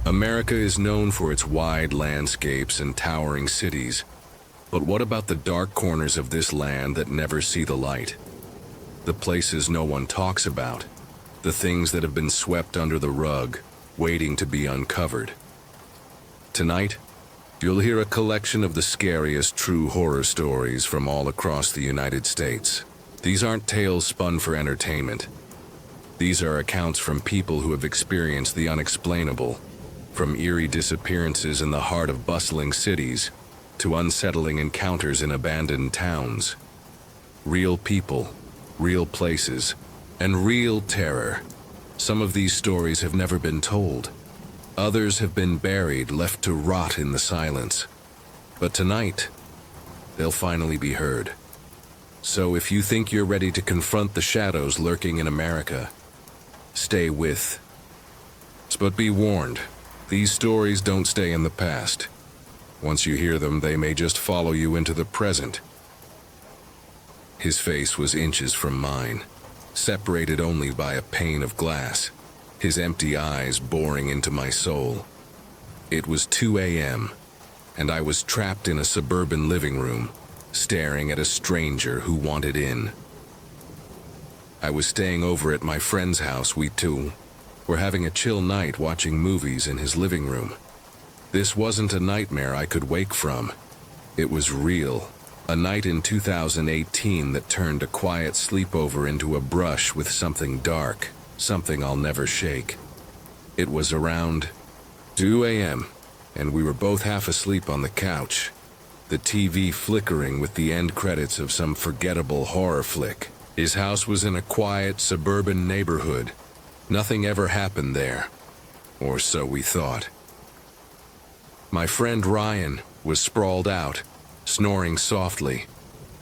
America is known for its wide landscapes and towering cities, but what about the dark corners of this land that never see the light? The places no one talks about, the things that have been swept under the rug, waiting to be uncovered. Tonight, you'll hear a collection of the scariest true horror stories from all across the United States. These aren't tales spun for entertainment. These are accounts from people who have experienced the unexplainable, from eerie disappearances in the heart of bustling cities to unsettling encounters in abandoned towns. Real people, real places, and real terror. Some of these stories have never been told. Others have been buried, left to rot in the silence. But tonight, they'll finally be heard. So if you think you're ready to confront the shadows lurking in America, stay with. But be warned, these stories don't stay in the past. Once you hear them, they may just follow you into the present. His face was inches from mine, separated only by a pane of glass, his empty eyes boring into my soul. It was 2 a.m., and I was trapped in a suburban living room, staring at a stranger who wanted in. I was staying over at my friend's house. We two were having a chill night watching movies in his living room. This wasn't a nightmare I could wake from. It was real. A night in 2018 that turned a quiet sleepover into a brush with something dark, something I'll never shake. It was around 2 a.m., and we were both half asleep on the couch, the TV flickering with the end credits of some forgettable horror flick. His house was in a quiet suburban neighborhood. Nothing ever happened there, or so we thought. My friend Ryan was sprawled out, snoring softly,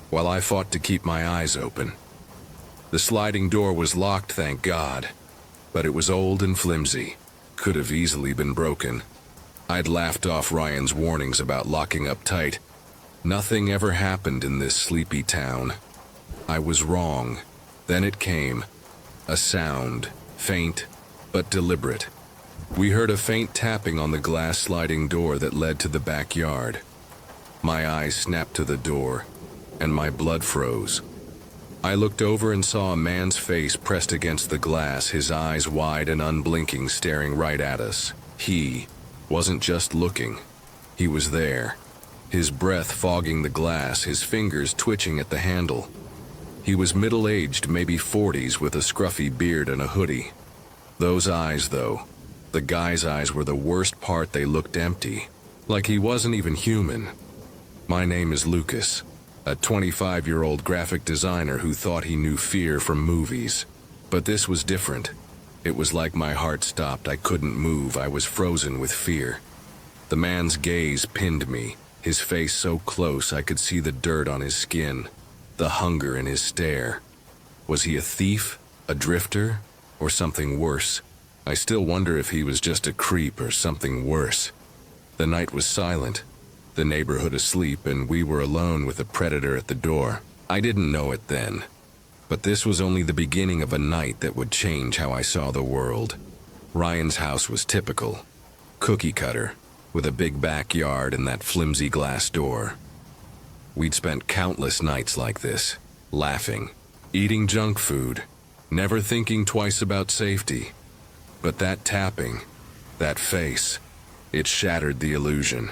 while I fought to keep my eyes open. The sliding door was locked, thank God, but it was old and flimsy, could have easily been broken. I'd laughed off Ryan's warnings about locking up tight. Nothing ever happened in this sleepy town. I was wrong. Then it came. A sound, faint but deliberate. We heard a faint tapping on the glass sliding door that led to the backyard. My eyes snapped to the door, and my blood froze. I looked over and saw a man's face pressed against the glass, his eyes wide and unblinking, staring right at us. He wasn't just looking. He was there, his breath fogging the glass, his fingers twitching at the handle. He was middle-aged, maybe 40s, with a scruffy beard and a hoodie. Those eyes, though, the guy's eyes were the worst part. They looked empty, like he wasn't even human. My name is Lucas, a 25-year-old graphic designer who thought he knew fear from movies. But this was different. It was like my heart stopped. I couldn't move. I was frozen with fear. The man's gaze pinned me, his face so close I could see the dirt on his skin, the hunger in his stare. Was he a thief, a drifter, or something worse? I still wonder if he was just a creep or something worse. The night was silent, the neighborhood asleep, and we were alone with a predator at the door. I didn't know it then, but this was only the beginning of a night that would change how I saw the world. Ryan's house was typical, cookie cutter, with a big backyard and that flimsy glass door. We'd spent countless nights like this, laughing, eating junk food, never thinking twice about safety. But that tapping, that face, it shattered the illusion.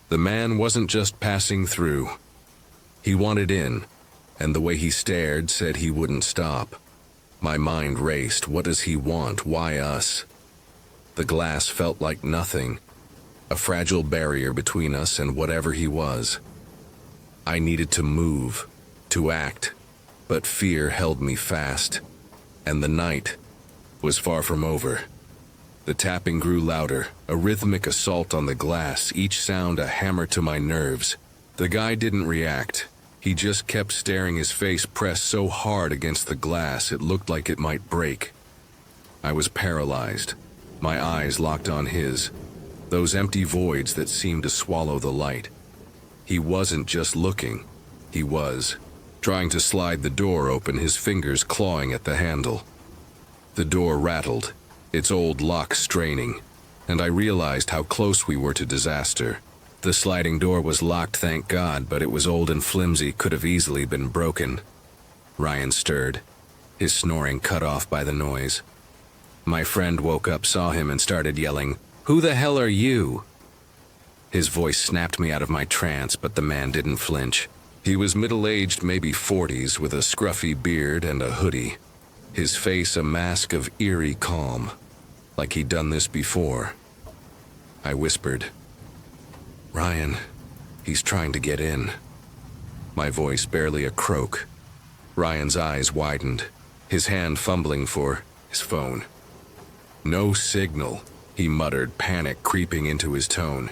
The man wasn't just passing through. He wanted in, and the way he stared said he wouldn't stop. My mind raced. What does he want? Why us? The glass felt like nothing, a fragile barrier between us and whatever he was. I needed to move, to act, but fear held me fast, and the night was far from over. The tapping grew louder, a rhythmic assault on the glass, each sound a hammer to my nerves. The guy didn't react. He just kept staring, his face pressed so hard against the glass it looked like it might break. I was paralyzed, my eyes locked on his, those empty voids that seemed to swallow the light. He wasn't just looking, he was trying to slide the door open, his fingers clawing at the handle. The door rattled, its old lock straining. and I realized how close we were to disaster. The sliding door was locked, thank God, but it was old and flimsy, could have easily been broken. Ryan stirred, his snoring cut off by the noise. My friend woke up, saw him, and started yelling, "Who the hell are you?" His voice snapped me out of my trance, but the man didn't flinch. He was middle-aged, maybe 40s, with a scruffy beard and a hoodie. His face a mask of eerie calm, like he'd done this before. I whispered, "Ryan, he's trying to get in." My voice barely a croak. Ryan's eyes widened, his hand fumbling for his phone. "No signal," he muttered, panic creeping into his tone.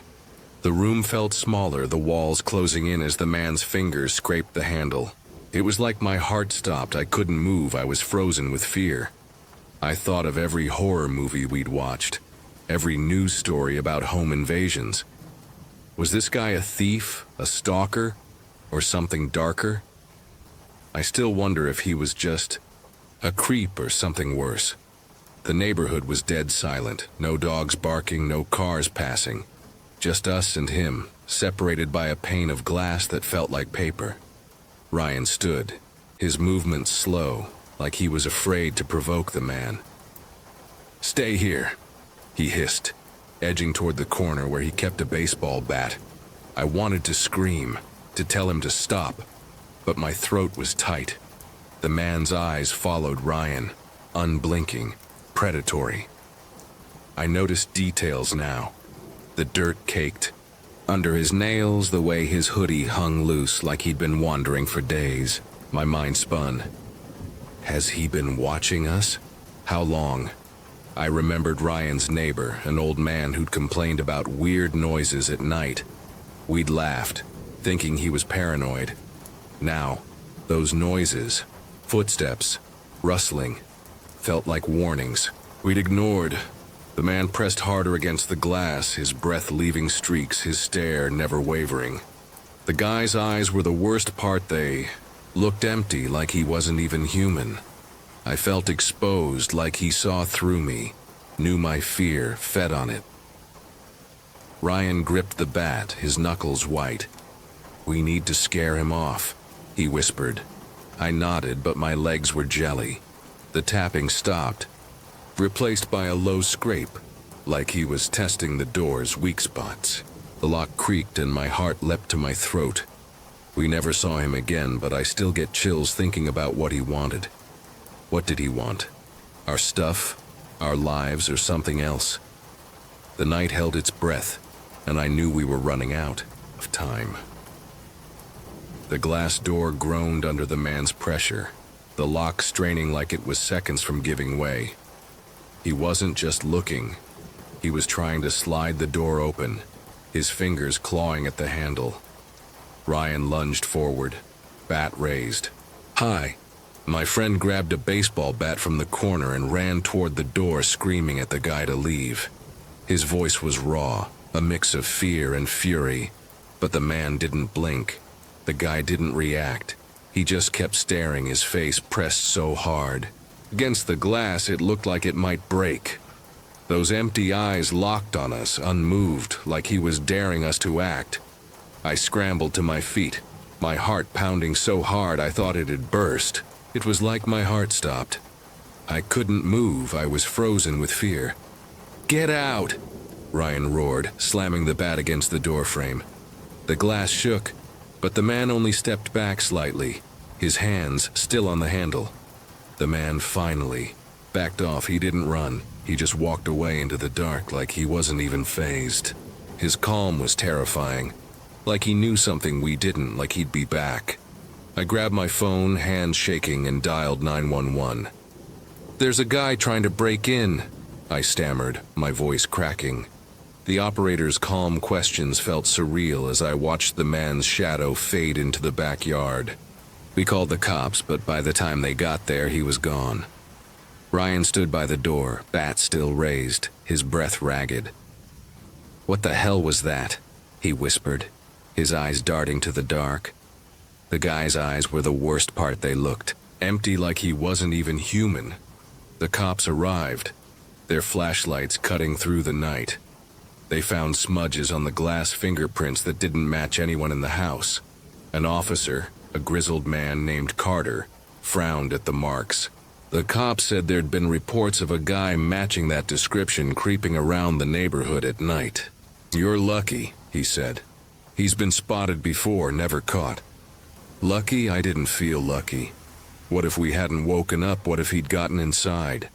The room felt smaller, the walls closing in as the man's fingers scraped the handle. It was like my heart stopped. I couldn't move. I was frozen with fear. I thought of every horror movie we'd watched, every news story about home invasions. Was this guy a thief, a stalker, or something darker? I still wonder if he was just a creep or something worse. The neighborhood was dead silent, no dogs barking, no cars passing. Just us and him, separated by a pane of glass that felt like paper. Ryan stood, his movements slow, like he was afraid to provoke the man. "Stay here," he hissed, edging toward the corner where he kept a baseball bat. I wanted to scream, to tell him to stop, but my throat was tight. The man's eyes followed Ryan, unblinking, predatory. I noticed details now. The dirt caked. Under his nails, the way his hoodie hung loose like he'd been wandering for days. My mind spun. Has he been watching us? How long? I remembered Ryan's neighbor, an old man who'd complained about weird noises at night. We'd laughed, thinking he was paranoid. Now, those noises, footsteps, rustling, felt like warnings. We'd ignored. The man pressed harder against the glass, his breath leaving streaks, his stare never wavering. The guy's eyes were the worst part. They looked empty, like he wasn't even human. I felt exposed, like he saw through me, knew my fear, fed on it. Ryan gripped the bat, his knuckles white. "We need to scare him off," he whispered. I nodded, but my legs were jelly. The tapping stopped, replaced by a low scrape, like he was testing the door's weak spots. The lock creaked and my heart leapt to my throat. We never saw him again, but I still get chills thinking about what he wanted. What did he want? Our stuff? Our lives, or something else? The night held its breath, and I knew we were running out of time. The glass door groaned under the man's pressure, the lock straining like it was seconds from giving way. He wasn't just looking. He was trying to slide the door open, his fingers clawing at the handle. Ryan lunged forward, bat raised. "Hi." My friend grabbed a baseball bat from the corner and ran toward the door, screaming at the guy to leave. His voice was raw, a mix of fear and fury, but the man didn't blink. The guy didn't react. He just kept staring, his face pressed so hard. Against the glass, it looked like it might break. Those empty eyes locked on us, unmoved, like he was daring us to act. I scrambled to my feet, my heart pounding so hard I thought it had burst. It was like my heart stopped. I couldn't move. I was frozen with fear. "Get out!" Ryan roared, slamming the bat against the doorframe. The glass shook, but the man only stepped back slightly, his hands still on the handle. The man finally backed off. He didn't run. He just walked away into the dark like he wasn't even fazed. His calm was terrifying, like he knew something we didn't, like he'd be back. I grabbed my phone, hands shaking, and dialed 911. "There's a guy trying to break in," I stammered, my voice cracking. The operator's calm questions felt surreal as I watched the man's shadow fade into the backyard. We called the cops, but by the time they got there, he was gone. Ryan stood by the door, bat still raised, his breath ragged. "What the hell was that?" he whispered, his eyes darting to the dark. The guy's eyes were the worst part. They looked empty, like he wasn't even human. The cops arrived, their flashlights cutting through the night. They found smudges on the glass fingerprints that didn't match anyone in the house. An officer, a grizzled man named Carter, frowned at the marks. The cops said there'd been reports of a guy matching that description creeping around the neighborhood at night. "You're lucky," he said. "He's been spotted before, never caught." Lucky? I didn't feel lucky. What if we hadn't woken up? What if he'd gotten inside?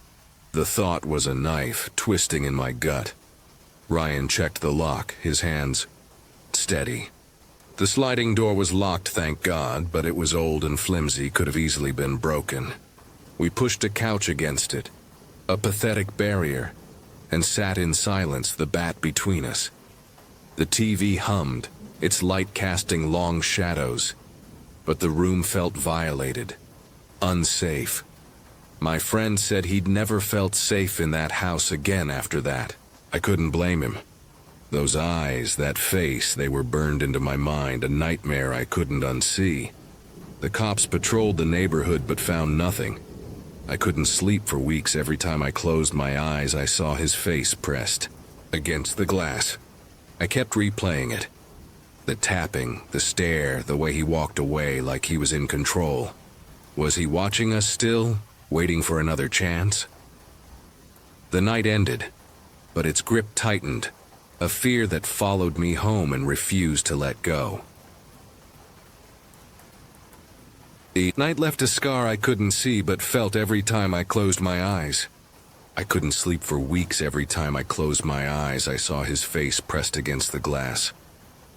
The thought was a knife twisting in my gut. Ryan checked the lock, his hands steady. The sliding door was locked, thank God, but it was old and flimsy, could have easily been broken. We pushed a couch against it, a pathetic barrier, and sat in silence, the bat between us. The TV hummed, its light casting long shadows, but the room felt violated, unsafe. My friend said he'd never felt safe in that house again after that. I couldn't blame him. Those eyes, that face, they were burned into my mind, a nightmare I couldn't unsee. The cops patrolled the neighborhood but found nothing. I couldn't sleep for weeks. Every time I closed my eyes, I saw his face pressed against the glass. I kept replaying it. The tapping, the stare, the way he walked away like he was in control. Was he watching us still, waiting for another chance? The night ended, but its grip tightened, a fear that followed me home and refused to let go. The night left a scar I couldn't see but felt every time I closed my eyes. I couldn't sleep for weeks. Every time I closed my eyes, I saw his face pressed against the glass.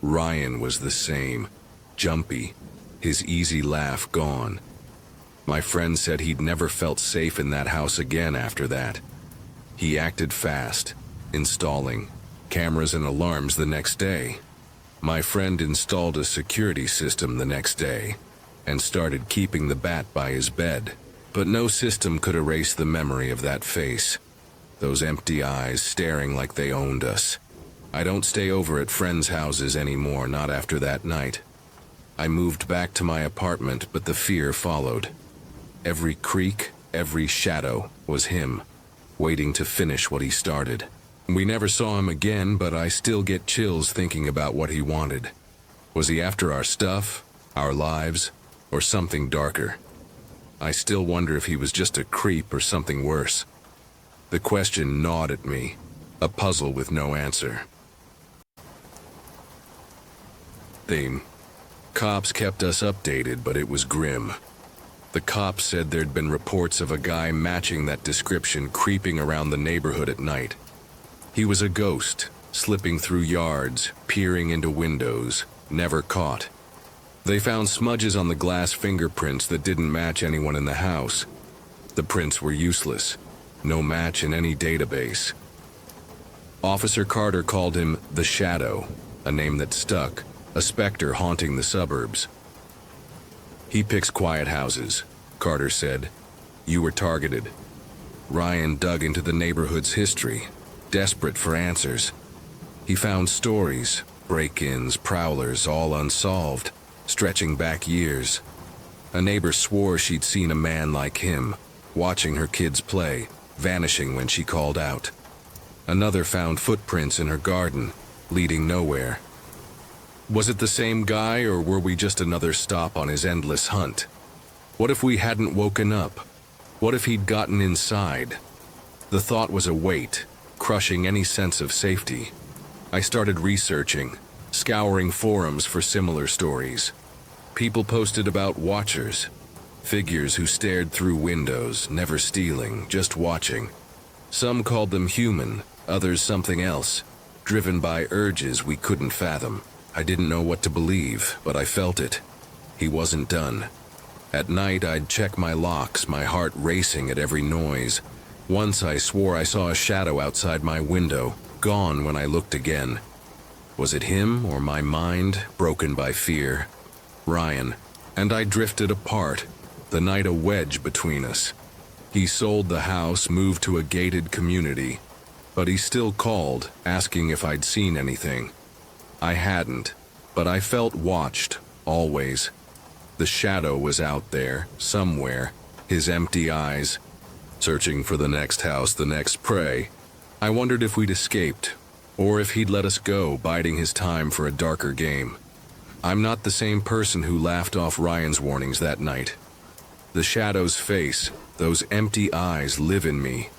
Ryan was the same, jumpy, his easy laugh gone. My friend said he'd never felt safe in that house again after that. He acted fast, installing cameras and alarms the next day. My friend installed a security system the next day and started keeping the bat by his bed. But no system could erase the memory of that face. Those empty eyes staring like they owned us. I don't stay over at friends' houses anymore, not after that night. I moved back to my apartment, but the fear followed. Every creak, every shadow was him, waiting to finish what he started. We never saw him again, but I still get chills thinking about what he wanted. Was he after our stuff, our lives, or something darker? I still wonder if he was just a creep or something worse. The question gnawed at me, a puzzle with no answer. Theme. Cops kept us updated, but it was grim. The cops said there'd been reports of a guy matching that description creeping around the neighborhood at night. He was a ghost, slipping through yards, peering into windows, never caught. They found smudges on the glass fingerprints that didn't match anyone in the house. The prints were useless, no match in any database. Officer Carter called him the Shadow, a name that stuck, a specter haunting the suburbs. "He picks quiet houses," Carter said. "You were targeted." Ryan dug into the neighborhood's history, desperate for answers. He found stories, break-ins, prowlers, all unsolved, stretching back years. A neighbor swore she'd seen a man like him, watching her kids play, vanishing when she called out. Another found footprints in her garden, leading nowhere. Was it the same guy, or were we just another stop on his endless hunt? What if we hadn't woken up? What if he'd gotten inside? The thought was a weight, crushing any sense of safety. I started researching, scouring forums for similar stories. People posted about watchers, figures who stared through windows, never stealing, just watching. Some called them human, others something else, driven by urges we couldn't fathom. I didn't know what to believe, but I felt it. He wasn't done. At night, I'd check my locks, my heart racing at every noise. Once I swore I saw a shadow outside my window, gone when I looked again. Was it him or my mind, broken by fear? Ryan, and I drifted apart, the night a wedge between us. He sold the house, moved to a gated community, but he still called, asking if I'd seen anything. I hadn't, but I felt watched, always. The shadow was out there, somewhere, his empty eyes, searching for the next house, the next prey. I wondered if we'd escaped, or if he'd let us go, biding his time for a darker game. I'm not the same person who laughed off Ryan's warnings that night. The shadow's face, those empty eyes live in me,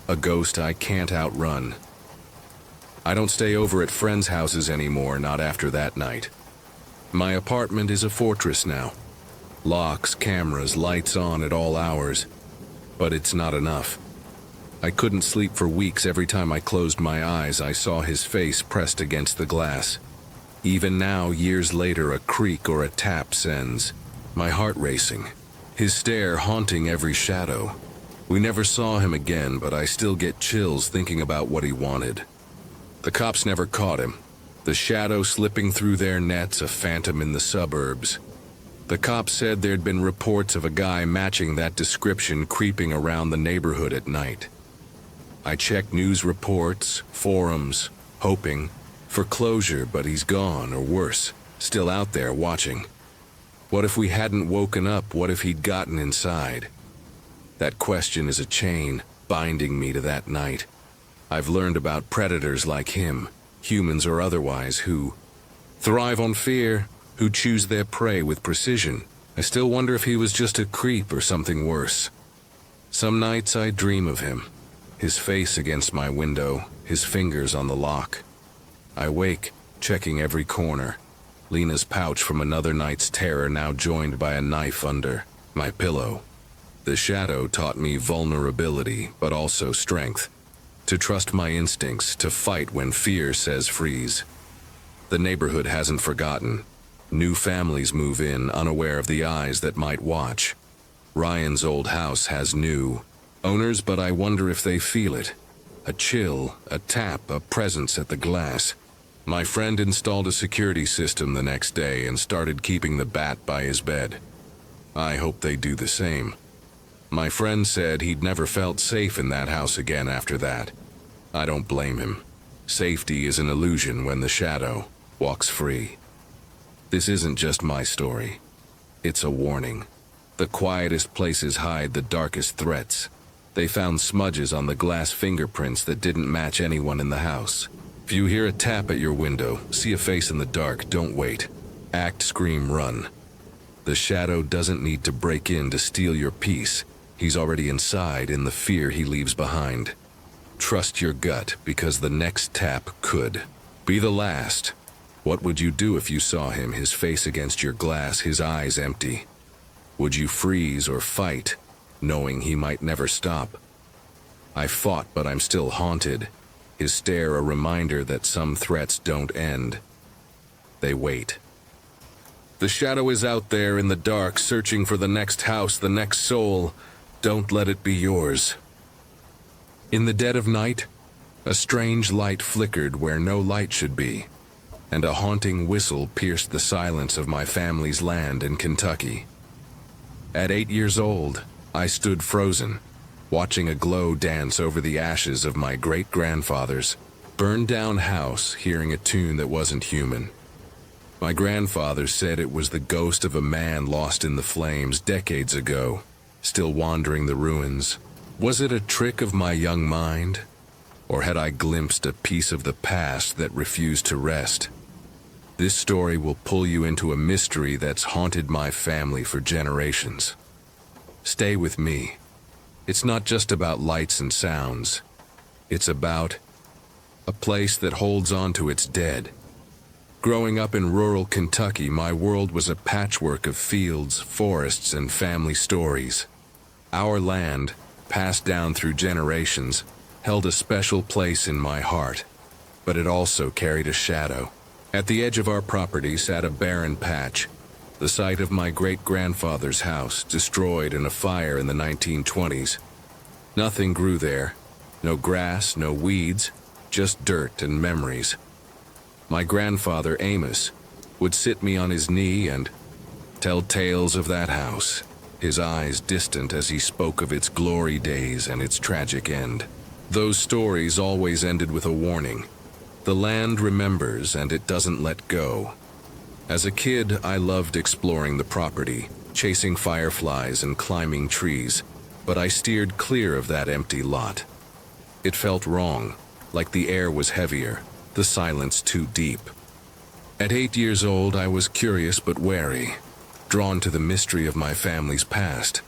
a ghost I can't outrun. I don't stay over at friends' houses anymore, not after that night. My apartment is a fortress now. Locks, cameras, lights on at all hours. But it's not enough. I couldn't sleep for weeks. Every time I closed my eyes, I saw his face pressed against the glass. Even now, years later, a creak or a tap sends my heart racing, his stare haunting every shadow. We never saw him again, but I still get chills thinking about what he wanted. The cops never caught him. The shadow slipping through their nets, a phantom in the suburbs. The cops said there'd been reports of a guy matching that description creeping around the neighborhood at night. I checked news reports, forums, hoping for closure, but he's gone, or worse, still out there watching. What if we hadn't woken up? What if he'd gotten inside? That question is a chain binding me to that night. I've learned about predators like him, humans or otherwise, who thrive on fear, who choose their prey with precision. I still wonder if he was just a creep or something worse. Some nights I dream of him, his face against my window, his fingers on the lock. I wake, checking every corner. Lena's pouch from another night's terror now joined by a knife under my pillow. The shadow taught me vulnerability, but also strength. To trust my instincts, to fight when fear says freeze. The neighborhood hasn't forgotten. New families move in, unaware of the eyes that might watch. Ryan's old house has new owners, but I wonder if they feel it. A chill, a tap, a presence at the glass. My friend installed a security system the next day and started keeping the bat by his bed. I hope they do the same. My friend said he'd never felt safe in that house again after that. I don't blame him. Safety is an illusion when the shadow walks free. This isn't just my story. It's a warning. The quietest places hide the darkest threats. They found smudges on the glass fingerprints that didn't match anyone in the house. If you hear a tap at your window, see a face in the dark, don't wait. Act, scream, run. The shadow doesn't need to break in to steal your peace. He's already inside in the fear he leaves behind. Trust your gut, because the next tap could be the last. What would you do if you saw him, his face against your glass, his eyes empty? Would you freeze or fight, knowing he might never stop? I fought, but I'm still haunted. His stare a reminder that some threats don't end. They wait. The shadow is out there in the dark, searching for the next house, the next soul. Don't let it be yours. In the dead of night, a strange light flickered where no light should be, and a haunting whistle pierced the silence of my family's land in Kentucky. At 8 years old, I stood frozen, watching a glow dance over the ashes of my great-grandfather's burned-down house, hearing a tune that wasn't human. My grandfather said it was the ghost of a man lost in the flames decades ago, still wandering the ruins. Was it a trick of my young mind? Or had I glimpsed a piece of the past that refused to rest? This story will pull you into a mystery that's haunted my family for generations. Stay with me. It's not just about lights and sounds. It's about a place that holds on to its dead. Growing up in rural Kentucky, my world was a patchwork of fields, forests, and family stories. Our land, passed down through generations, held a special place in my heart, but it also carried a shadow. At the edge of our property sat a barren patch, the site of my great-grandfather's house, destroyed in a fire in the 1920s. Nothing grew there. No grass, no weeds, just dirt and memories. My grandfather, Amos, would sit me on his knee and tell tales of that house, his eyes distant as he spoke of its glory days and its tragic end. Those stories always ended with a warning. The land remembers and it doesn't let go. As a kid, I loved exploring the property, chasing fireflies and climbing trees, but I steered clear of that empty lot. It felt wrong, like the air was heavier, the silence too deep. At 8 years old, I was curious but wary, drawn to the mystery of my family's past.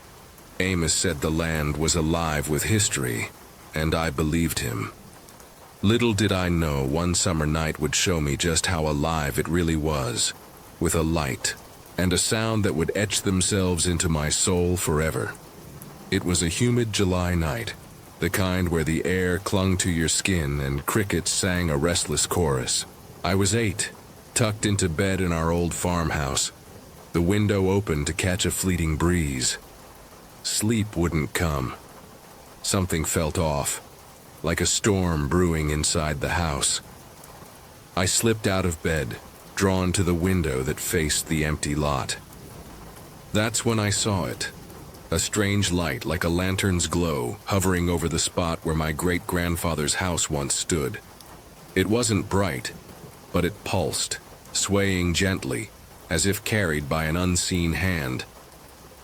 Amos said the land was alive with history, and I believed him. Little did I know one summer night would show me just how alive it really was, with a light and a sound that would etch themselves into my soul forever. It was a humid July night, the kind where the air clung to your skin and crickets sang a restless chorus. I was 8, tucked into bed in our old farmhouse, the window open to catch a fleeting breeze. Sleep wouldn't come. Something felt off, like a storm brewing inside the house. I slipped out of bed, drawn to the window that faced the empty lot. That's when I saw it. A strange light like a lantern's glow hovering over the spot where my great-grandfather's house once stood. It wasn't bright, but it pulsed, swaying gently, as if carried by an unseen hand.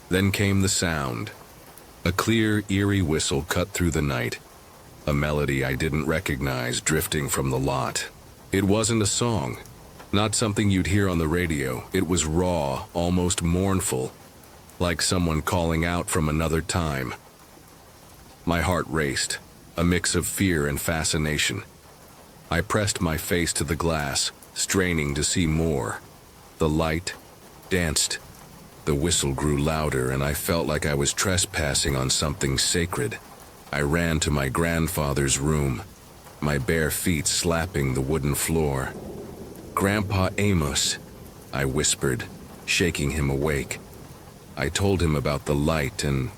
Then came the sound. A clear, eerie whistle cut through the night, a melody I didn't recognize drifting from the lot. It wasn't a song, not something you'd hear on the radio. It was raw, almost mournful, like someone calling out from another time. My heart raced, a mix of fear and fascination. I pressed my face to the glass, straining to see more. The light danced. The whistle grew louder, and I felt like I was trespassing on something sacred. I ran to my grandfather's room, my bare feet slapping the wooden floor. "Grandpa Amos," I whispered, shaking him awake. I told him about the light and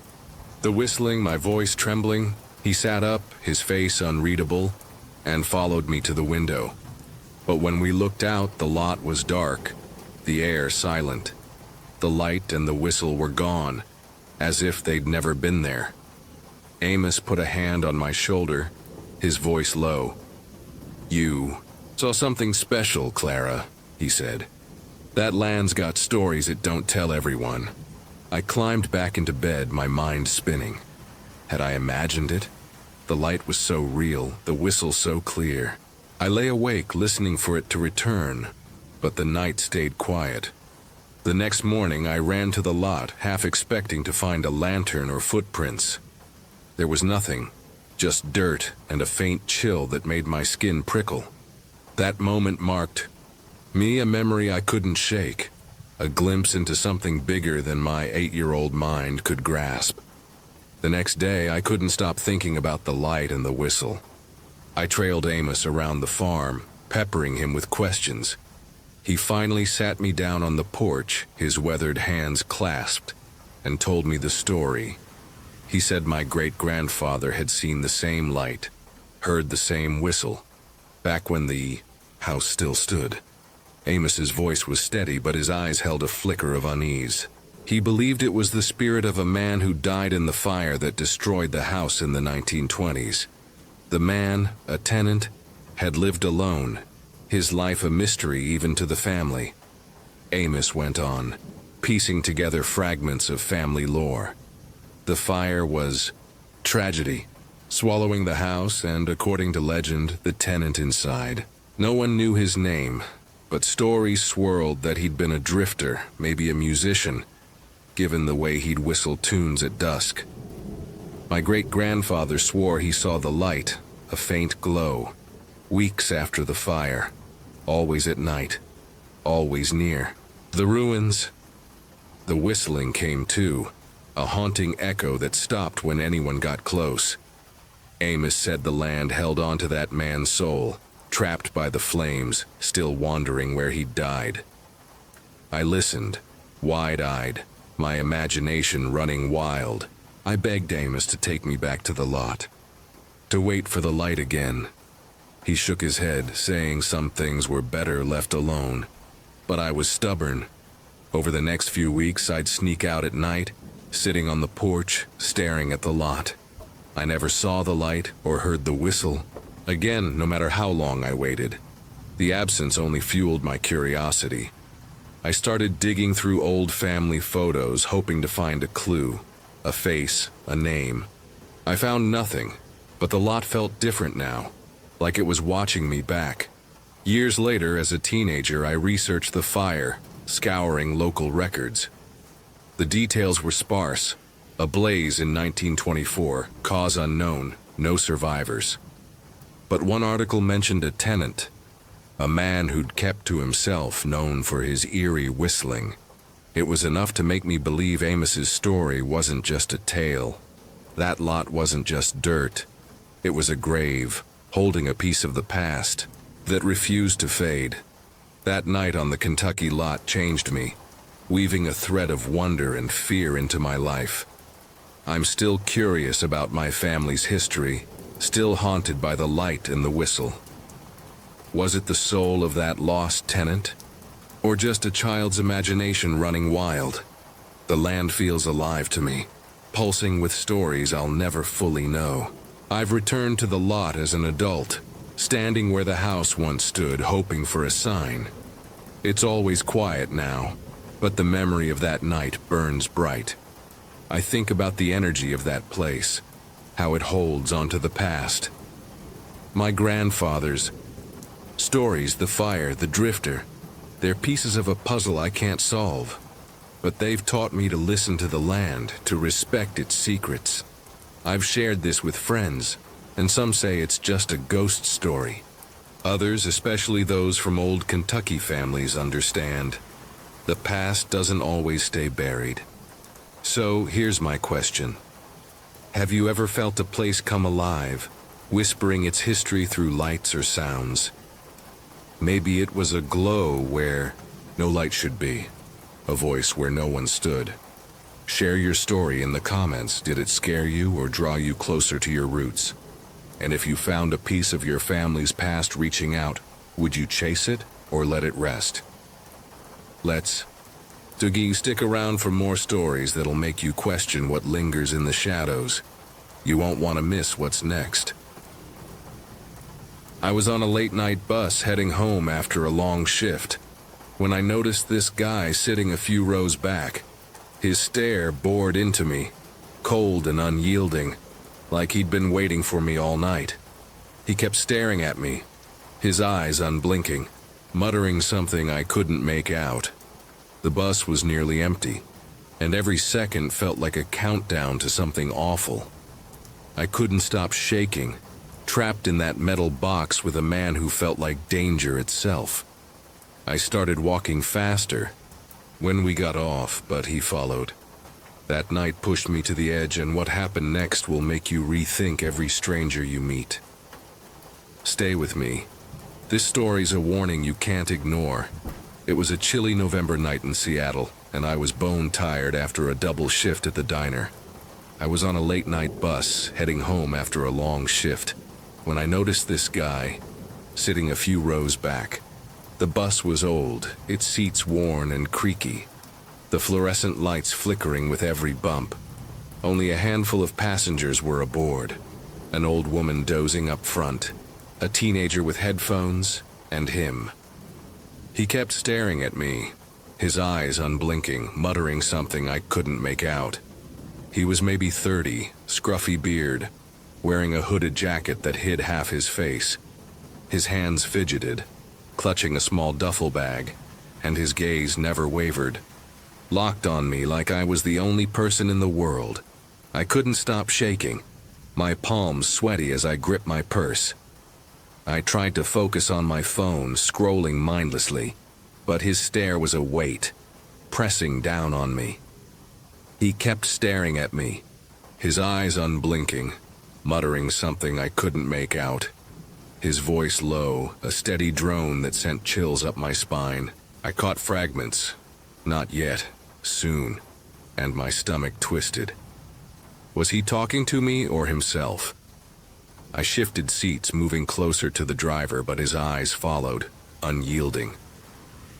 the whistling, my voice trembling. He sat up, his face unreadable, and followed me to the window. But when we looked out, the lot was dark, the air silent. The light and the whistle were gone, as if they'd never been there. Amos put a hand on my shoulder, his voice low. "You saw something special, Clara," he said. "That land's got stories it don't tell everyone." I climbed back into bed, my mind spinning. Had I imagined it? The light was so real, the whistle so clear. I lay awake listening for it to return, but the night stayed quiet. The next morning I ran to the lot, half expecting to find a lantern or footprints. There was nothing, just dirt and a faint chill that made my skin prickle. That moment marked me, a memory I couldn't shake, a glimpse into something bigger than my 8-year-old mind could grasp. The next day I couldn't stop thinking about the light and the whistle. I trailed Amos around the farm, peppering him with questions. He finally sat me down on the porch, his weathered hands clasped, and told me the story. He said my great-grandfather had seen the same light, heard the same whistle, back when the house still stood. Amos's voice was steady, but his eyes held a flicker of unease. He believed it was the spirit of a man who died in the fire that destroyed the house in the 1920s. The man, a tenant, had lived alone, his life a mystery even to the family. Amos went on, piecing together fragments of family lore. The fire was tragedy, swallowing the house and, according to legend, the tenant inside. No one knew his name, but stories swirled that he'd been a drifter, maybe a musician, given the way he'd whistle tunes at dusk. My great-grandfather swore he saw the light, a faint glow, weeks after the fire, always at night, always near. The ruins. The whistling came too, a haunting echo that stopped when anyone got close. Amos said the land held on to that man's soul, trapped by the flames, still wandering where he'd died. I listened, wide-eyed, my imagination running wild. I begged Amos to take me back to the lot, to wait for the light again. He shook his head, saying some things were better left alone. But I was stubborn. Over the next few weeks, I'd sneak out at night, sitting on the porch, staring at the lot. I never saw the light or heard the whistle. Again, no matter how long I waited. The absence only fueled my curiosity. I started digging through old family photos, hoping to find a clue, a face, a name. I found nothing, but the lot felt different now, like it was watching me back. Years later, as a teenager, I researched the fire, scouring local records. The details were sparse. A blaze in 1924, cause unknown, no survivors. But one article mentioned a tenant, a man who'd kept to himself, known for his eerie whistling. It was enough to make me believe Amos's story wasn't just a tale. That lot wasn't just dirt. It was a grave, holding a piece of the past that refused to fade. That night on the Kentucky lot changed me, weaving a thread of wonder and fear into my life. I'm still curious about my family's history, still haunted by the light and the whistle. Was it the soul of that lost tenant? Or just a child's imagination running wild? The land feels alive to me, pulsing with stories I'll never fully know. I've returned to the lot as an adult, standing where the house once stood, hoping for a sign. It's always quiet now, but the memory of that night burns bright. I think about the energy of that place, how it holds onto the past. My grandfather's stories, the fire, the drifter, they're pieces of a puzzle I can't solve. But they've taught me to listen to the land, to respect its secrets. I've shared this with friends, and some say it's just a ghost story. Others, especially those from old Kentucky families, understand. The past doesn't always stay buried. So here's my question. Have you ever felt a place come alive, whispering its history through lights or sounds? Maybe it was a glow where no light should be, a voice where no one stood. Share your story in the comments. Did it scare you or draw you closer to your roots? And if you found a piece of your family's past reaching out, would you chase it or let it rest? Let's stick around for more stories that'll make you question what lingers in the shadows. You won't want to miss what's next. I was on a late-night bus heading home after a long shift when I noticed this guy sitting a few rows back. His stare bored into me, cold and unyielding, like he'd been waiting for me all night. He kept staring at me, his eyes unblinking, muttering something I couldn't make out. The bus was nearly empty, and every second felt like a countdown to something awful. I couldn't stop shaking, trapped in that metal box with a man who felt like danger itself. I started walking faster when we got off, but he followed. That night pushed me to the edge, and what happened next will make you rethink every stranger you meet. Stay with me. This story's a warning you can't ignore. It was a chilly November night in Seattle, and I was bone tired after a double shift at the diner. I was on a late-night bus, heading home after a long shift, when I noticed this guy, sitting a few rows back. The bus was old, its seats worn and creaky, the fluorescent lights flickering with every bump. Only a handful of passengers were aboard. An old woman dozing up front, a teenager with headphones, and him. He kept staring at me, his eyes unblinking, muttering something I couldn't make out. He was maybe 30, scruffy beard, wearing a hooded jacket that hid half his face. His hands fidgeted, clutching a small duffel bag, and his gaze never wavered, locked on me like I was the only person in the world. I couldn't stop shaking, my palms sweaty as I gripped my purse. I tried to focus on my phone, scrolling mindlessly, but his stare was a weight, pressing down on me. He kept staring at me, his eyes unblinking, muttering something I couldn't make out. His voice low, a steady drone that sent chills up my spine. I caught fragments. Not yet. Soon. And my stomach twisted. Was he talking to me or himself? I shifted seats, moving closer to the driver, but his eyes followed, unyielding.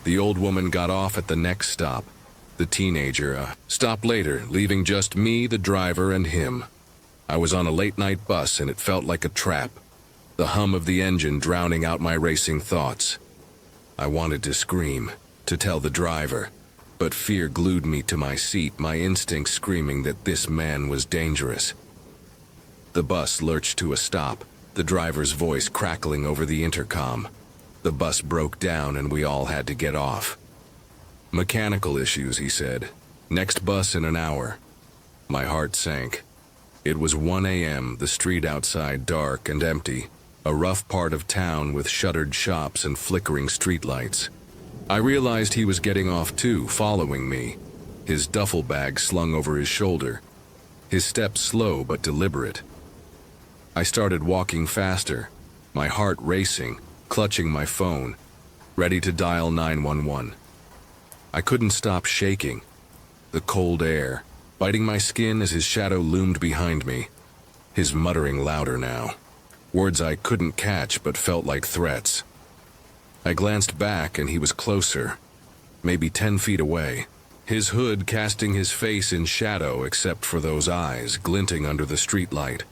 The old woman got off at the next stop. The teenager stopped later, leaving just me, the driver, and him. I was on a late-night bus, and it felt like a trap, the hum of the engine drowning out my racing thoughts. I wanted to scream, to tell the driver, but fear glued me to my seat, my instincts screaming that this man was dangerous. The bus lurched to a stop, the driver's voice crackling over the intercom. The bus broke down and we all had to get off. Mechanical issues, he said. Next bus in an hour. My heart sank. It was 1 a.m., the street outside dark and empty, a rough part of town with shuttered shops and flickering streetlights. I realized he was getting off too, following me, his duffel bag slung over his shoulder, his steps slow but deliberate. I started walking faster, my heart racing, clutching my phone, ready to dial 911. I couldn't stop shaking, the cold air biting my skin as his shadow loomed behind me, his muttering louder now, words I couldn't catch but felt like threats. I glanced back and he was closer, maybe 10 feet away, his hood casting his face in shadow except for those eyes glinting under the streetlight.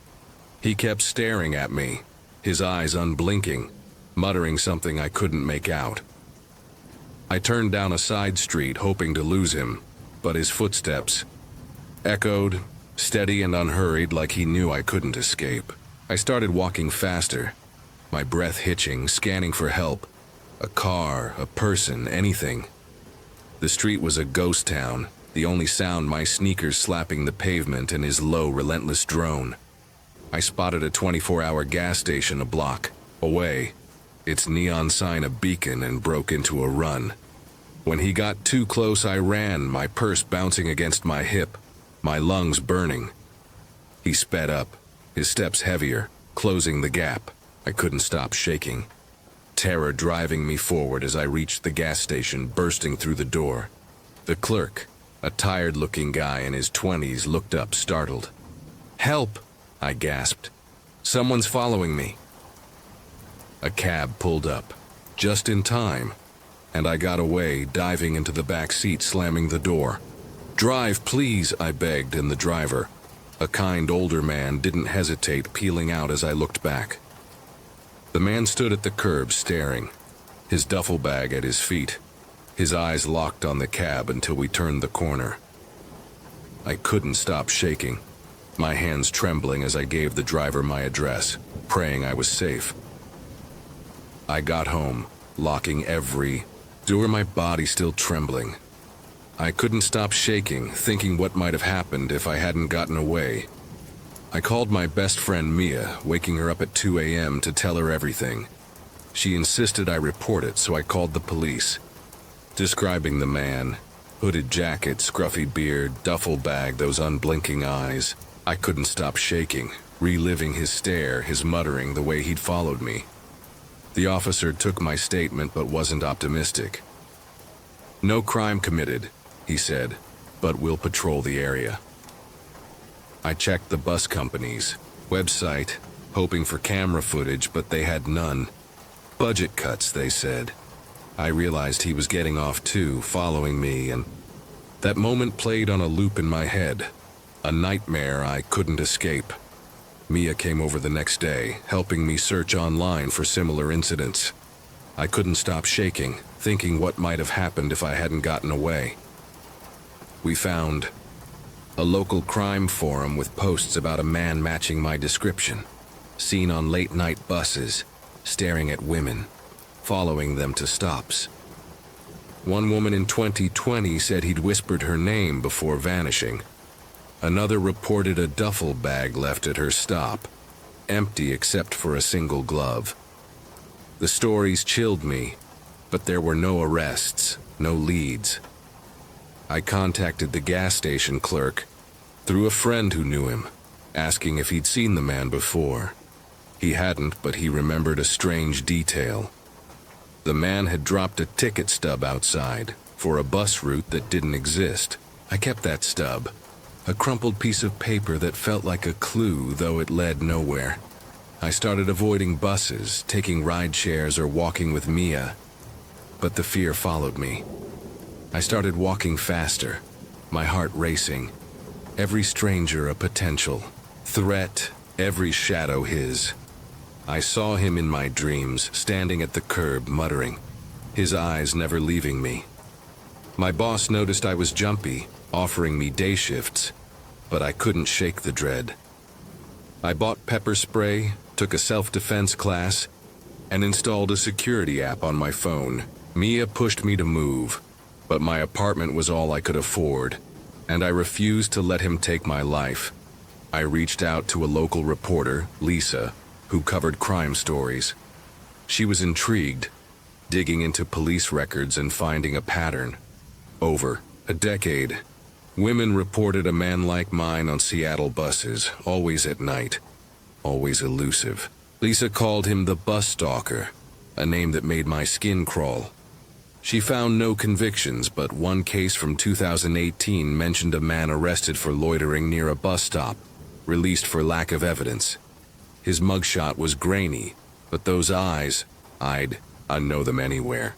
He kept staring at me, his eyes unblinking, muttering something I couldn't make out. I turned down a side street hoping to lose him, but his footsteps echoed, steady and unhurried, like he knew I couldn't escape. I started walking faster, my breath hitching, scanning for help. A car, a person, anything. The street was a ghost town, the only sound my sneakers slapping the pavement and his low, relentless drone. I spotted a 24-hour gas station a block away, its neon sign a beacon, and broke into a run. When he got too close, I ran, my purse bouncing against my hip, my lungs burning. He sped up, his steps heavier, closing the gap. I couldn't stop shaking, terror driving me forward as I reached the gas station, bursting through the door. The clerk, a tired-looking guy in his 20s, looked up, startled. "Help!" I gasped. "Someone's following me." A cab pulled up, just in time, and I got away, diving into the back seat, slamming the door. "Drive, please," I begged, and the driver, a kind older man, didn't hesitate, peeling out as I looked back. The man stood at the curb, staring, his duffel bag at his feet, his eyes locked on the cab until we turned the corner. I couldn't stop shaking, my hands trembling as I gave the driver my address, praying I was safe. I got home, locking every door, my body still trembling. I couldn't stop shaking, thinking what might have happened if I hadn't gotten away. I called my best friend Mia, waking her up at 2 a.m. to tell her everything. She insisted I report it, so I called the police. Describing the man, hooded jacket, scruffy beard, duffel bag, those unblinking eyes, I couldn't stop shaking, reliving his stare, his muttering, the way he'd followed me. The officer took my statement but wasn't optimistic. "No crime committed," he said, "but we'll patrol the area." I checked the bus company's website, hoping for camera footage, but they had none. Budget cuts, they said. I realized he was getting off too, following me, and that moment played on a loop in my head, a nightmare I couldn't escape. Mia came over the next day, helping me search online for similar incidents. I couldn't stop shaking, thinking what might have happened if I hadn't gotten away. We found a local crime forum with posts about a man matching my description, seen on late-night buses, staring at women, following them to stops. One woman in 2020 said he'd whispered her name before vanishing. Another reported a duffel bag left at her stop, empty except for a single glove. The stories chilled me, but there were no arrests, no leads. I contacted the gas station clerk, through a friend who knew him, asking if he'd seen the man before. He hadn't, but he remembered a strange detail. The man had dropped a ticket stub outside for a bus route that didn't exist. I kept that stub, a crumpled piece of paper that felt like a clue, though it led nowhere. I started avoiding buses, taking ride shares or walking with Mia, but the fear followed me. I started walking faster, my heart racing, every stranger a potential threat, every shadow his. I saw him in my dreams, standing at the curb, muttering, his eyes never leaving me. My boss noticed I was jumpy, offering me day shifts, but I couldn't shake the dread. I bought pepper spray, took a self-defense class, and installed a security app on my phone. Mia pushed me to move, but my apartment was all I could afford, and I refused to let him take my life. I reached out to a local reporter, Lisa, who covered crime stories. She was intrigued, digging into police records and finding a pattern. Over a decade, women reported a man like mine on Seattle buses, always at night, always elusive. Lisa called him the bus stalker, a name that made my skin crawl. She found no convictions, but one case from 2018 mentioned a man arrested for loitering near a bus stop, released for lack of evidence. His mugshot was grainy, but those eyes, I'd know them anywhere.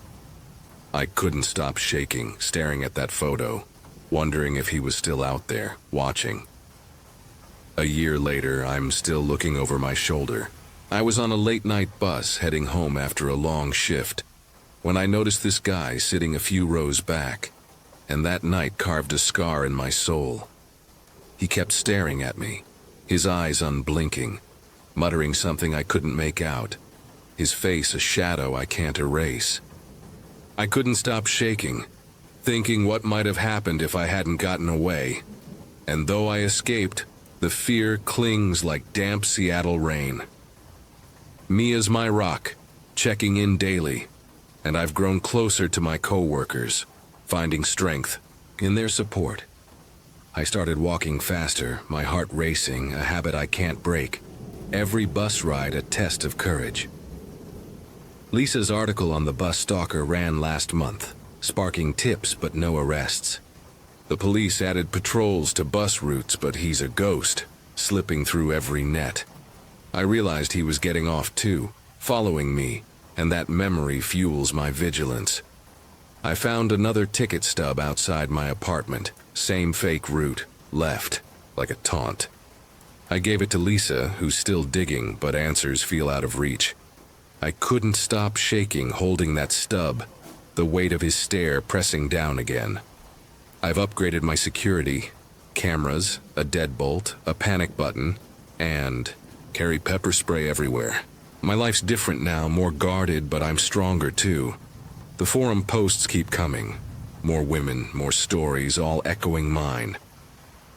I couldn't stop shaking, staring at that photo, wondering if he was still out there, watching. A year later, I'm still looking over my shoulder. I was on a late-night bus heading home after a long shift, when I noticed this guy sitting a few rows back, and that night carved a scar in my soul. He kept staring at me, his eyes unblinking, muttering something I couldn't make out, his face a shadow I can't erase. I couldn't stop shaking, thinking what might have happened if I hadn't gotten away. And though I escaped, the fear clings like damp Seattle rain. Mia's my rock, checking in daily, and I've grown closer to my co-workers, finding strength in their support. I started walking faster, my heart racing, a habit I can't break. Every bus ride a test of courage. Lisa's article on the bus stalker ran last month, sparking tips but no arrests. The police added patrols to bus routes, but he's a ghost, slipping through every net. I realized he was getting off too, following me, and that memory fuels my vigilance. I found another ticket stub outside my apartment, same fake route, left, like a taunt. I gave it to Lisa, who's still digging, but answers feel out of reach. I couldn't stop shaking, holding that stub, the weight of his stare pressing down again. I've upgraded my security, cameras, a deadbolt, a panic button, and carry pepper spray everywhere. My life's different now, more guarded, but I'm stronger too. The forum posts keep coming. More women, more stories, all echoing mine.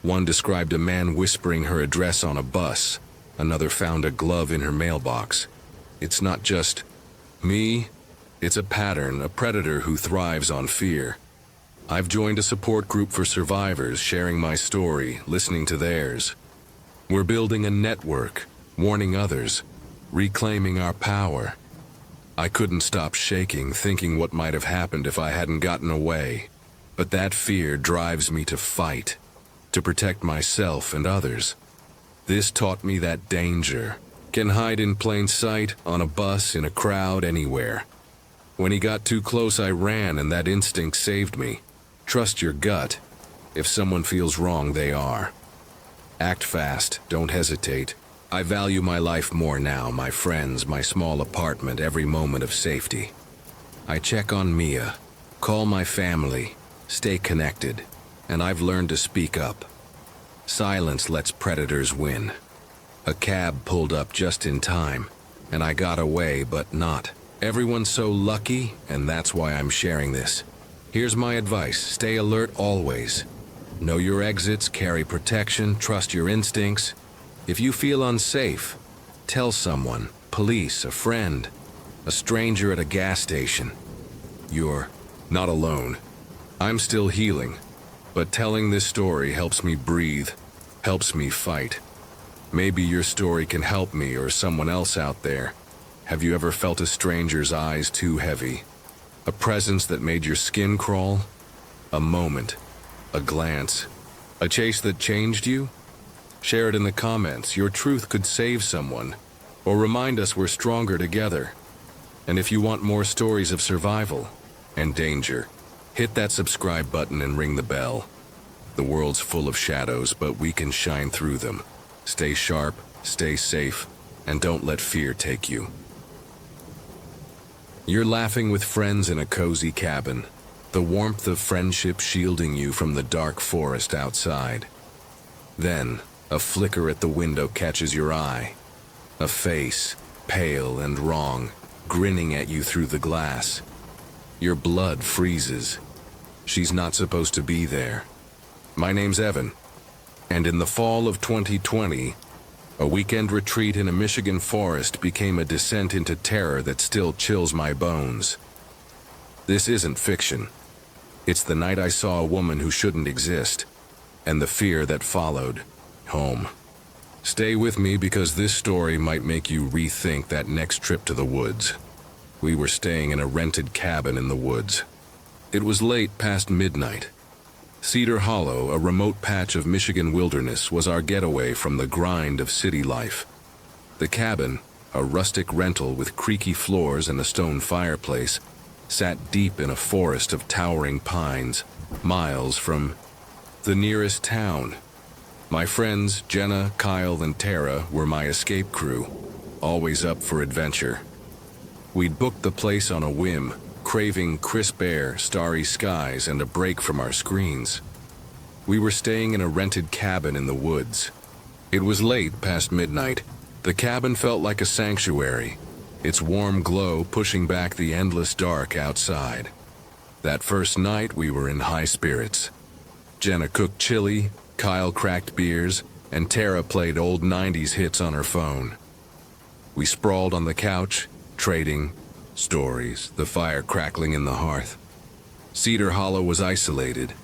One described a man whispering her address on a bus. Another found a glove in her mailbox. It's not just me, it's a pattern, a predator who thrives on fear. I've joined a support group for survivors, sharing my story, listening to theirs. We're building a network, warning others, reclaiming our power. I couldn't stop shaking, thinking what might have happened if I hadn't gotten away. But that fear drives me to fight, to protect myself and others. This taught me that danger can hide in plain sight, on a bus, in a crowd, anywhere. When he got too close, I ran, and that instinct saved me. Trust your gut. If someone feels wrong, they are. Act fast, don't hesitate. I value my life more now, my friends, my small apartment, every moment of safety. I check on Mia, call my family, stay connected, and I've learned to speak up. Silence lets predators win. A cab pulled up just in time, and I got away, but not. Everyone's so lucky, and that's why I'm sharing this. Here's my advice, stay alert always. Know your exits, carry protection, trust your instincts. If you feel unsafe, tell someone, police, a friend, a stranger at a gas station. You're not alone. I'm still healing, but telling this story helps me breathe, helps me fight. Maybe your story can help me or someone else out there. Have you ever felt a stranger's eyes too heavy? A presence that made your skin crawl? A moment, a glance, a chase that changed you? Share it in the comments. Your truth could save someone, or remind us we're stronger together. And if you want more stories of survival and danger, hit that subscribe button and ring the bell. The world's full of shadows, but we can shine through them. Stay sharp, stay safe, and don't let fear take you. You're laughing with friends in a cozy cabin, the warmth of friendship shielding you from the dark forest outside. Then, a flicker at the window catches your eye. A face, pale and wrong, grinning at you through the glass. Your blood freezes. She's not supposed to be there. My name's Evan, and in the fall of 2020, a weekend retreat in a Michigan forest became a descent into terror that still chills my bones. This isn't fiction. It's the night I saw a woman who shouldn't exist, and the fear that followed. Home. Stay with me because this story might make you rethink that next trip to the woods. We were staying in a rented cabin in the woods. It was late past midnight. Cedar Hollow, a remote patch of Michigan wilderness, was our getaway from the grind of city life. The cabin, a rustic rental with creaky floors and a stone fireplace, sat deep in a forest of towering pines, miles from the nearest town. My friends, Jenna, Kyle, and Tara, were my escape crew, always up for adventure. We'd booked the place on a whim, craving crisp air, starry skies, and a break from our screens. We were staying in a rented cabin in the woods. It was late past midnight. The cabin felt like a sanctuary, its warm glow pushing back the endless dark outside. That first night we were in high spirits. Jenna cooked chili, Kyle cracked beers, and Tara played old 90s hits on her phone. We sprawled on the couch, trading stories, the fire crackling in the hearth. Cedar Hollow was isolated.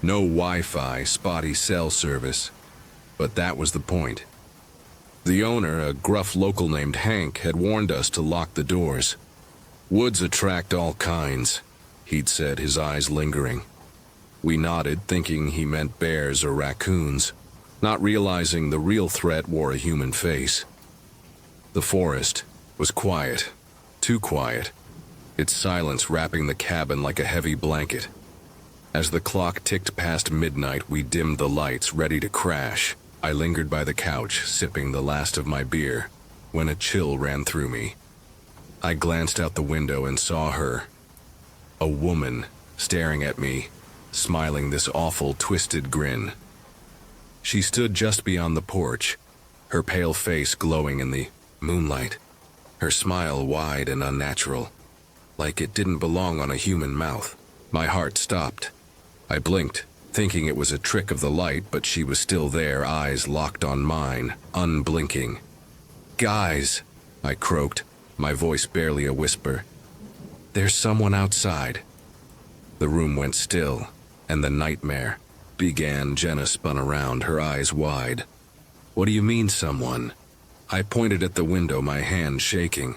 No Wi-Fi, spotty cell service. But that was the point. The owner, a gruff local named Hank, had warned us to lock the doors. Woods attract all kinds, he'd said, his eyes lingering. We nodded, thinking he meant bears or raccoons, not realizing the real threat wore a human face. The forest was quiet. Too quiet, its silence wrapping the cabin like a heavy blanket. As the clock ticked past midnight, we dimmed the lights, ready to crash. I lingered by the couch, sipping the last of my beer, when a chill ran through me. I glanced out the window and saw her. A woman, staring at me, smiling this awful, twisted grin. She stood just beyond the porch, her pale face glowing in the moonlight. Her smile wide and unnatural, like it didn't belong on a human mouth. My heart stopped. I blinked, thinking it was a trick of the light, but she was still there, eyes locked on mine, unblinking. "Guys," I croaked, my voice barely a whisper. "There's someone outside." The room went still, and the nightmare began. Jenna spun around, her eyes wide. "What do you mean, someone?" I pointed at the window, my hand shaking.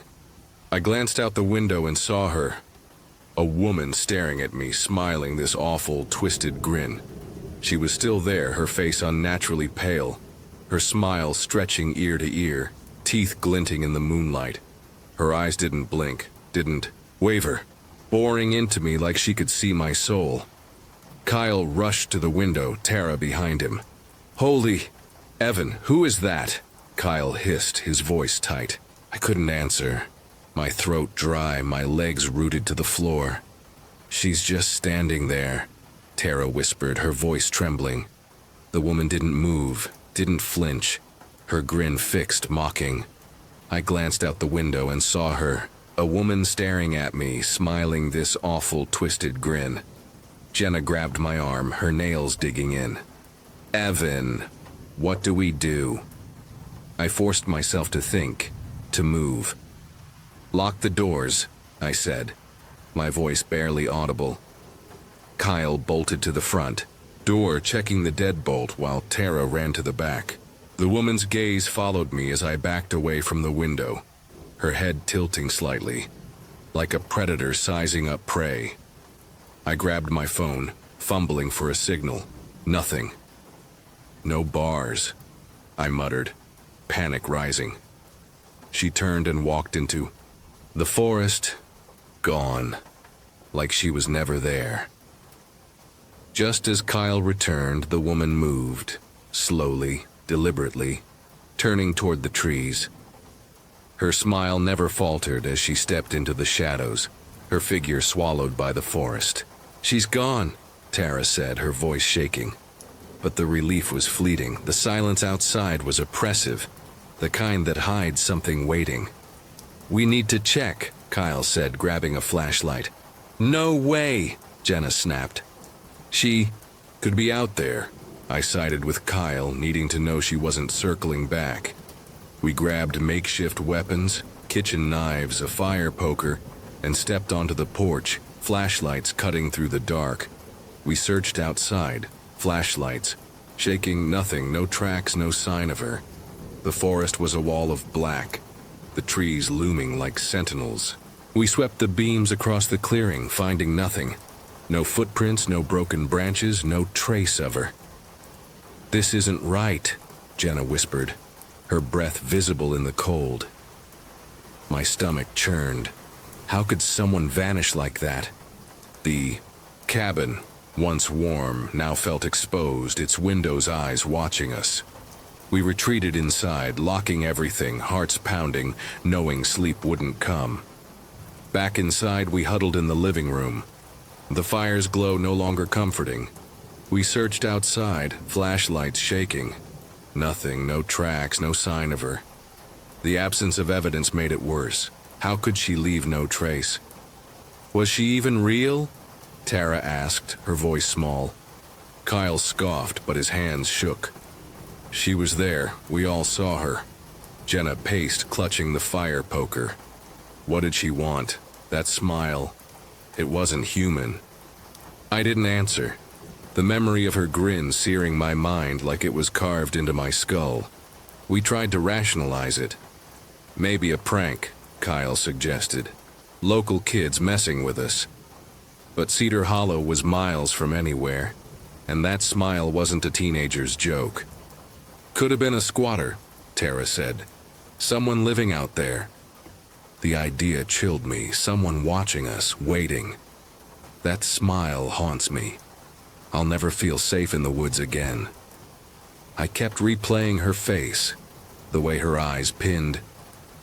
I glanced out the window and saw her. A woman staring at me, smiling this awful, twisted grin. She was still there, her face unnaturally pale, her smile stretching ear to ear, teeth glinting in the moonlight. Her eyes didn't blink, didn't waver, boring into me like she could see my soul. Kyle rushed to the window, Tara behind him. "Holy, Evan, who is that?" Kyle hissed, his voice tight. I couldn't answer. My throat dry, my legs rooted to the floor. "She's just standing there," Tara whispered, her voice trembling. The woman didn't move, didn't flinch, her grin fixed, mocking. I glanced out the window and saw her, a woman staring at me, smiling this awful, twisted grin. Jenna grabbed my arm, her nails digging in. "Evan, what do we do?" I forced myself to think, to move. "Lock the doors," I said, my voice barely audible. Kyle bolted to the front, door checking the deadbolt while Tara ran to the back. The woman's gaze followed me as I backed away from the window, her head tilting slightly, like a predator sizing up prey. I grabbed my phone, fumbling for a signal. Nothing. "No bars," I muttered, panic rising. She turned and walked into the forest, gone, like she was never there. Just as Kyle returned, the woman moved, slowly, deliberately, turning toward the trees. Her smile never faltered as she stepped into the shadows, her figure swallowed by the forest. "She's gone," Tara said, her voice shaking. But the relief was fleeting. The silence outside was oppressive, the kind that hides something waiting. "We need to check," Kyle said, grabbing a flashlight. No way, Jenna snapped. She could be out there. I sided with Kyle, needing to know she wasn't circling back. We grabbed makeshift weapons, kitchen knives, a fire poker, and stepped onto the porch, flashlights cutting through the dark. We searched outside, flashlights, shaking nothing, no tracks, no sign of her. The forest was a wall of black, the trees looming like sentinels. We swept the beams across the clearing, finding nothing. No footprints, no broken branches, no trace of her. This isn't right, Jenna whispered, her breath visible in the cold. My stomach churned. How could someone vanish like that? The cabin, once warm, now felt exposed, its windows' eyes watching us. We retreated inside, locking everything, hearts pounding, knowing sleep wouldn't come. Back inside, we huddled in the living room. The fire's glow no longer comforting. We searched outside, flashlights shaking. Nothing, no tracks, no sign of her. The absence of evidence made it worse. How could she leave no trace? Was she even real? Tara asked, her voice small. Kyle scoffed, but his hands shook. She was there. We all saw her. Jenna paced, clutching the fire poker. What did she want? That smile. It wasn't human. I didn't answer. The memory of her grin searing my mind like it was carved into my skull. We tried to rationalize it. Maybe a prank, Kyle suggested. Local kids messing with us. But Cedar Hollow was miles from anywhere, and that smile wasn't a teenager's joke. Could have been a squatter, Tara said. Someone living out there. The idea chilled me, someone watching us, waiting. That smile haunts me. I'll never feel safe in the woods again. I kept replaying her face, the way her eyes pinned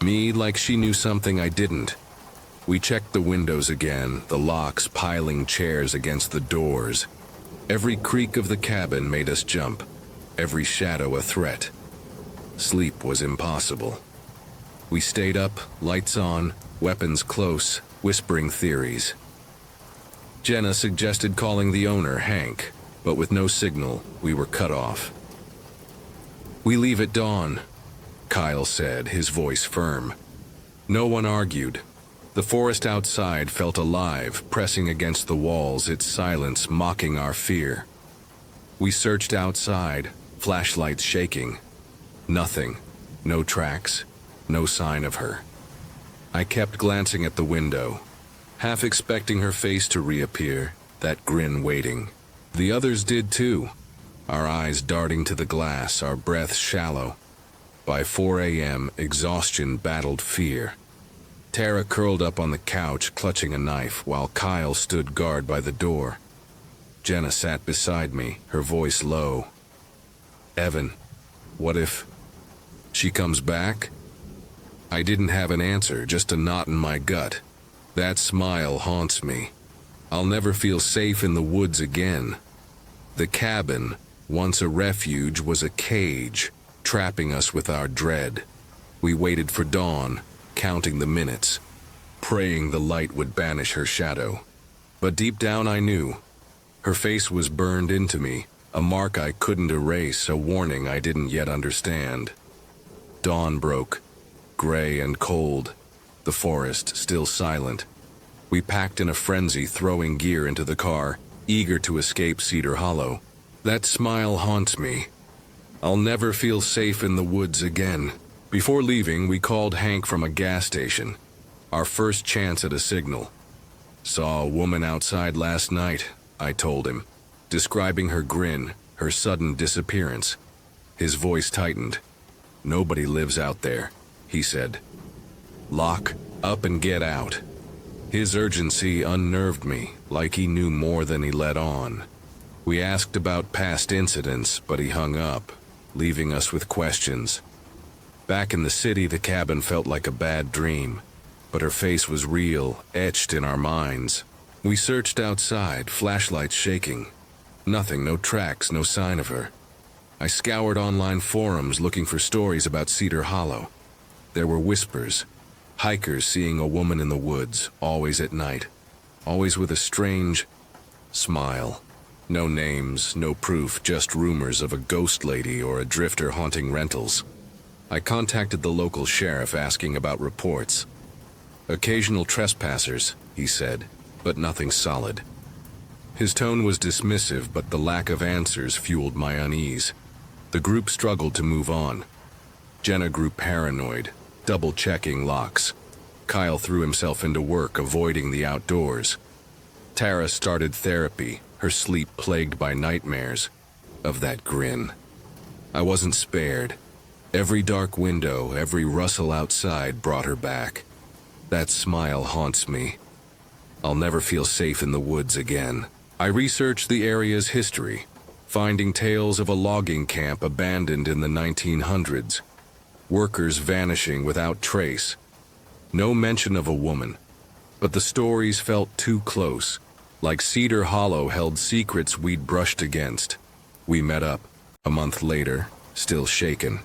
me like she knew something I didn't. We checked the windows again, the locks piling chairs against the doors. Every creak of the cabin made us jump, every shadow a threat. Sleep was impossible. We stayed up, lights on, weapons close, whispering theories. Jenna suggested calling the owner, Hank, but with no signal, we were cut off. We leave at dawn, Kyle said, his voice firm. No one argued. The forest outside felt alive, pressing against the walls, its silence mocking our fear. We searched outside, flashlights shaking. Nothing. No tracks. No sign of her. I kept glancing at the window, half expecting her face to reappear, that grin waiting. The others did too, our eyes darting to the glass, our breaths shallow. By 4 a.m., exhaustion battled fear. Tara curled up on the couch, clutching a knife, while Kyle stood guard by the door. Jenna sat beside me, her voice low. Evan, what if she comes back? I didn't have an answer, just a knot in my gut. That smile haunts me. I'll never feel safe in the woods again. The cabin, once a refuge, was a cage, trapping us with our dread. We waited for dawn, counting the minutes, praying the light would banish her shadow. But deep down I knew. Her face was burned into me, a mark I couldn't erase, a warning I didn't yet understand. Dawn broke, gray and cold, the forest still silent. We packed in a frenzy, throwing gear into the car, eager to escape Cedar Hollow. That smile haunts me. I'll never feel safe in the woods again. Before leaving, we called Hank from a gas station. Our first chance at a signal. Saw a woman outside last night, I told him, describing her grin, her sudden disappearance. His voice tightened. Nobody lives out there, he said. Lock up and get out. His urgency unnerved me, like he knew more than he let on. We asked about past incidents, but he hung up, leaving us with questions. Back in the city, the cabin felt like a bad dream, but her face was real, etched in our minds. We searched outside, flashlights shaking. Nothing, no tracks, no sign of her. I scoured online forums looking for stories about Cedar Hollow. There were whispers. Hikers seeing a woman in the woods, always at night, always with a strange smile. No names, no proof, just rumors of a ghost lady or a drifter haunting rentals. I contacted the local sheriff asking about reports. Occasional trespassers, he said, but nothing solid. His tone was dismissive, but the lack of answers fueled my unease. The group struggled to move on. Jenna grew paranoid, double-checking locks. Kyle threw himself into work, avoiding the outdoors. Tara started therapy, her sleep plagued by nightmares of that grin. I wasn't spared. Every dark window, every rustle outside brought her back. That smile haunts me. I'll never feel safe in the woods again. I researched the area's history, finding tales of a logging camp abandoned in the 1900s. Workers vanishing without trace. No mention of a woman, but the stories felt too close, like Cedar Hollow held secrets we'd brushed against. We met up, a month later, still shaken.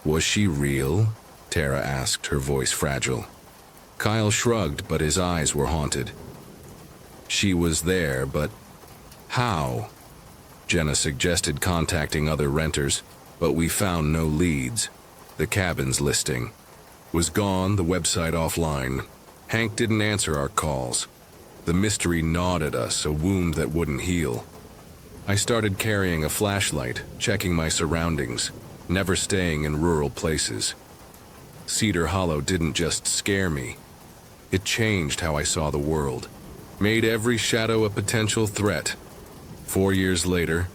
Was she real? Tara asked, her voice fragile. Kyle shrugged, but his eyes were haunted. She was there, but how? Jenna suggested contacting other renters, but we found no leads. The cabin's listing was gone, the website offline. Hank didn't answer our calls. The mystery gnawed at us, a wound that wouldn't heal. I started carrying a flashlight, checking my surroundings, never staying in rural places. Cedar Hollow didn't just scare me. It changed how I saw the world, made every shadow a potential threat. 4 years later,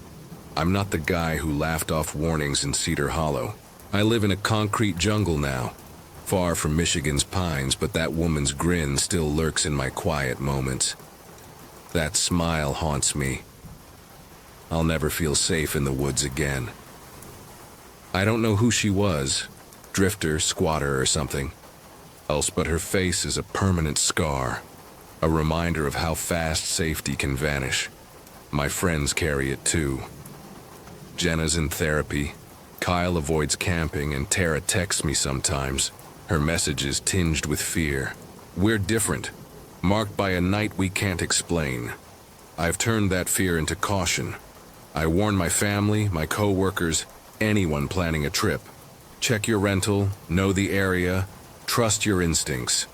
I'm not the guy who laughed off warnings in Cedar Hollow. I live in a concrete jungle now, far from Michigan's pines, but that woman's grin still lurks in my quiet moments. That smile haunts me. I'll never feel safe in the woods again. I don't know who she was, drifter, squatter, or something else, but her face is a permanent scar, a reminder of how fast safety can vanish. My friends carry it too. Jenna's in therapy, Kyle avoids camping, and Tara texts me sometimes, her messages tinged with fear. We're different, marked by a night we can't explain. I've turned that fear into caution. I warn my family, my co-workers, anyone planning a trip. Check your rental, know the area, trust your instincts.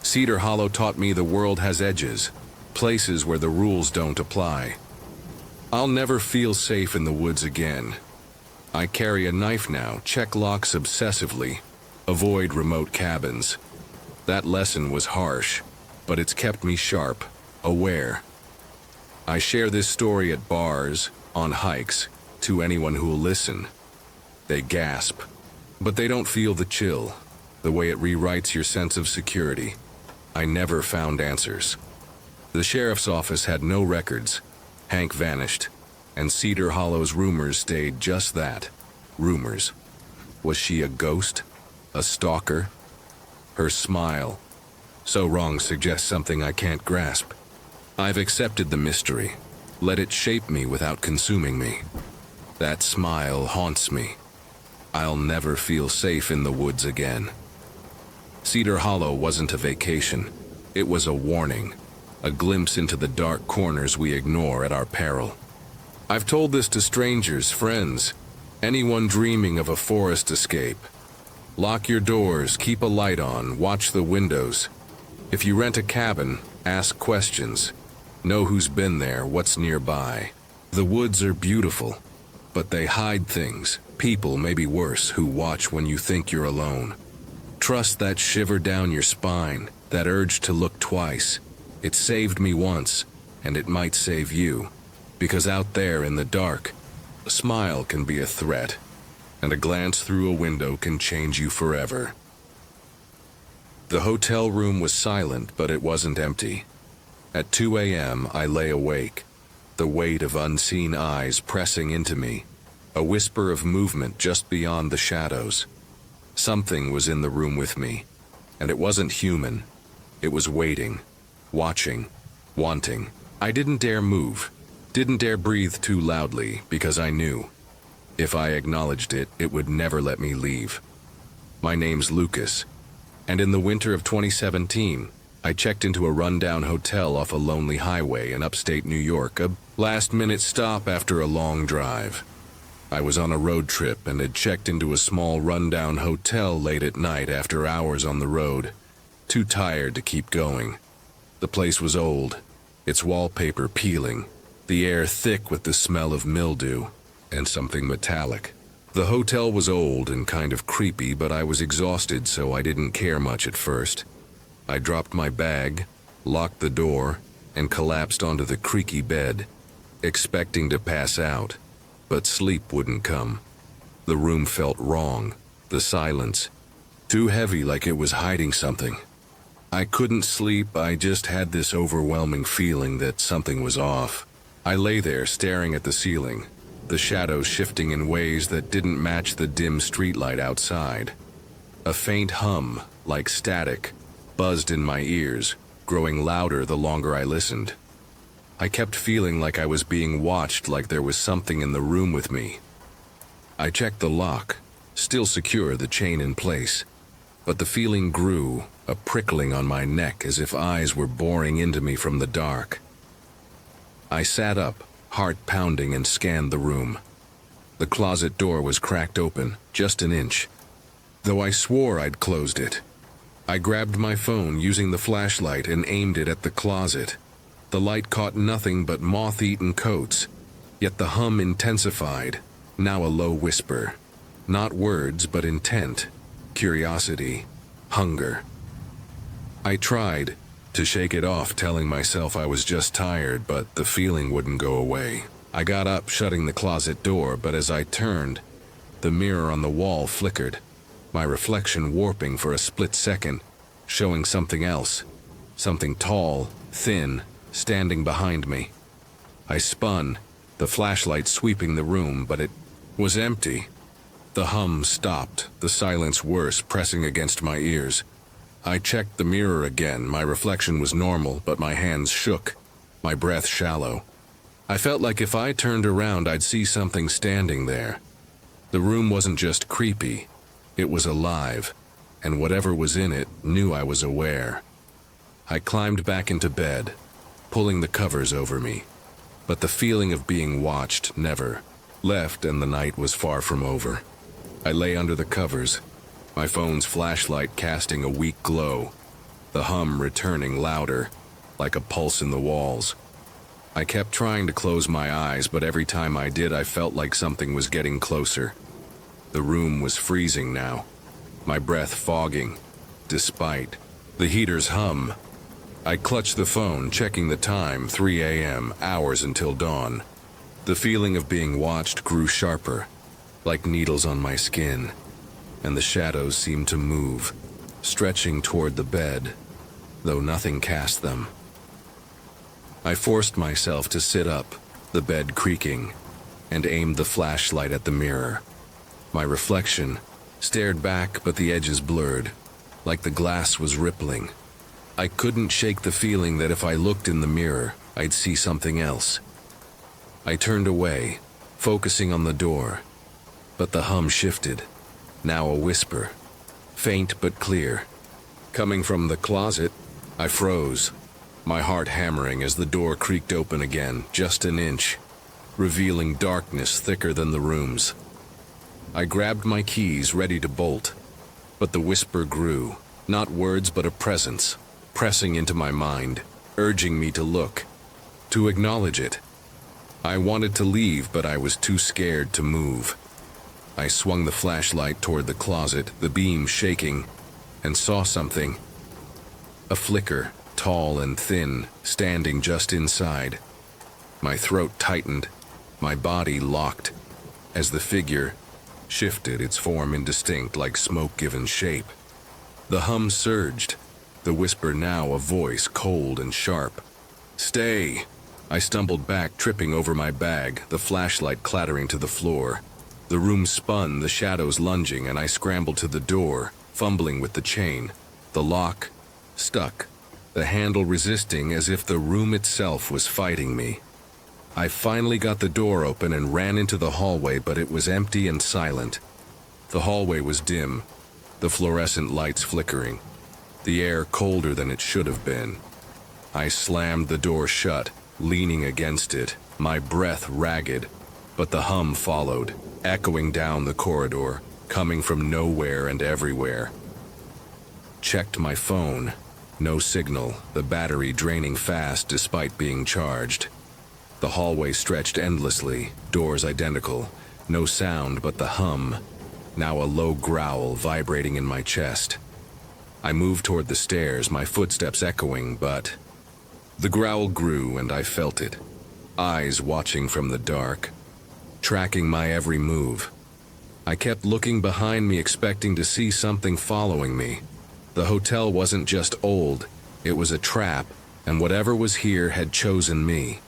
Cedar Hollow taught me the world has edges, places where the rules don't apply. I'll never feel safe in the woods again. I carry a knife now, check locks obsessively, avoid remote cabins. That lesson was harsh, but it's kept me sharp, aware. I share this story at bars, on hikes, to anyone who'll listen. They gasp, but they don't feel the chill, the way it rewrites your sense of security. I never found answers. The sheriff's office had no records. Hank vanished, and Cedar Hollow's rumors stayed just that, rumors. Was she a ghost? A stalker? Her smile, so wrong, suggests something I can't grasp. I've accepted the mystery, let it shape me without consuming me. That smile haunts me. I'll never feel safe in the woods again. Cedar Hollow wasn't a vacation. It was a warning, a glimpse into the dark corners we ignore at our peril. I've told this to strangers, friends, anyone dreaming of a forest escape. Lock your doors, keep a light on, watch the windows. If you rent a cabin, ask questions. Know who's been there, what's nearby. The woods are beautiful, but they hide things, people maybe worse, who watch when you think you're alone. Trust that shiver down your spine, that urge to look twice. It saved me once, and it might save you. Because out there in the dark, a smile can be a threat, and a glance through a window can change you forever. The hotel room was silent, but it wasn't empty. At 2 a.m., I lay awake, the weight of unseen eyes pressing into me, a whisper of movement just beyond the shadows. Something was in the room with me, and it wasn't human. It was waiting, watching, wanting. I didn't dare move, didn't dare breathe too loudly, because I knew, if I acknowledged it, it would never let me leave. My name's Lucas, And in the winter of 2017, I checked into a rundown hotel off a lonely highway in upstate New York, a last-minute stop after a long drive. I was on a road trip and had checked into a small rundown hotel late at night after hours on the road, too tired to keep going. The place was old, its wallpaper peeling, the air thick with the smell of mildew and something metallic. The hotel was old and kind of creepy, but I was exhausted, so I didn't care much at first. I dropped my bag, locked the door, and collapsed onto the creaky bed, expecting to pass out, but sleep wouldn't come. The room felt wrong, the silence, too heavy, like it was hiding something. I couldn't sleep, I just had this overwhelming feeling that something was off. I lay there staring at the ceiling, the shadows shifting in ways that didn't match the dim streetlight outside. A faint hum, like static, buzzed in my ears, growing louder the longer I listened. I kept feeling like I was being watched, like there was something in the room with me. I checked the lock, still secure, the chain in place, but the feeling grew, a prickling on my neck as if eyes were boring into me from the dark. I sat up, heart pounding, and scanned the room. The closet door was cracked open, just an inch, though I swore I'd closed it. I grabbed my phone using the flashlight and aimed it at the closet. The light caught nothing but moth-eaten coats, yet the hum intensified, now a low whisper. Not words, but intent, curiosity, hunger. I tried to shake it off, telling myself I was just tired, but the feeling wouldn't go away. I got up, shutting the closet door, but as I turned, the mirror on the wall flickered, my reflection warping for a split second, showing something else, something tall, thin, standing behind me. I spun, the flashlight sweeping the room, but it was empty. The hum stopped, the silence worse, pressing against my ears. I checked the mirror again. My reflection was normal, but my hands shook, my breath shallow. I felt like if I turned around, I'd see something standing there. The room wasn't just creepy, it was alive, and whatever was in it knew I was aware. I climbed back into bed, pulling the covers over me, but the feeling of being watched never left, and the night was far from over. I lay under the covers, my phone's flashlight casting a weak glow, the hum returning louder, like a pulse in the walls. I kept trying to close my eyes, but every time I did, I felt like something was getting closer. The room was freezing now, my breath fogging, despite the heater's hum. I clutched the phone, checking the time, 3 a.m., hours until dawn. The feeling of being watched grew sharper, like needles on my skin, and the shadows seemed to move, stretching toward the bed, though nothing cast them. I forced myself to sit up, the bed creaking, and aimed the flashlight at the mirror. My reflection stared back, but the edges blurred, like the glass was rippling. I couldn't shake the feeling that if I looked in the mirror, I'd see something else. I turned away, focusing on the door, but the hum shifted, now a whisper, faint but clear. Coming from the closet, I froze, my heart hammering as the door creaked open again, just an inch, revealing darkness thicker than the room's. I grabbed my keys, ready to bolt, but the whisper grew, not words but a presence, pressing into my mind, urging me to look, to acknowledge it. I wanted to leave, but I was too scared to move. I swung the flashlight toward the closet, the beam shaking, and saw something. A flicker, tall and thin, standing just inside. My throat tightened, my body locked, as the figure shifted, its form indistinct, like smoke given shape. The hum surged, the whisper now a voice, cold and sharp. "Stay!" I stumbled back, tripping over my bag, the flashlight clattering to the floor. The room spun, the shadows lunging, and I scrambled to the door, fumbling with the chain. The lock stuck, the handle resisting as if the room itself was fighting me. I finally got the door open and ran into the hallway, but it was empty and silent. The hallway was dim, the fluorescent lights flickering, the air colder than it should have been. I slammed the door shut, leaning against it, my breath ragged, but the hum followed, echoing down the corridor, coming from nowhere and everywhere. Checked my phone. No signal, the battery draining fast despite being charged. The hallway stretched endlessly, doors identical, no sound but the hum, now a low growl vibrating in my chest. I moved toward the stairs, my footsteps echoing, but the growl grew and I felt it. Eyes watching from the dark, tracking my every move. I kept looking behind me, expecting to see something following me. The hotel wasn't just old, it was a trap, and whatever was here had chosen me.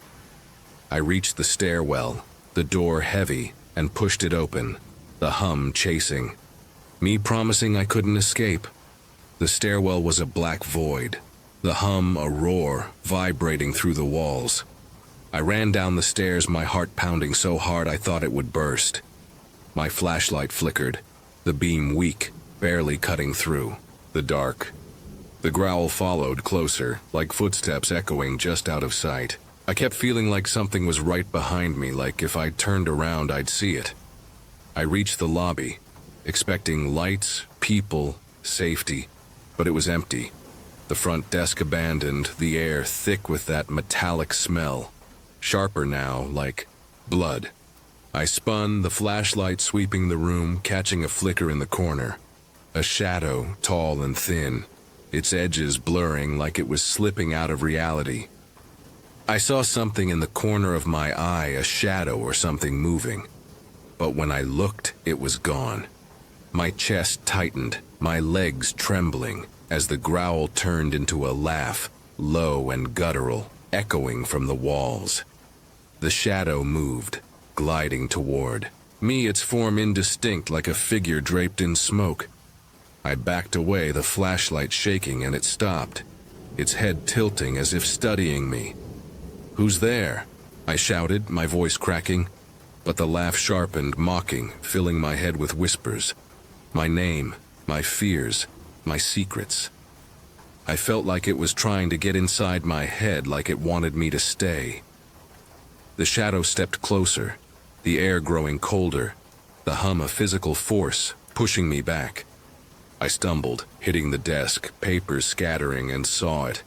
I reached the stairwell, the door heavy, and pushed it open, the hum chasing. Me promising I couldn't escape. The stairwell was a black void, the hum a roar, vibrating through the walls. I ran down the stairs, my heart pounding so hard I thought it would burst. My flashlight flickered, the beam weak, barely cutting through the dark. The growl followed closer, like footsteps echoing just out of sight. I kept feeling like something was right behind me, like if I turned around I'd see it. I reached the lobby, expecting lights, people, safety, but it was empty. The front desk abandoned, the air thick with that metallic smell, sharper now, like blood. I spun, the flashlight sweeping the room, catching a flicker in the corner. A shadow, tall and thin, its edges blurring like it was slipping out of reality. I saw something in the corner of my eye, a shadow or something moving. But when I looked, it was gone. My chest tightened, my legs trembling, as the growl turned into a laugh, low and guttural, echoing from the walls. The shadow moved, gliding toward me, its form indistinct like a figure draped in smoke. I backed away, the flashlight shaking, and it stopped, its head tilting as if studying me. "Who's there?" I shouted, my voice cracking, but the laugh sharpened, mocking, filling my head with whispers. My name, my fears, my secrets. I felt like it was trying to get inside my head, like it wanted me to stay. The shadow stepped closer, the air growing colder, the hum a physical force, pushing me back. I stumbled, hitting the desk, papers scattering, and saw it.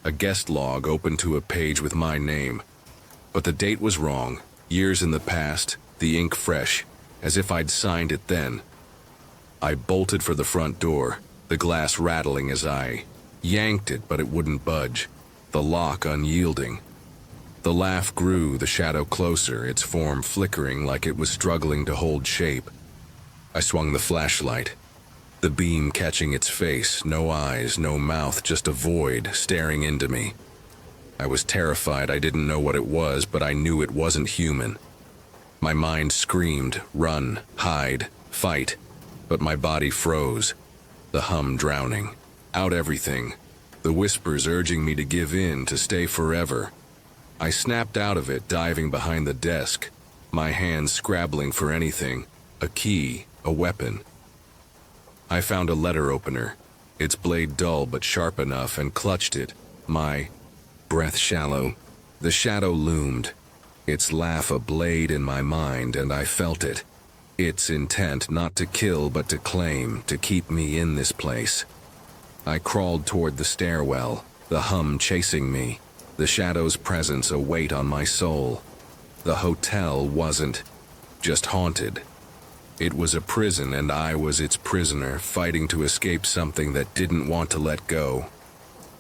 A guest log opened to a page with my name. But the date was wrong, years in the past, the ink fresh, as if I'd signed it then. I bolted for the front door, the glass rattling as I yanked it, but it wouldn't budge, the lock unyielding. The laugh grew, the shadow closer, its form flickering like it was struggling to hold shape. I swung the flashlight, the beam catching its face, no eyes, no mouth, just a void staring into me. I was terrified. I didn't know what it was, but I knew it wasn't human. My mind screamed, run, hide, fight, but my body froze, the hum drowning out everything, the whispers urging me to give in, to stay forever. I snapped out of it, diving behind the desk, my hands scrabbling for anything, a key, a weapon. I found a letter opener, its blade dull but sharp enough, and clutched it, my breath shallow. The shadow loomed, its laugh a blade in my mind, and I felt it. Its intent not to kill but to claim, to keep me in this place. I crawled toward the stairwell, the hum chasing me, the shadow's presence a weight on my soul. The hotel wasn't just haunted. It was a prison, and I was its prisoner, fighting to escape something that didn't want to let go.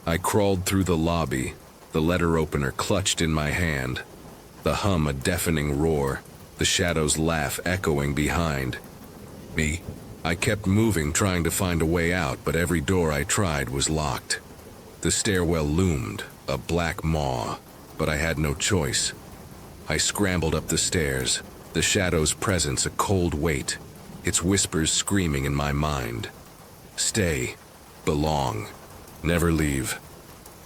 I crawled through the lobby, the letter opener clutched in my hand, the hum a deafening roar, the shadow's laugh echoing behind me. I kept moving, trying to find a way out, but every door I tried was locked. The stairwell loomed, a black maw, but I had no choice. I scrambled up the stairs, the shadow's presence a cold weight, its whispers screaming in my mind. Stay, belong, never leave.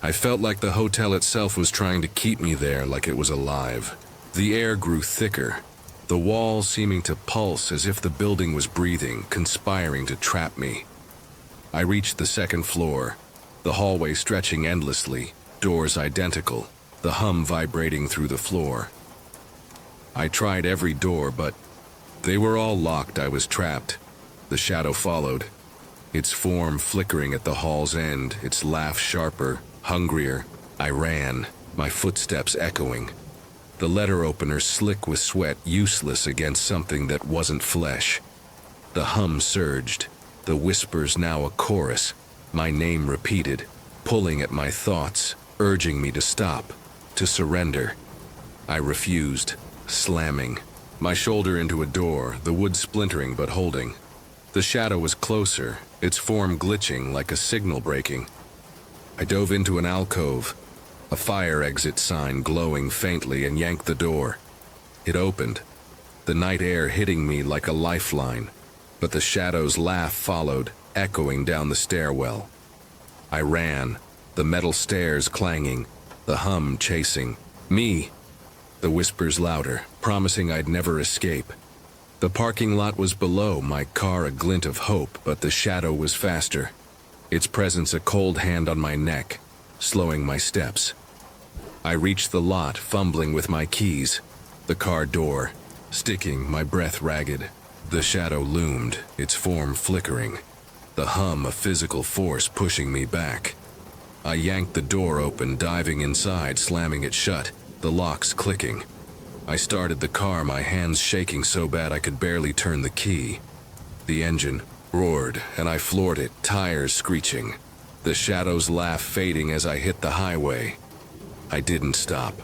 I felt like the hotel itself was trying to keep me there, like it was alive. The air grew thicker, the walls seeming to pulse as if the building was breathing, conspiring to trap me. I reached the second floor, the hallway stretching endlessly, doors identical, the hum vibrating through the floor. I tried every door, but they were all locked. I was trapped. The shadow followed, its form flickering at the hall's end, its laugh sharper, hungrier. I ran, my footsteps echoing. The letter opener slick with sweat, useless against something that wasn't flesh. The hum surged, the whispers now a chorus, my name repeated, pulling at my thoughts, urging me to stop, to surrender. I refused, slamming my shoulder into a door, the wood splintering but holding. The shadow was closer, its form glitching like a signal breaking. I dove into an alcove, a fire exit sign glowing faintly, and yanked the door. It opened, the night air hitting me like a lifeline, but the shadow's laugh followed, echoing down the stairwell. I ran, the metal stairs clanging, the hum chasing me. The whispers louder, promising I'd never escape. The parking lot was below, my car a glint of hope, but the shadow was faster, its presence a cold hand on my neck, slowing my steps. I reached the lot, fumbling with my keys, the car door, sticking, my breath ragged. The shadow loomed, its form flickering, the hum a physical force pushing me back. I yanked the door open, diving inside, slamming it shut, the locks clicking. I started the car, my hands shaking so bad I could barely turn the key. The engine roared, and I floored it, tires screeching. The shadow's laugh fading as I hit the highway. I didn't stop.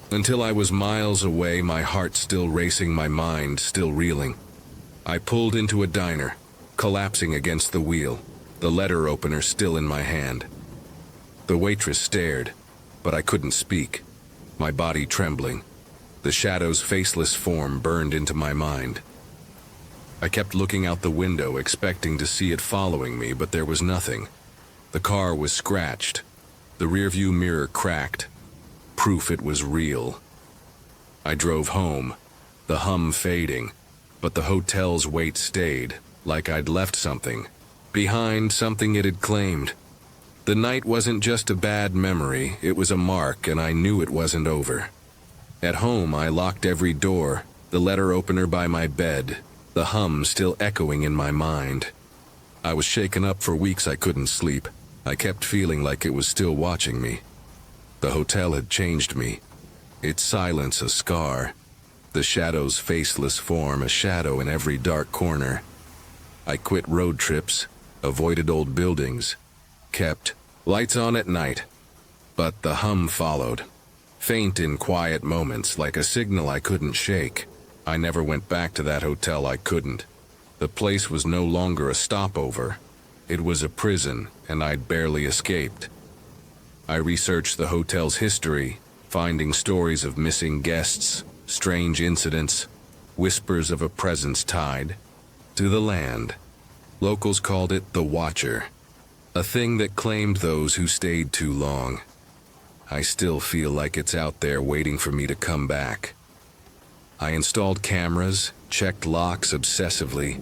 Until I was miles away, my heart still racing, my mind still reeling. I pulled into a diner, collapsing against the wheel, the letter opener still in my hand. The waitress stared, but I couldn't speak, my body trembling. The shadow's faceless form burned into my mind. I kept looking out the window, expecting to see it following me, but there was nothing. The car was scratched, the rearview mirror cracked, proof it was real. I drove home, the hum fading, but the hotel's weight stayed, like I'd left something behind, something it had claimed. The night wasn't just a bad memory, it was a mark, and I knew it wasn't over. At home, I locked every door, the letter opener by my bed, the hum still echoing in my mind. I was shaken up for weeks. I couldn't sleep. I kept feeling like it was still watching me. The hotel had changed me, its silence a scar, the shadow's faceless form a shadow in every dark corner. I quit road trips, avoided old buildings, kept lights on at night, but the hum followed. Faint in quiet moments, like a signal I couldn't shake. I never went back to that hotel. I couldn't. The place was no longer a stopover. It was a prison, and I'd barely escaped. I researched the hotel's history, finding stories of missing guests, strange incidents, whispers of a presence tied to the land. Locals called it the Watcher, a thing that claimed those who stayed too long. I still feel like it's out there waiting for me to come back. I installed cameras, checked locks obsessively,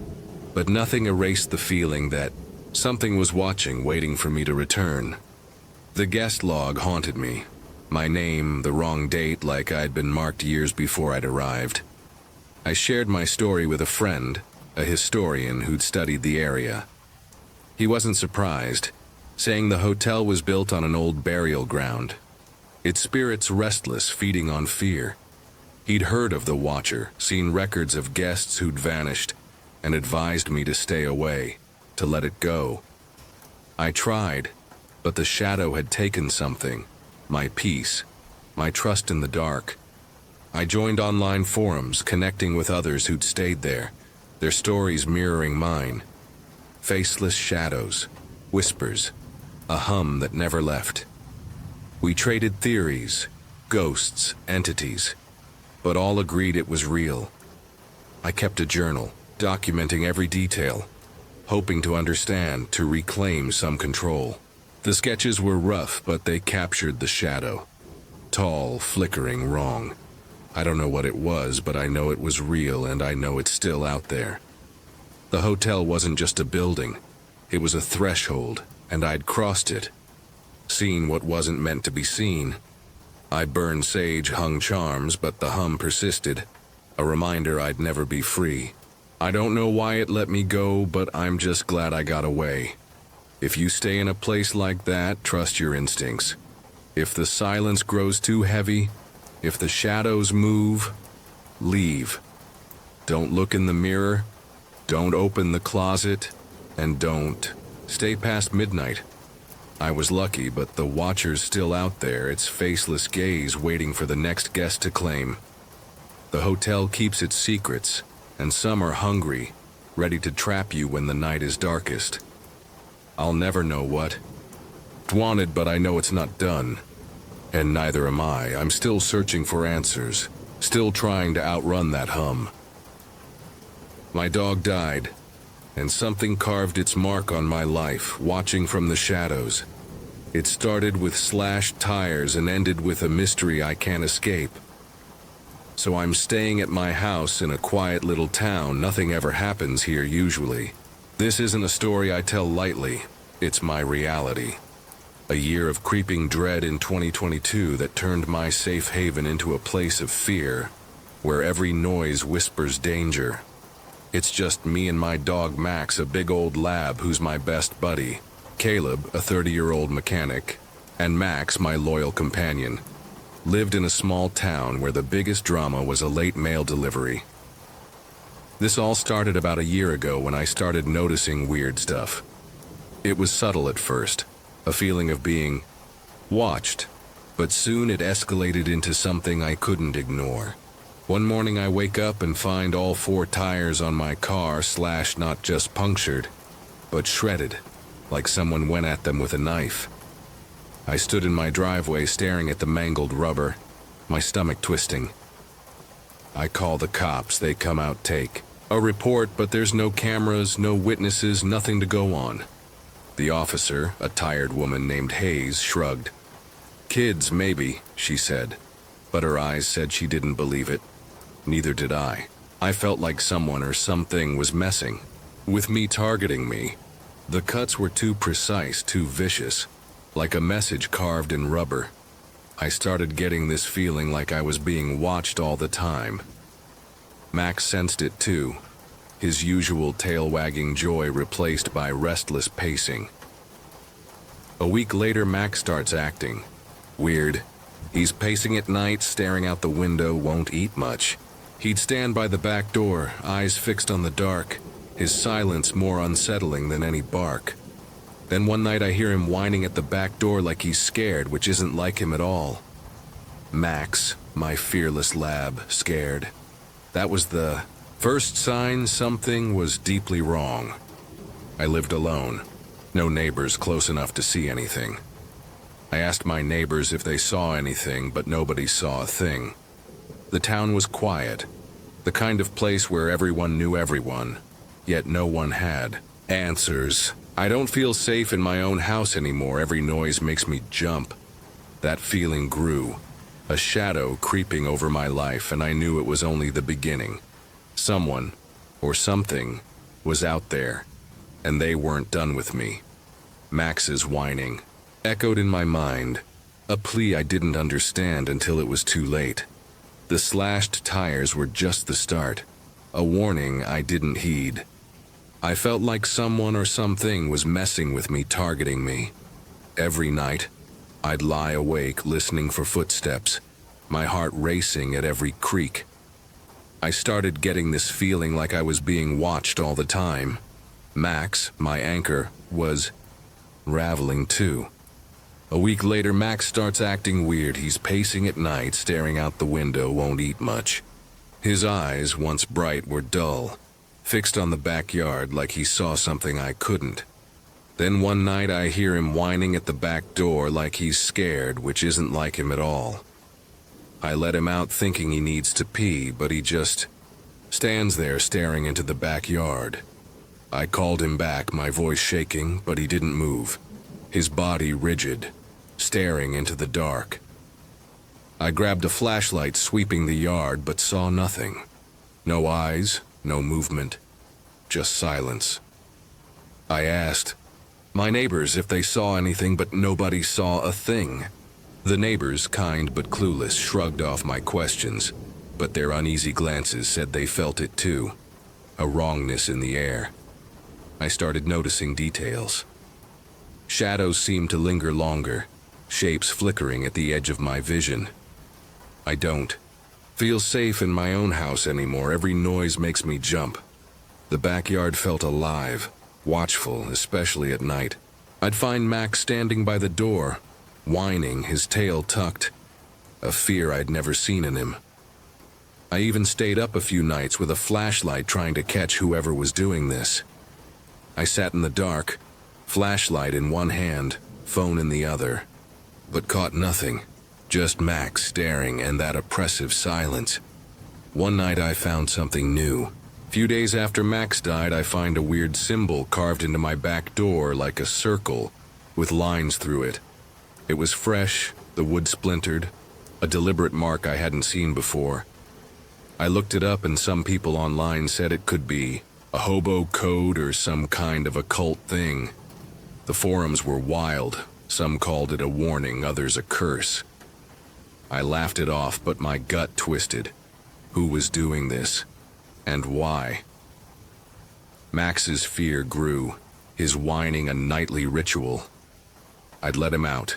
but nothing erased the feeling that something was watching, waiting for me to return. The guest log haunted me. My name, the wrong date, like I'd been marked years before I'd arrived. I shared my story with a friend, a historian who'd studied the area. He wasn't surprised, saying the hotel was built on an old burial ground, its spirits restless, feeding on fear. He'd heard of the Watcher, seen records of guests who'd vanished, and advised me to stay away, to let it go. I tried, but the shadow had taken something, my peace, my trust in the dark. I joined online forums, connecting with others who'd stayed there, their stories mirroring mine. Faceless shadows, whispers, a hum that never left. We traded theories, ghosts, entities, but all agreed it was real. I kept a journal, documenting every detail, hoping to understand, to reclaim some control. The sketches were rough, but they captured the shadow. Tall, flickering, wrong. I don't know what it was, but I know it was real, and I know it's still out there. The hotel wasn't just a building. It was a threshold, and I'd crossed it. Seen what wasn't meant to be seen. I burned sage, hung charms, but the hum persisted. A reminder I'd never be free. I don't know why it let me go, but I'm just glad I got away. If you stay in a place like that, trust your instincts. If the silence grows too heavy, if the shadows move, leave. Don't look in the mirror, don't open the closet, and don't stay past midnight. I was lucky, but the watcher's still out there, its faceless gaze waiting for the next guest to claim. The hotel keeps its secrets, and some are hungry, ready to trap you when the night is darkest. I'll never know what. It's wanted, but I know it's not done. And neither am I. I'm still searching for answers, still trying to outrun that hum. My dog died, and something carved its mark on my life, watching from the shadows. It started with slashed tires and ended with a mystery I can't escape. So I'm staying at my house in a quiet little town. Nothing ever happens here usually. This isn't a story I tell lightly. It's my reality. A year of creeping dread in 2022 that turned my safe haven into a place of fear, where every noise whispers danger. It's just me and my dog Max, a big old lab who's my best buddy, Caleb, a 30-year-old mechanic, and Max, my loyal companion. Lived in a small town where the biggest drama was a late mail delivery. This all started about a year ago when I started noticing weird stuff. It was subtle at first, a feeling of being watched, but soon it escalated into something I couldn't ignore. One morning I wake up and find all 4 tires on my car slashed, not just punctured, but shredded, like someone went at them with a knife. I stood in my driveway staring at the mangled rubber, my stomach twisting. I call the cops, they come out, take a report, but there's no cameras, no witnesses, nothing to go on. The officer, a tired woman named Hayes, shrugged. Kids, maybe, she said, but her eyes said she didn't believe it. Neither did I. I felt like someone or something was messing with me, targeting me. The cuts were too precise, too vicious, like a message carved in rubber. I started getting this feeling like I was being watched all the time. Max sensed it too, his usual tail-wagging joy replaced by restless pacing. A week later, Max starts acting weird. He's pacing at night, staring out the window, won't eat much. He'd stand by the back door, eyes fixed on the dark, his silence more unsettling than any bark. Then one night I hear him whining at the back door like he's scared, which isn't like him at all. Max, my fearless lab, scared. That was the first sign something was deeply wrong. I lived alone, no neighbors close enough to see anything. I asked my neighbors if they saw anything, but nobody saw a thing. The town was quiet, the kind of place where everyone knew everyone, yet no one had answers. I don't feel safe in my own house anymore. Every noise makes me jump. That feeling grew, a shadow creeping over my life, and I knew it was only the beginning. Someone, or something, was out there, and they weren't done with me. Max's whining echoed in my mind, a plea I didn't understand until it was too late. The slashed tires were just the start, a warning I didn't heed. I felt like someone or something was messing with me, targeting me. Every night, I'd lie awake listening for footsteps, my heart racing at every creak. I started getting this feeling like I was being watched all the time. Max, my anchor, was raveling too. A week later, Max starts acting weird. He's pacing at night, staring out the window, won't eat much. His eyes, once bright, were dull, fixed on the backyard like he saw something I couldn't. Then one night I hear him whining at the back door like he's scared, which isn't like him at all. I let him out thinking he needs to pee, but he just stands there staring into the backyard. I called him back, my voice shaking, but he didn't move, his body rigid, staring into the dark. I grabbed a flashlight, sweeping the yard, but saw nothing. No eyes, no movement, just silence. I asked, My neighbors if they saw anything, but nobody saw a thing. The neighbors, kind but clueless, shrugged off my questions, but their uneasy glances said they felt it too. A wrongness in the air. I started noticing details. Shadows seemed to linger longer, shapes flickering at the edge of my vision. I don't feel safe in my own house anymore. Every noise makes me jump. The backyard felt alive, watchful, especially at night. I'd find Max standing by the door, whining, his tail tucked, a fear I'd never seen in him. I even stayed up a few nights with a flashlight trying to catch whoever was doing this. I sat in the dark, flashlight in one hand, phone in the other, but caught nothing, just Max staring and that oppressive silence. One night I found something new. Few days after Max died, I find a weird symbol carved into my back door like a circle, with lines through it. It was fresh, the wood splintered, a deliberate mark I hadn't seen before. I looked it up and some people online said it could be a hobo code or some kind of occult thing. The forums were wild. Some called it a warning, others a curse. I laughed it off, but my gut twisted. Who was doing this? And why? Max's fear grew, his whining a nightly ritual. I'd let him out.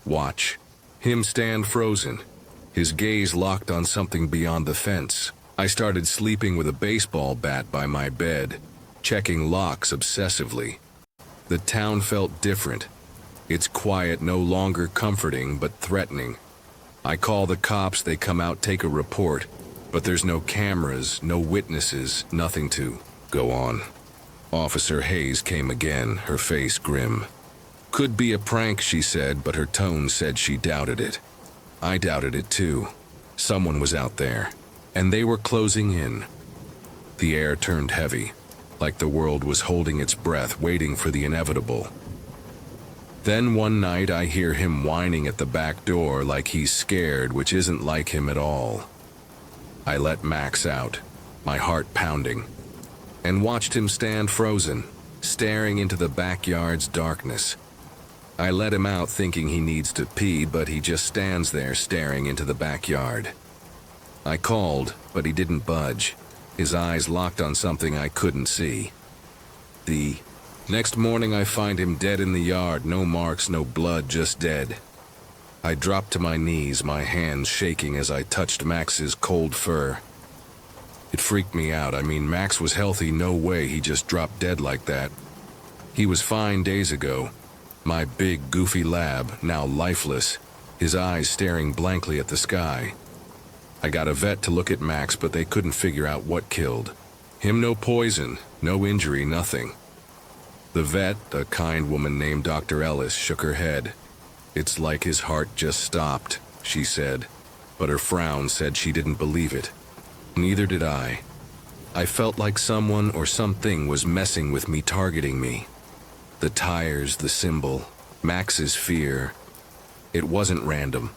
Watch. Him stand frozen, his gaze locked on something beyond the fence. I started sleeping with a baseball bat by my bed, checking locks obsessively. The town felt different. Its quiet no longer comforting but threatening. I call the cops, they come out, take a report, but there's no cameras, no witnesses, nothing to go on. Officer Hayes came again, her face grim. Could be a prank, she said, but her tone said she doubted it. I doubted it too. Someone was out there, and they were closing in. The air turned heavy, like the world was holding its breath, waiting for the inevitable. Then one night I hear him whining at the back door like he's scared, which isn't like him at all. I let Max out, my heart pounding, and watched him stand frozen, staring into the backyard's darkness. I let him out thinking he needs to pee, but he just stands there staring into the backyard. I called, but he didn't budge, his eyes locked on something I couldn't see. The next morning I find him dead in the yard, no marks, no blood, just dead. I dropped to my knees, my hands shaking as I touched Max's cold fur. It freaked me out. I mean, Max was healthy, no way he just dropped dead like that. He was fine days ago. My big, goofy lab, now lifeless, his eyes staring blankly at the sky. I got a vet to look at Max, but they couldn't figure out what killed him. No poison, no injury, nothing. The vet, a kind woman named Dr. Ellis, shook her head. It's like his heart just stopped, she said, but her frown said she didn't believe it. Neither did I. I felt like someone or something was messing with me, targeting me. The tires, the symbol, Max's fear. It wasn't random.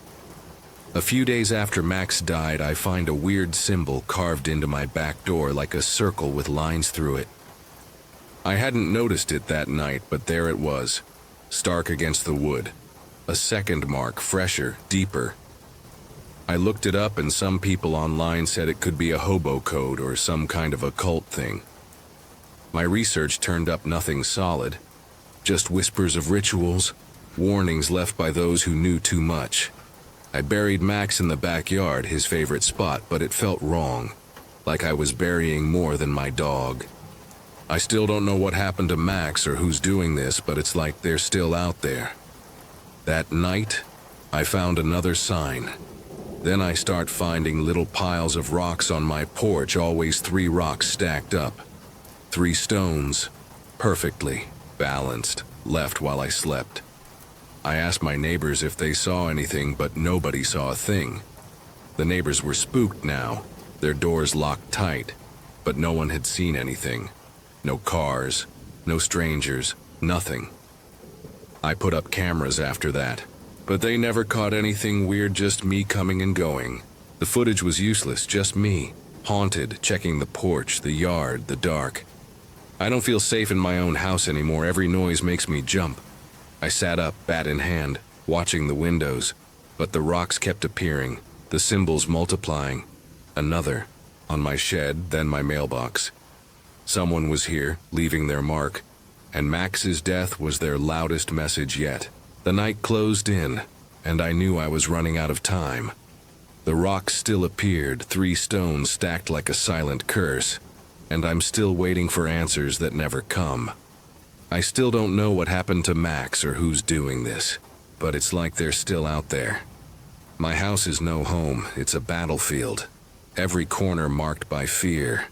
A few days after Max died, I find a weird symbol carved into my back door like a circle with lines through it. I hadn't noticed it that night, but there it was, stark against the wood. A second mark, fresher, deeper. I looked it up and some people online said it could be a hobo code or some kind of occult thing. My research turned up nothing solid, just whispers of rituals, warnings left by those who knew too much. I buried Max in the backyard, his favorite spot, but it felt wrong, like I was burying more than my dog. I still don't know what happened to Max or who's doing this, but it's like they're still out there. That night, I found another sign. Then I start finding little piles of rocks on my porch, always 3 rocks stacked up. 3 stones, perfectly balanced, left while I slept. I asked my neighbors if they saw anything, but nobody saw a thing. The neighbors were spooked now, their doors locked tight, but no one had seen anything. No cars, no strangers, nothing. I put up cameras after that, but they never caught anything weird, just me coming and going. The footage was useless, just me, haunted, checking the porch, the yard, the dark. I don't feel safe in my own house anymore. Every noise makes me jump. I sat up, bat in hand, watching the windows, but the rocks kept appearing, the symbols multiplying. Another, on my shed, then my mailbox. Someone was here, leaving their mark, and Max's death was their loudest message yet. The night closed in, and I knew I was running out of time. The rocks still appeared, 3 stones stacked like a silent curse, and I'm still waiting for answers that never come. I still don't know what happened to Max or who's doing this, but it's like they're still out there. My house is no home, it's a battlefield. Every corner marked by fear.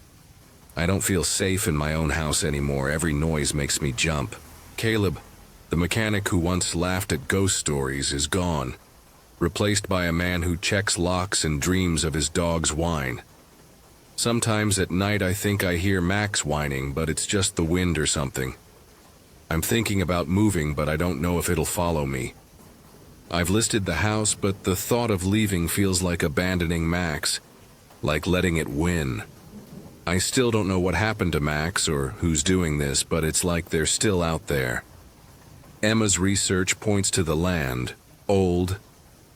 I don't feel safe in my own house anymore. Every noise makes me jump. Caleb, the mechanic who once laughed at ghost stories, is gone, replaced by a man who checks locks and dreams of his dog's whine. Sometimes at night I think I hear Max whining, but it's just the wind or something. I'm thinking about moving, but I don't know if it'll follow me. I've listed the house, but the thought of leaving feels like abandoning Max, like letting it win. I still don't know what happened to Max or who's doing this, but it's like they're still out there. Emma's research points to the land, old,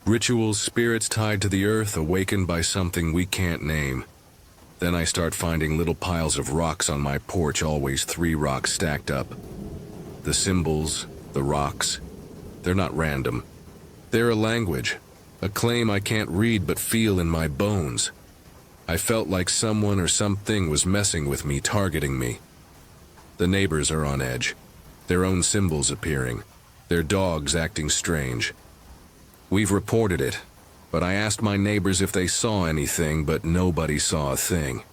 rituals, spirits tied to the earth, awakened by something we can't name. Then I start finding little piles of rocks on my porch, always 3 rocks stacked up. The symbols, the rocks, they're not random. They're a language, a claim I can't read but feel in my bones. I felt like someone or something was messing with me, targeting me. The neighbors are on edge, their own symbols appearing, their dogs acting strange. We've reported it, but I asked my neighbors if they saw anything, but nobody saw a thing.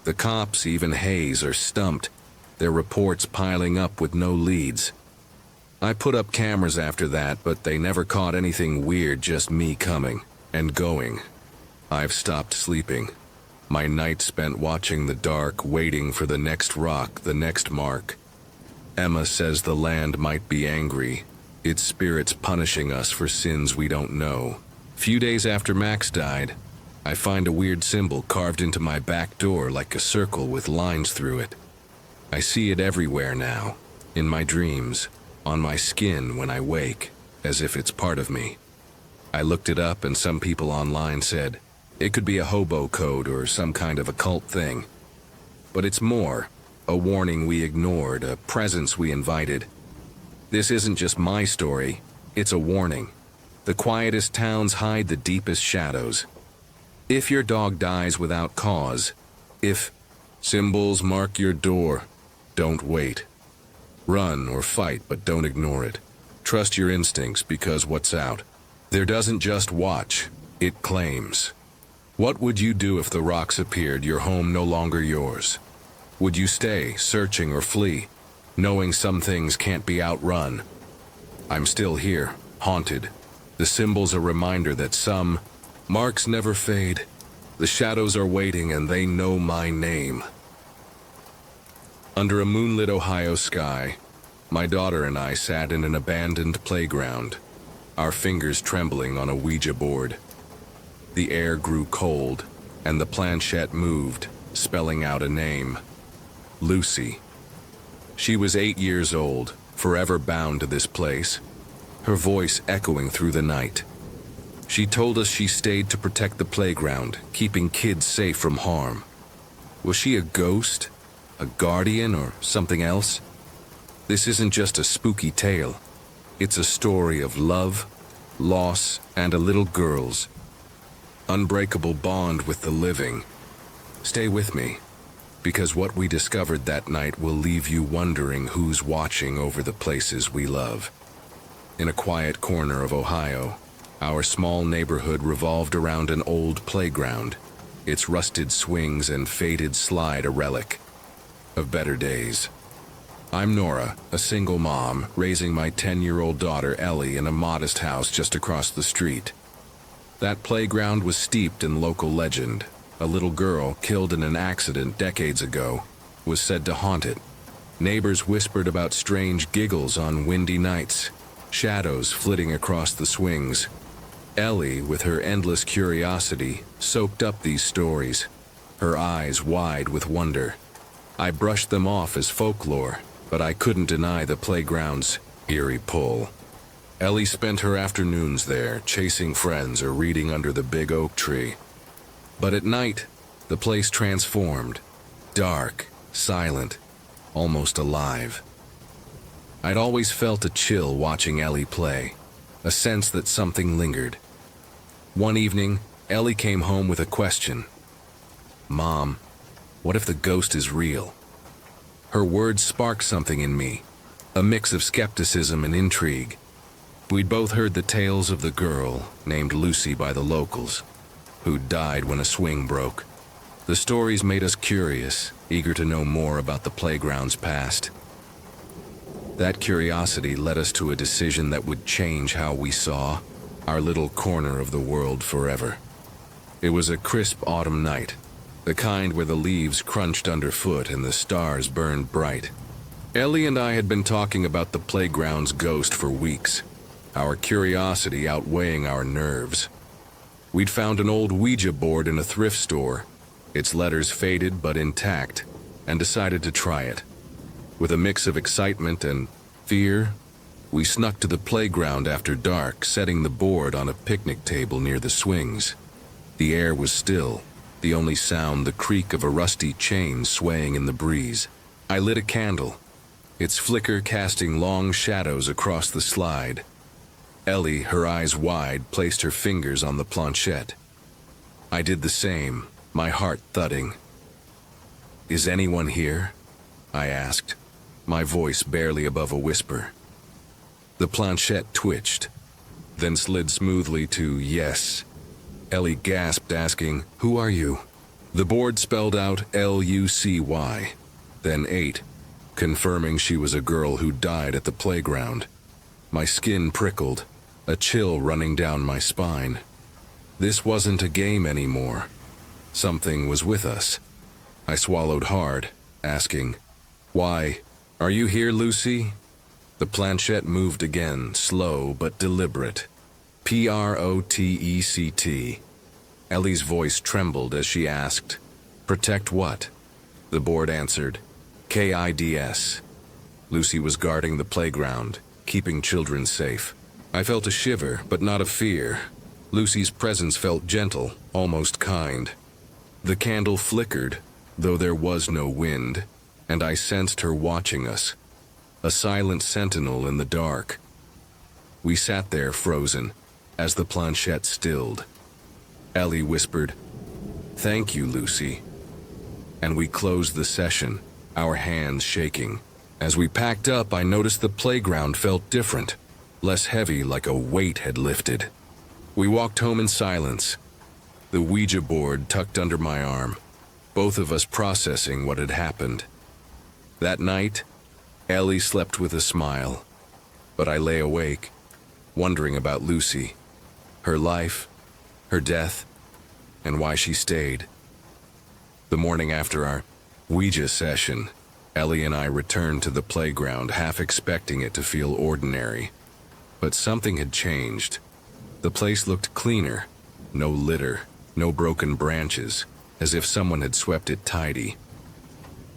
The cops, even Hayes, are stumped, their reports piling up with no leads. I put up cameras after that, but they never caught anything weird, just me coming and going. I've stopped sleeping. My night spent watching the dark, waiting for the next rock, the next mark. Emma says the land might be angry, its spirits punishing us for sins we don't know. Few days after Max died, I find a weird symbol carved into my back door like a circle with lines through it. I see it everywhere now, in my dreams, on my skin when I wake, as if it's part of me. I looked it up, and some people online said it could be a hobo code or some kind of occult thing. But it's more, a warning we ignored, a presence we invited. This isn't just my story, it's a warning. The quietest towns hide the deepest shadows. If your dog dies without cause, if symbols mark your door, don't wait. Run or fight, but don't ignore it. Trust your instincts, because what's out there doesn't just watch, it claims. What would you do if the rocks appeared, your home no longer yours? Would you stay, searching, or flee, knowing some things can't be outrun? I'm still here, haunted. The symbol's a reminder that some marks never fade. The shadows are waiting, and they know my name. Under a moonlit Ohio sky, my daughter and I sat in an abandoned playground, our fingers trembling on a Ouija board. The air grew cold, and the planchette moved, spelling out a name. Lucy. She was 8 years old, forever bound to this place, her voice echoing through the night. She told us she stayed to protect the playground, keeping kids safe from harm. Was she a ghost, a guardian, or something else? This isn't just a spooky tale. It's a story of love, loss, and a little girl's unbreakable bond with the living. Stay with me, because what we discovered that night will leave you wondering who's watching over the places we love. In a quiet corner of Ohio, our small neighborhood revolved around an old playground, its rusted swings and faded slide a relic of better days. I'm Nora, a single mom, raising my 10-year-old daughter Ellie in a modest house just across the street. That playground was steeped in local legend. A little girl, killed in an accident decades ago, was said to haunt it. Neighbors whispered about strange giggles on windy nights, shadows flitting across the swings. Ellie, with her endless curiosity, soaked up these stories, her eyes wide with wonder. I brushed them off as folklore, but I couldn't deny the playground's eerie pull. Ellie spent her afternoons there, chasing friends or reading under the big oak tree. But at night, the place transformed. Dark, silent, almost alive. I'd always felt a chill watching Ellie play, a sense that something lingered. One evening, Ellie came home with a question. "Mom, what if the ghost is real?" Her words sparked something in me, a mix of skepticism and intrigue. We'd both heard the tales of the girl, named Lucy by the locals, who died when a swing broke. The stories made us curious, eager to know more about the playground's past. That curiosity led us to a decision that would change how we saw our little corner of the world forever. It was a crisp autumn night, the kind where the leaves crunched underfoot and the stars burned bright. Ellie and I had been talking about the playground's ghost for weeks, our curiosity outweighing our nerves. We'd found an old Ouija board in a thrift store, its letters faded but intact, and decided to try it. With a mix of excitement and fear, we snuck to the playground after dark, setting the board on a picnic table near the swings. The air was still, the only sound the creak of a rusty chain swaying in the breeze. I lit a candle, its flicker casting long shadows across the slide. Ellie, her eyes wide, placed her fingers on the planchette. I did the same, my heart thudding. "Is anyone here?" I asked, my voice barely above a whisper. The planchette twitched, then slid smoothly to yes. Ellie gasped, asking, "Who are you?" The board spelled out Lucy, then 8, confirming she was a girl who died at the playground. My skin prickled, a chill running down my spine. This wasn't a game anymore. Something was with us. I swallowed hard, asking, "Why, are you here, Lucy?" The planchette moved again, slow but deliberate. Protect. Ellie's voice trembled as she asked, "Protect what?" The board answered, KIDS. Lucy was guarding the playground, keeping children safe. I felt a shiver, but not a fear. Lucy's presence felt gentle, almost kind. The candle flickered, though there was no wind, and I sensed her watching us, a silent sentinel in the dark. We sat there frozen, as the planchette stilled. Ellie whispered, "Thank you, Lucy." And we closed the session, our hands shaking. As we packed up, I noticed the playground felt different, less heavy, like a weight had lifted. We walked home in silence, the Ouija board tucked under my arm, both of us processing what had happened. That night, Ellie slept with a smile, but I lay awake, wondering about Lucy, her life, her death, and why she stayed. The morning after our Ouija session, Ellie and I returned to the playground, half expecting it to feel ordinary. But something had changed. The place looked cleaner, no litter, no broken branches, as if someone had swept it tidy.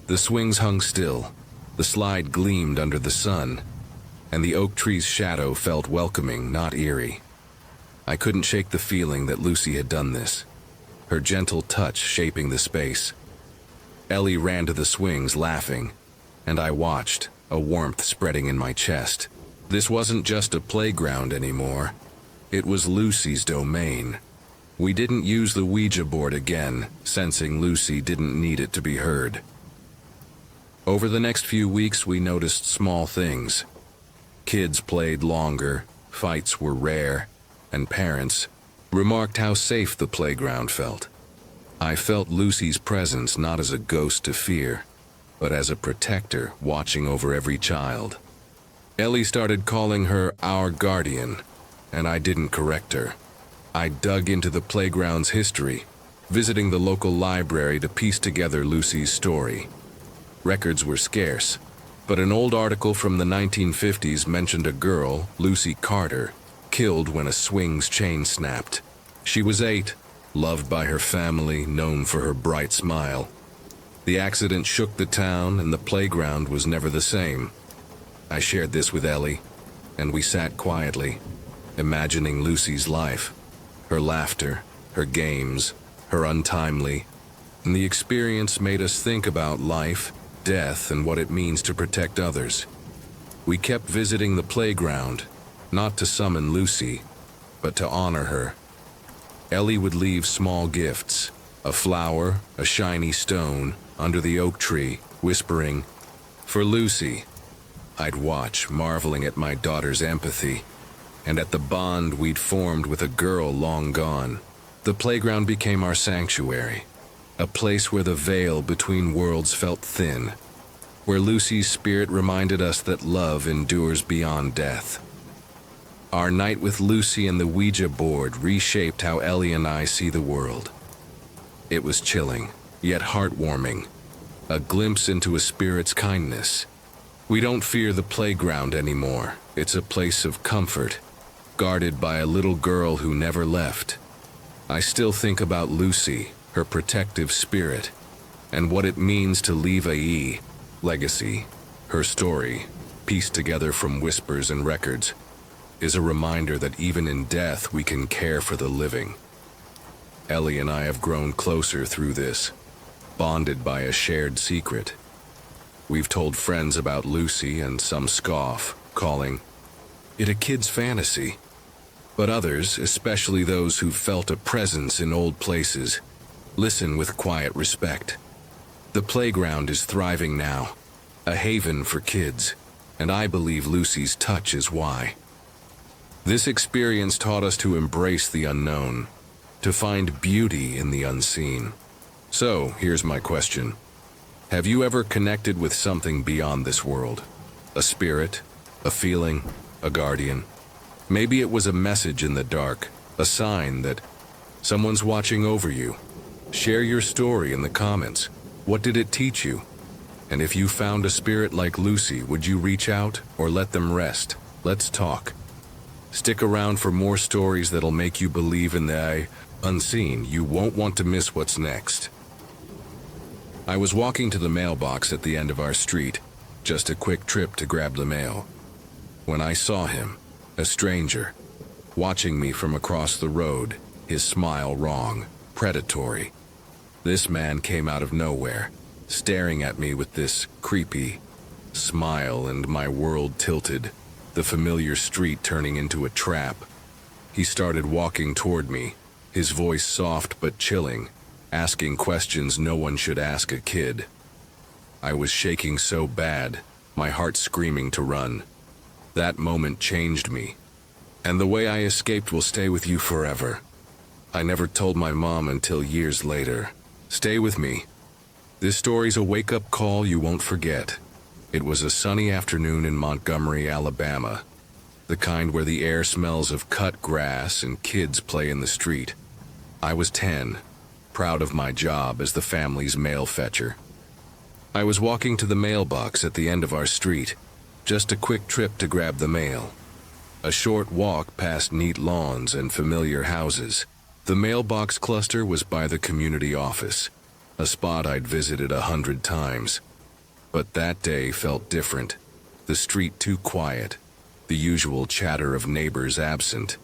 The swings hung still, the slide gleamed under the sun, and the oak tree's shadow felt welcoming, not eerie. I couldn't shake the feeling that Lucy had done this, her gentle touch shaping the space. Ellie ran to the swings, laughing, and I watched, a warmth spreading in my chest. This wasn't just a playground anymore. It was Lucy's domain. We didn't use the Ouija board again, sensing Lucy didn't need it to be heard. Over the next few weeks, we noticed small things. Kids played longer, fights were rare, and parents remarked how safe the playground felt. I felt Lucy's presence not as a ghost to fear, but as a protector watching over every child. Ellie started calling her our guardian, and I didn't correct her. I dug into the playground's history, visiting the local library to piece together Lucy's story. Records were scarce, but an old article from the 1950s mentioned a girl, Lucy Carter, killed when a swing's chain snapped. She was 8, loved by her family, known for her bright smile. The accident shook the town, and the playground was never the same. I shared this with Ellie, and we sat quietly, imagining Lucy's life, her laughter, her games, her untimely, and the experience made us think about life, death, and what it means to protect others. We kept visiting the playground, not to summon Lucy, but to honor her. Ellie would leave small gifts, a flower, a shiny stone, under the oak tree, whispering, "For Lucy." I'd watch, marveling at my daughter's empathy, and at the bond we'd formed with a girl long gone. The playground became our sanctuary, a place where the veil between worlds felt thin, where Lucy's spirit reminded us that love endures beyond death. Our night with Lucy and the Ouija board reshaped how Ellie and I see the world. It was chilling, yet heartwarming, a glimpse into a spirit's kindness. We don't fear the playground anymore. It's a place of comfort, guarded by a little girl who never left. I still think about Lucy, her protective spirit, and what it means to leave a legacy. Her story, pieced together from whispers and records, is a reminder that even in death we can care for the living. Ellie and I have grown closer through this, bonded by a shared secret. We've told friends about Lucy, and some scoff, calling it a kid's fantasy. But others, especially those who've felt a presence in old places, listen with quiet respect. The playground is thriving now, a haven for kids, and I believe Lucy's touch is why. This experience taught us to embrace the unknown, to find beauty in the unseen. So, here's my question. Have you ever connected with something beyond this world? A spirit, a feeling, a guardian? Maybe it was a message in the dark, a sign that someone's watching over you. Share your story in the comments. What did it teach you? And if you found a spirit like Lucy, would you reach out or let them rest? Let's talk. Stick around for more stories that'll make you believe in the unseen. You won't want to miss what's next. I was walking to the mailbox at the end of our street, just a quick trip to grab the mail, when I saw him, a stranger, watching me from across the road, his smile wrong, predatory. This man came out of nowhere, staring at me with this creepy smile, and my world tilted, the familiar street turning into a trap. He started walking toward me, his voice soft but chilling, asking questions no one should ask a kid. I was shaking so bad, my heart screaming to run. That moment changed me, and the way I escaped will stay with you forever. I never told my mom until years later. Stay with me. This story's a wake-up call you won't forget. It was a sunny afternoon in Montgomery, Alabama, the kind where the air smells of cut grass and kids play in the street. I was 10, proud of my job as the family's mail fetcher. I was walking to the mailbox at the end of our street, just a quick trip to grab the mail. A short walk past neat lawns and familiar houses. The mailbox cluster was by the community office, a spot I'd visited 100 times. But that day felt different. The street too quiet, the usual chatter of neighbors absent.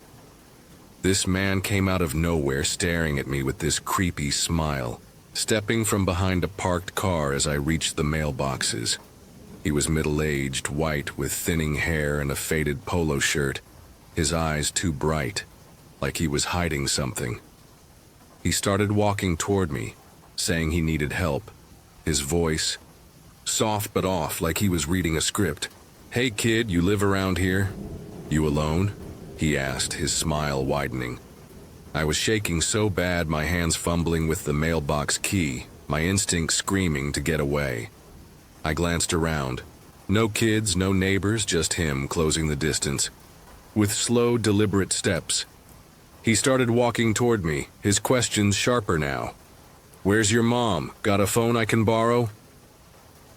This man came out of nowhere, staring at me with this creepy smile, stepping from behind a parked car as I reached the mailboxes. He was middle-aged, white, with thinning hair and a faded polo shirt, his eyes too bright, like he was hiding something. He started walking toward me, saying he needed help, his voice soft but off, like he was reading a script. "Hey kid, you live around here? You alone?" he asked, his smile widening. I was shaking so bad, my hands fumbling with the mailbox key, my instincts screaming to get away. I glanced around. No kids, no neighbors, just him closing the distance. With slow, deliberate steps, he started walking toward me, his questions sharper now. "Where's your mom? Got a phone I can borrow?"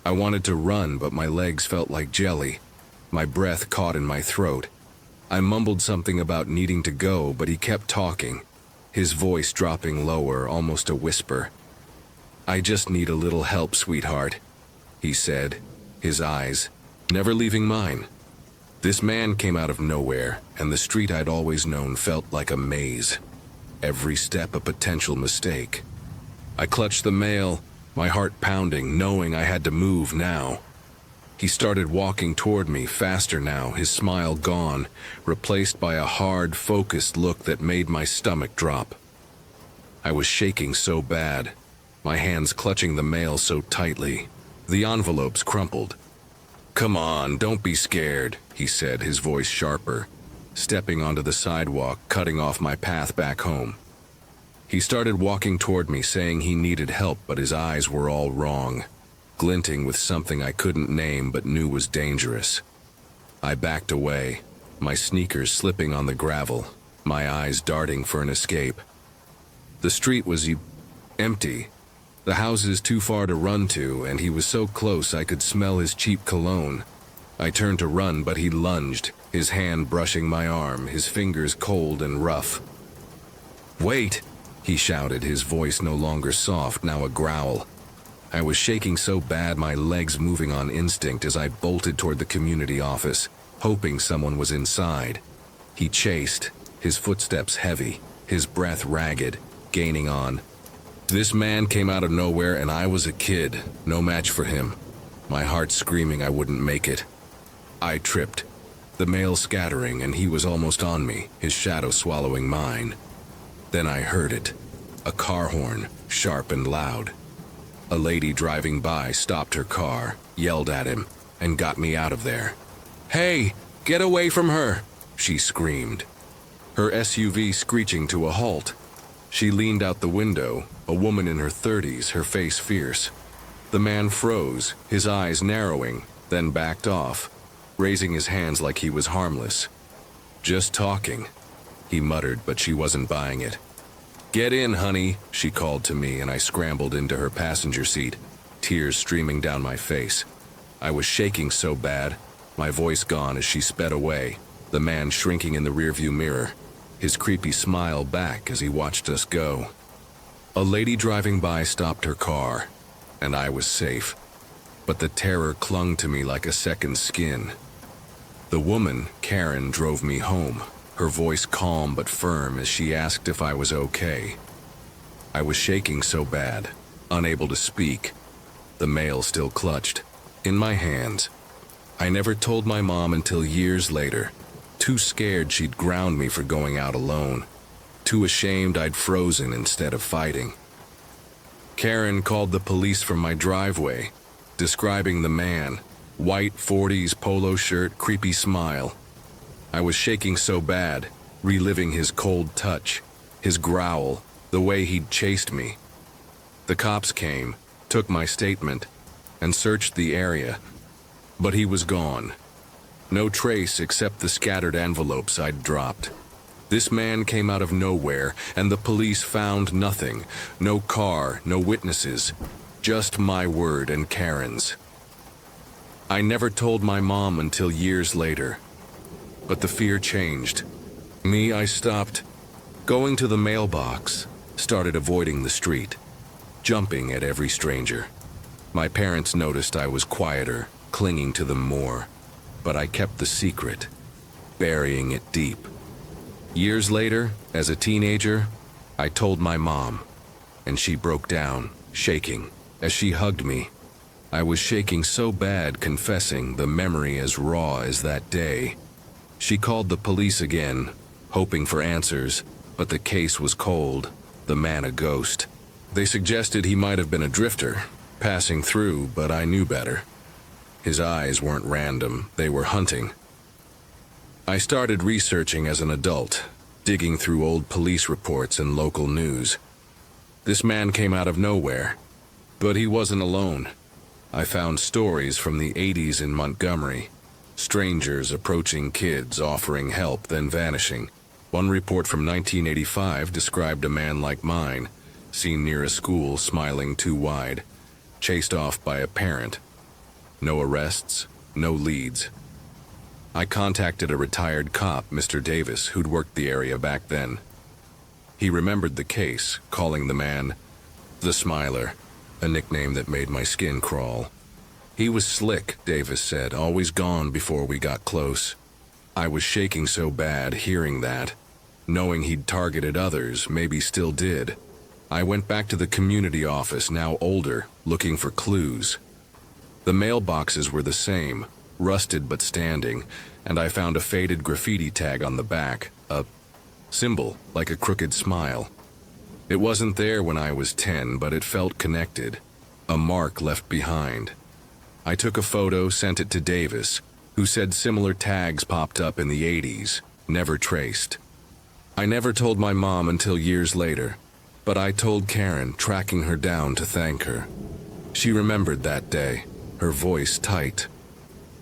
I wanted to run, but my legs felt like jelly. My breath caught in my throat. I mumbled something about needing to go, but he kept talking, his voice dropping lower, almost a whisper. "I just need a little help, sweetheart," he said, his eyes never leaving mine. This man came out of nowhere, and the street I'd always known felt like a maze. Every step a potential mistake. I clutched the mail, my heart pounding, knowing I had to move now. He started walking toward me, faster now, his smile gone, replaced by a hard, focused look that made my stomach drop. I was shaking so bad, my hands clutching the mail so tightly. The envelopes crumpled. "Come on, don't be scared," he said, his voice sharper, stepping onto the sidewalk, cutting off my path back home. He started walking toward me, saying he needed help, but his eyes were all wrong, glinting with something I couldn't name but knew was dangerous. I backed away, my sneakers slipping on the gravel, my eyes darting for an escape. The street was empty, the houses too far to run to, and he was so close I could smell his cheap cologne. I turned to run, but he lunged, his hand brushing my arm, his fingers cold and rough. "Wait!" he shouted, his voice no longer soft, now a growl. I was shaking so bad my legs moving on instinct as I bolted toward the community office, hoping someone was inside. He chased, his footsteps heavy, his breath ragged, gaining on. This man came out of nowhere, and I was a kid, no match for him, my heart screaming I wouldn't make it. I tripped, the mail scattering, and he was almost on me, his shadow swallowing mine. Then I heard it, a car horn, sharp and loud. A lady driving by stopped her car, yelled at him, and got me out of there. "Hey, get away from her!" she screamed, her SUV screeching to a halt. She leaned out the window, a woman in her 30s, her face fierce. The man froze, his eyes narrowing, then backed off, raising his hands like he was harmless. "Just talking," he muttered, but she wasn't buying it. "Get in, honey," she called to me, and I scrambled into her passenger seat, tears streaming down my face. I was shaking so bad, my voice gone as she sped away, the man shrinking in the rearview mirror, his creepy smile back as he watched us go. A lady driving by stopped her car, and I was safe, but the terror clung to me like a second skin. The woman, Karen, drove me home, her voice calm but firm as she asked if I was okay. I was shaking so bad, unable to speak, the mail still clutched in my hands. I never told my mom until years later, too scared she'd ground me for going out alone, too ashamed I'd frozen instead of fighting. Karen called the police from my driveway, describing the man, white 40s polo shirt, creepy smile. I was shaking so bad, reliving his cold touch, his growl, the way he'd chased me. The cops came, took my statement, and searched the area, but he was gone. No trace except the scattered envelopes I'd dropped. This man came out of nowhere, and the police found nothing. No car, no witnesses, just my word and Karen's. I never told my mom until years later, but the fear changed. I stopped going to the mailbox, started avoiding the street, jumping at every stranger. My parents noticed I was quieter, clinging to them more, but I kept the secret, burying it deep. Years later, as a teenager, I told my mom, and she broke down, shaking, as she hugged me. I was shaking so bad, confessing the memory as raw as that day. She called the police again, hoping for answers, but the case was cold, the man a ghost. They suggested he might have been a drifter, passing through, but I knew better. His eyes weren't random, they were hunting. I started researching as an adult, digging through old police reports and local news. This man came out of nowhere, but he wasn't alone. I found stories from the 80s in Montgomery, strangers approaching kids, offering help, then vanishing. One report from 1985 described a man like mine, seen near a school smiling too wide, chased off by a parent. No arrests, no leads. I contacted a retired cop, Mr. Davis, who'd worked the area back then. He remembered the case, calling the man the Smiler. a nickname that made my skin crawl. He was slick, Davis said, always gone before we got close. I was shaking so bad hearing that. Knowing he'd targeted others, maybe still did. I went back to the community office, now older, looking for clues. The mailboxes were the same, rusted but standing, and I found a faded graffiti tag on the back, a symbol like a crooked smile. It wasn't there when I was 10, but it felt connected, a mark left behind. I took a photo, sent it to Davis, who said similar tags popped up in the 80s, never traced. I never told my mom until years later, but I told Karen, tracking her down to thank her. She remembered that day, her voice tight.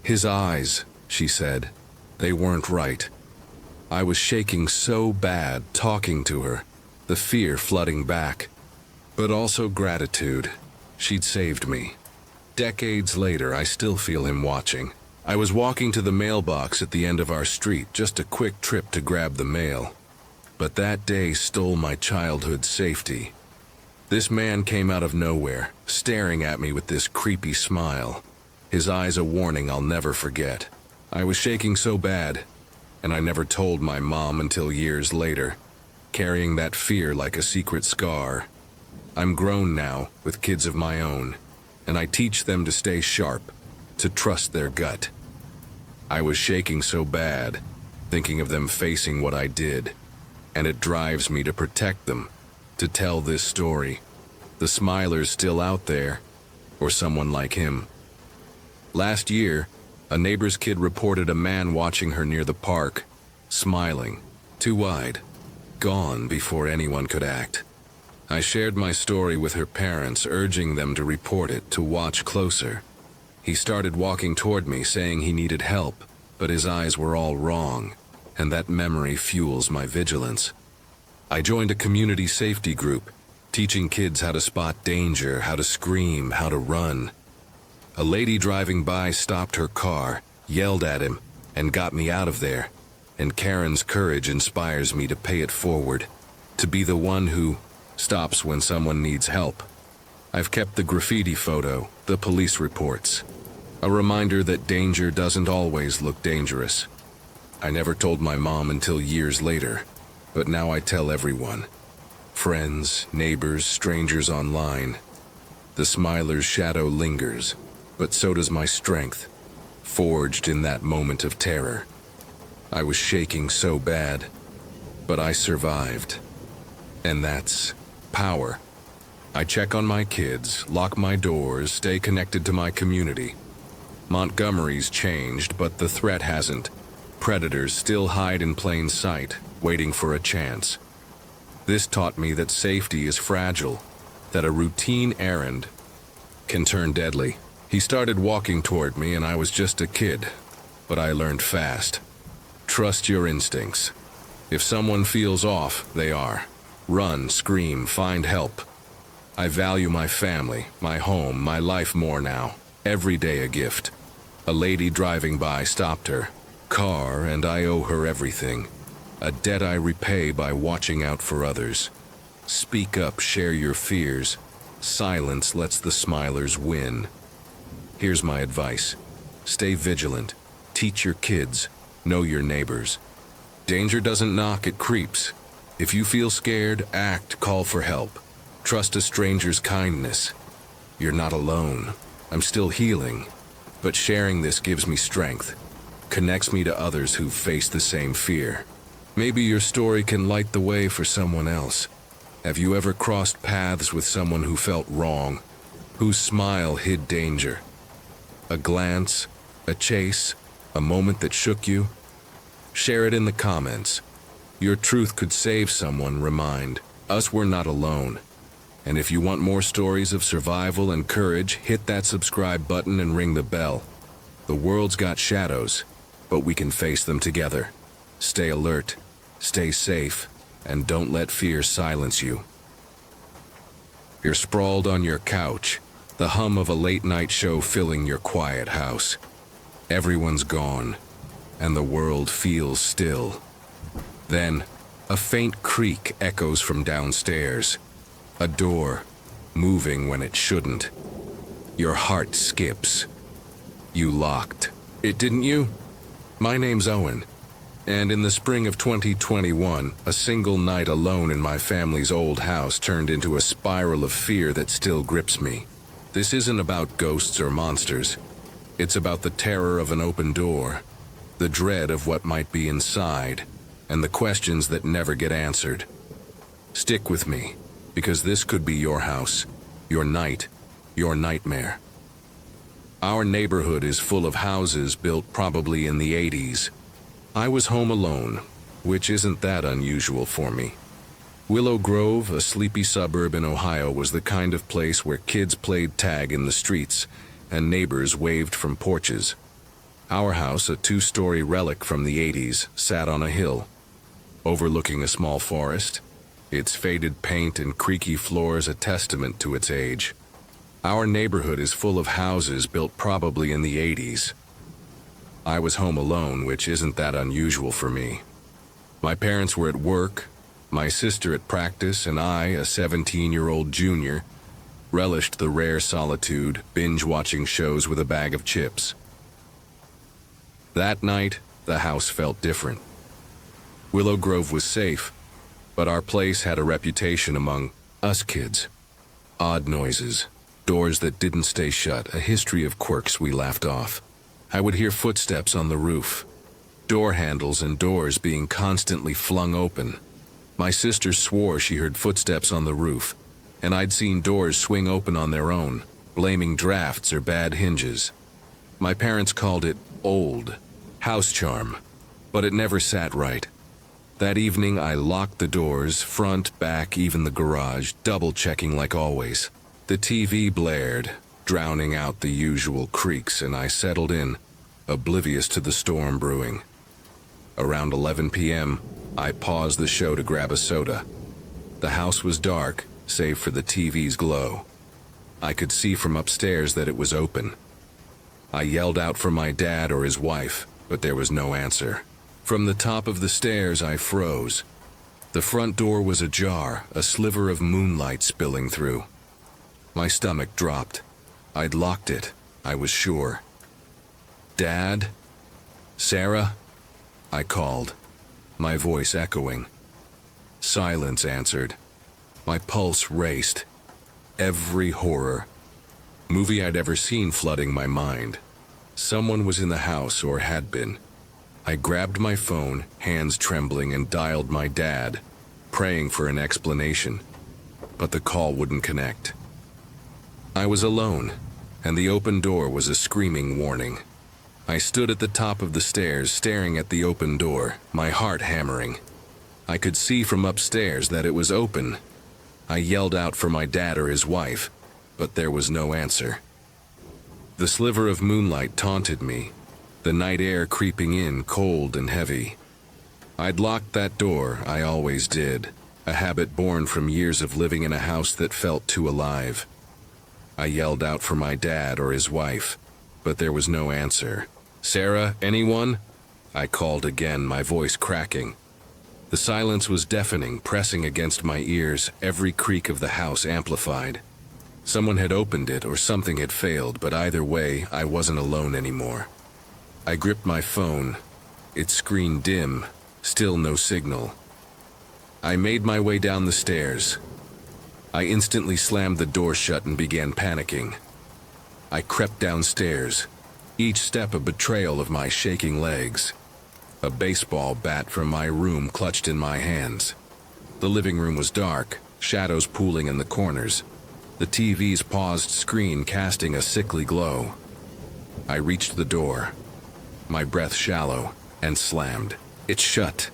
His eyes, she said, they weren't right. I was shaking so bad talking to her, the fear flooding back, but also gratitude. She'd saved me. Decades later, I still feel him watching. I was walking to the mailbox at the end of our street, just a quick trip to grab the mail. But that day stole my childhood's safety. This man came out of nowhere, staring at me with this creepy smile. His eyes a warning I'll never forget. I was shaking so bad, and I never told my mom until years later, carrying that fear like a secret scar. I'm grown now, with kids of my own, and I teach them to stay sharp, to trust their gut. I was shaking so bad, thinking of them facing what I did, and it drives me to protect them, to tell this story. The Smiler's still out there, or someone like him. Last year, a neighbor's kid reported a man watching her near the park, smiling, too wide, gone before anyone could act. I shared my story with her parents, urging them to report it, to watch closer. He started walking toward me, saying he needed help, but his eyes were all wrong, and that memory fuels my vigilance. I joined a community safety group, teaching kids how to spot danger, how to scream, how to run. A lady driving by stopped her car, yelled at him, and got me out of there. And Karen's courage inspires me to pay it forward, to be the one who stops when someone needs help. I've kept the graffiti photo, the police reports, a reminder that danger doesn't always look dangerous. I never told my mom until years later, but now I tell everyone. Friends, neighbors, strangers online. The Smiler's shadow lingers, but so does my strength, forged in that moment of terror. I was shaking so bad, but I survived. And that's power. I check on my kids, lock my doors, stay connected to my community. Montgomery's changed, but the threat hasn't. Predators still hide in plain sight, waiting for a chance. This taught me that safety is fragile, that a routine errand can turn deadly. He started walking toward me and I was just a kid, but I learned fast. Trust your instincts. If someone feels off, they are. Run, scream, find help. I value my family, my home, my life more now. Every day a gift. A lady driving by stopped her car, and I owe her everything. A debt I repay by watching out for others. Speak up, share your fears. Silence lets the Smilers win. Here's my advice. Stay vigilant. Teach your kids. Know your neighbors. Danger doesn't knock, it creeps. If you feel scared, act, call for help. Trust a stranger's kindness. You're not alone. I'm still healing, but sharing this gives me strength. Connects me to others who've faced the same fear. Maybe your story can light the way for someone else. Have you ever crossed paths with someone who felt wrong, whose smile hid danger? A glance, a chase, a moment that shook you? Share it in the comments. Your truth could save someone. Remind us we're not alone. And if you want more stories of survival and courage, hit that subscribe button and ring the bell. The world's got shadows, but we can face them together. Stay alert, stay safe, and don't let fear silence you. You're sprawled on your couch, the hum of a late-night show filling your quiet house. Everyone's gone, and the world feels still. Then, a faint creak echoes from downstairs. A door, moving when it shouldn't. Your heart skips. You locked it, didn't you? My name's Owen, and in the spring of 2021, a single night alone in my family's old house turned into a spiral of fear that still grips me. This isn't about ghosts or monsters. It's about the terror of an open door, the dread of what might be inside, and the questions that never get answered. Stick with me, because this could be your house, your night, your nightmare. Our neighborhood is full of houses built probably in the 80s. I was home alone, which isn't that unusual for me. Willow Grove, a sleepy suburb in Ohio, was the kind of place where kids played tag in the streets and neighbors waved from porches. Our house, a 2-story relic from the 80s, sat on a hill, overlooking a small forest, its faded paint and creaky floors a testament to its age. Our neighborhood is full of houses built probably in the 80s. I was home alone, which isn't that unusual for me. My parents were at work, my sister at practice, and I, a 17-year-old junior, relished the rare solitude, binge-watching shows with a bag of chips. That night, the house felt different. Willow Grove was safe, but our place had a reputation among us kids. Odd noises, doors that didn't stay shut, a history of quirks we laughed off. I would hear footsteps on the roof, door handles and doors being constantly flung open. My sister swore she heard footsteps on the roof, and I'd seen doors swing open on their own, blaming drafts or bad hinges. My parents called it old house charm, but it never sat right. That evening I locked the doors, front, back, even the garage, double-checking like always. The TV blared, drowning out the usual creaks, and I settled in, oblivious to the storm brewing. Around 11 p.m., I paused the show to grab a soda. The house was dark, save for the TV's glow. I could see from upstairs that it was open. I yelled out for my dad or his wife, but there was no answer. From the top of the stairs, I froze. The front door was ajar, a sliver of moonlight spilling through. My stomach dropped. I'd locked it, I was sure. Dad? Sarah? I called, my voice echoing. Silence answered. My pulse raced. Every horror movie I'd ever seen flooding my mind. Someone was in the house, or had been. I grabbed my phone, hands trembling, and dialed my dad, praying for an explanation. But the call wouldn't connect. I was alone, and the open door was a screaming warning. I stood at the top of the stairs, staring at the open door, my heart hammering. I could see from upstairs that it was open. I yelled out for my dad or his wife, but there was no answer. The sliver of moonlight taunted me, the night air creeping in cold and heavy. I'd locked that door, I always did, a habit born from years of living in a house that felt too alive. I yelled out for my dad or his wife, but there was no answer. Sarah, anyone? I called again, my voice cracking. The silence was deafening, pressing against my ears, every creak of the house amplified. Someone had opened it or something had failed, but either way, I wasn't alone anymore. I gripped my phone, its screen dim, still no signal. I made my way down the stairs. I instantly slammed the door shut and began panicking. I crept downstairs, each step a betrayal of my shaking legs. A baseball bat from my room clutched in my hands. The living room was dark, shadows pooling in the corners, the TV's paused screen casting a sickly glow. I reached the door, my breath shallow, and slammed. It shut,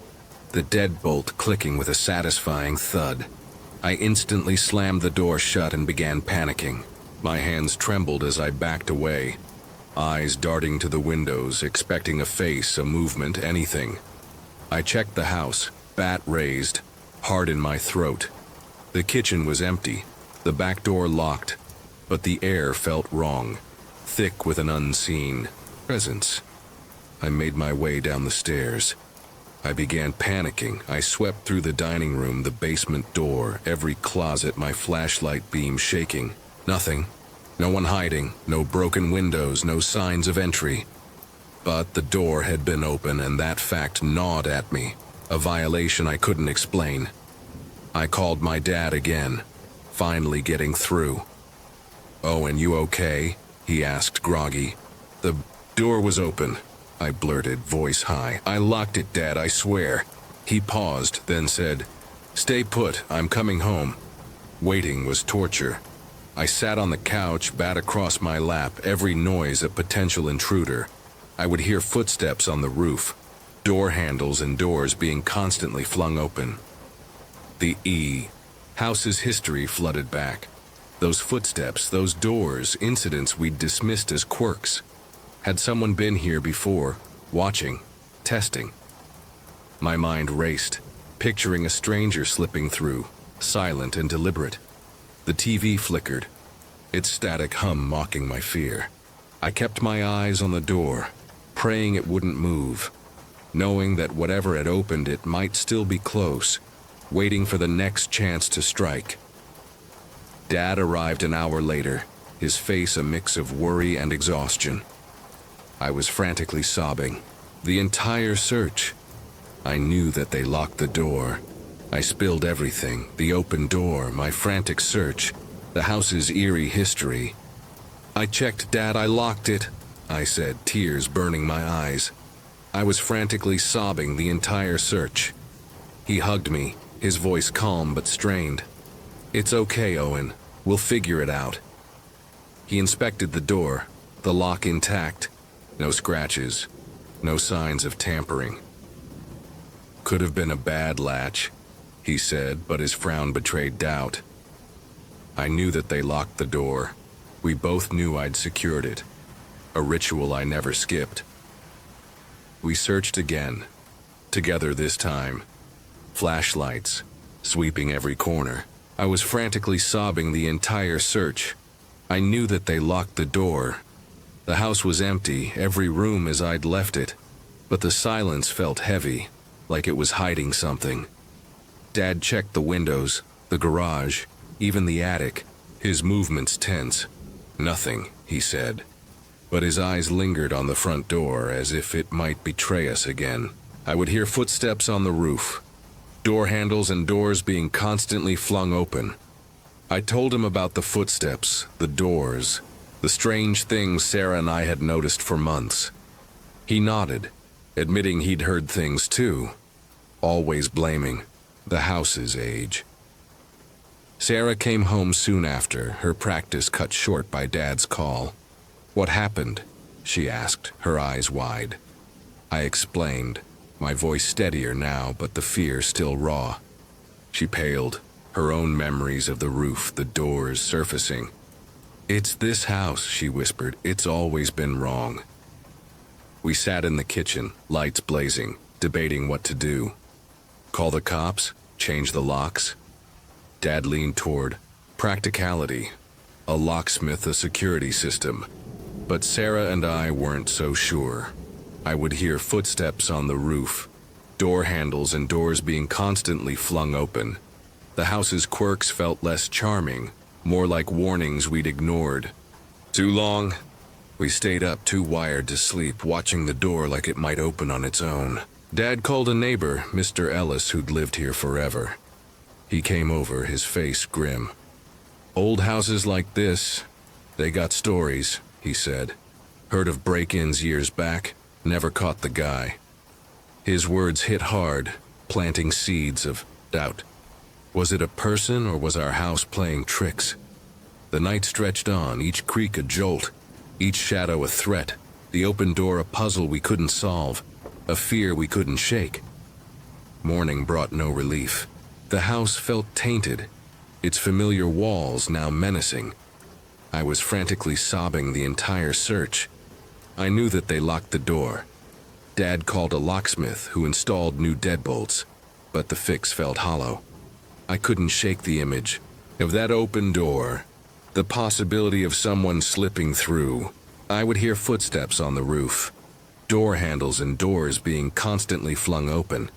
the deadbolt clicking with a satisfying thud. I instantly slammed the door shut and began panicking. My hands trembled as I backed away, eyes darting to the windows, expecting a face, a movement, anything. I checked the house, bat raised, hard in my throat. The kitchen was empty, the back door locked, but the air felt wrong, thick with an unseen presence. I made my way down the stairs. I began panicking. I swept through the dining room, the basement door, every closet, my flashlight beam shaking. Nothing. No one hiding, no broken windows, no signs of entry. But the door had been open, and that fact gnawed at me, a violation I couldn't explain. I called my dad again, finally getting through. "Owen, you okay?" he asked, groggy. "The door was open," I blurted, voice high. "I locked it, Dad, I swear." He paused, then said, "Stay put, I'm coming home." Waiting was torture. I sat on the couch, bat across my lap, every noise a potential intruder. I would hear footsteps on the roof, door handles and doors being constantly flung open. The house's history flooded back. Those footsteps, those doors, incidents we'd dismissed as quirks. Had someone been here before, watching, testing? My mind raced, picturing a stranger slipping through, silent and deliberate. The TV flickered, its static hum mocking my fear. I kept my eyes on the door, praying it wouldn't move, knowing that whatever had opened it might still be close, waiting for the next chance to strike. Dad arrived an hour later, his face a mix of worry and exhaustion. I was frantically sobbing. The entire search. I knew that they locked the door. I spilled everything, the open door, my frantic search, the house's eerie history. "I checked, Dad, I locked it," I said, tears burning my eyes. I was frantically sobbing the entire search. He hugged me, his voice calm but strained. "It's okay, Owen. We'll figure it out." He inspected the door, the lock intact. No scratches, no signs of tampering. "Could have been a bad latch," he said, but his frown betrayed doubt. I knew that they locked the door. We both knew I'd secured it. A ritual I never skipped. We searched again, together this time. Flashlights, sweeping every corner. I was frantically sobbing the entire search. I knew that they locked the door. The house was empty, every room as I'd left it, but the silence felt heavy, like it was hiding something. Dad checked the windows, the garage, even the attic, his movements tense. "Nothing," he said, but his eyes lingered on the front door as if it might betray us again. I would hear footsteps on the roof, door handles and doors being constantly flung open. I told him about the footsteps, the doors, the strange things Sarah and I had noticed for months. He nodded, admitting he'd heard things too, always blaming the house's age. Sarah came home soon after, her practice cut short by Dad's call. "What happened?" she asked, her eyes wide. I explained, my voice steadier now, but the fear still raw. She paled, her own memories of the roof, the doors surfacing. "It's this house," she whispered. "It's always been wrong." We sat in the kitchen, lights blazing, debating what to do. Call the cops? Change the locks? Dad leaned toward practicality, a locksmith, a security system. But Sarah and I weren't so sure. I would hear footsteps on the roof, door handles and doors being constantly flung open. The house's quirks felt less charming, more like warnings we'd ignored. Too long? We stayed up, too wired to sleep, watching the door like it might open on its own. Dad called a neighbor, Mr. Ellis, who'd lived here forever. He came over, his face grim. "Old houses like this, they got stories," he said. "Heard of break-ins years back, never caught the guy." His words hit hard, planting seeds of doubt. Was it a person, or was our house playing tricks? The night stretched on, each creak a jolt, each shadow a threat, the open door a puzzle we couldn't solve, a fear we couldn't shake. Morning brought no relief. The house felt tainted, its familiar walls now menacing. I was frantically sobbing the entire search. I knew that they locked the door. Dad called a locksmith who installed new deadbolts, but the fix felt hollow. I couldn't shake the image of that open door, the possibility of someone slipping through. I would hear footsteps on the roof, door handles and doors being constantly flung open.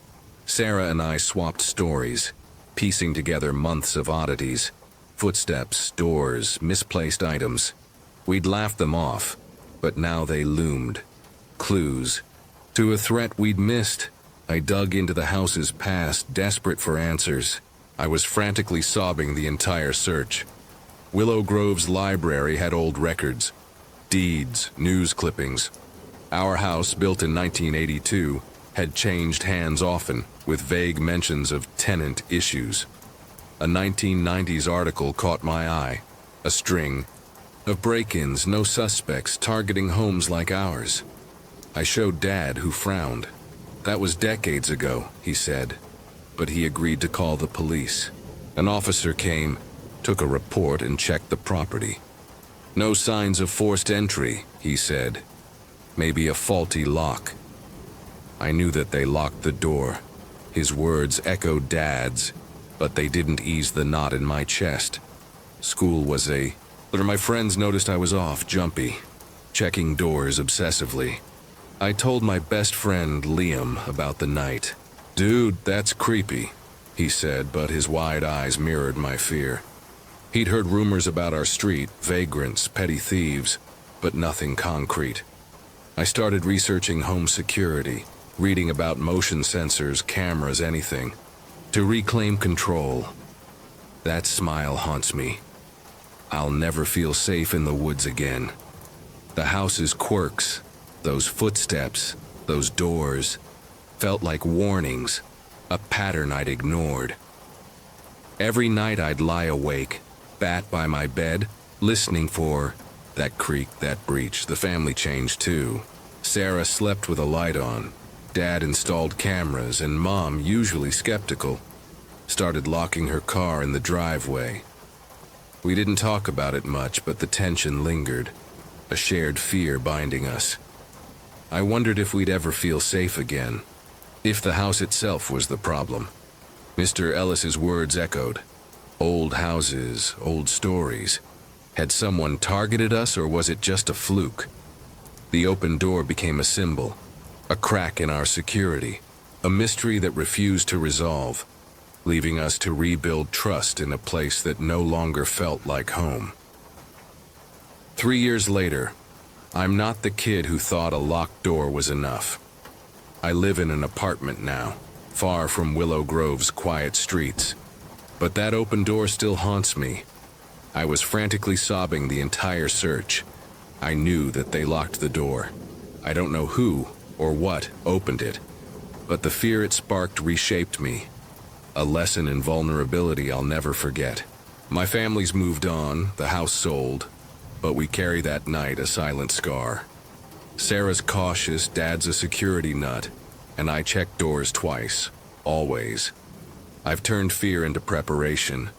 Sarah and I swapped stories, piecing together months of oddities, footsteps, doors, misplaced items. We'd laughed them off, but now they loomed. Clues to a threat we'd missed. I dug into the house's past, desperate for answers. I was frantically sobbing the entire search. Willow Grove's library had old records, deeds, news clippings. Our house, built in 1982, had changed hands often, with vague mentions of tenant issues. A 1990s article caught my eye. A string of break-ins, no suspects, targeting homes like ours. I showed Dad, who frowned. That was decades ago, he said, but he agreed to call the police. An officer came, took a report, and checked the property. No signs of forced entry, he said. Maybe a faulty lock. I knew that they locked the door. His words echoed Dad's, but they didn't ease the knot in my chest. School was but my friends noticed I was off, jumpy, checking doors obsessively. I told my best friend, Liam, about the night. "Dude, that's creepy," he said, but his wide eyes mirrored my fear. He'd heard rumors about our street, vagrants, petty thieves, but nothing concrete. I started researching home security, reading about motion sensors, cameras, anything, to reclaim control. That smile haunts me. I'll never feel safe in the woods again. The house's quirks, those footsteps, those doors, felt like warnings, a pattern I'd ignored. Every night I'd lie awake, bat by my bed, listening for that creak, that breach. The family changed too. Sarah slept with a light on. Dad installed cameras, and Mom, usually skeptical, started locking her car in the driveway. We didn't talk about it much, but the tension lingered, a shared fear binding us. I wondered if we'd ever feel safe again, if the house itself was the problem. Mr. Ellis's words echoed. Old houses, old stories. Had someone targeted us, or was it just a fluke? The open door became a symbol, a crack in our security, a mystery that refused to resolve, leaving us to rebuild trust in a place that no longer felt like home. 3 years later, I'm not the kid who thought a locked door was enough. I live in an apartment now, far from Willow Grove's quiet streets. But that open door still haunts me. I was frantically sobbing the entire search. I knew that they locked the door. I don't know who or what opened it, but the fear it sparked reshaped me. A lesson in vulnerability I'll never forget. My family's moved on, the house sold, but we carry that night a silent scar. Sarah's cautious, Dad's a security nut, and I check doors twice, always. I've turned fear into preparation.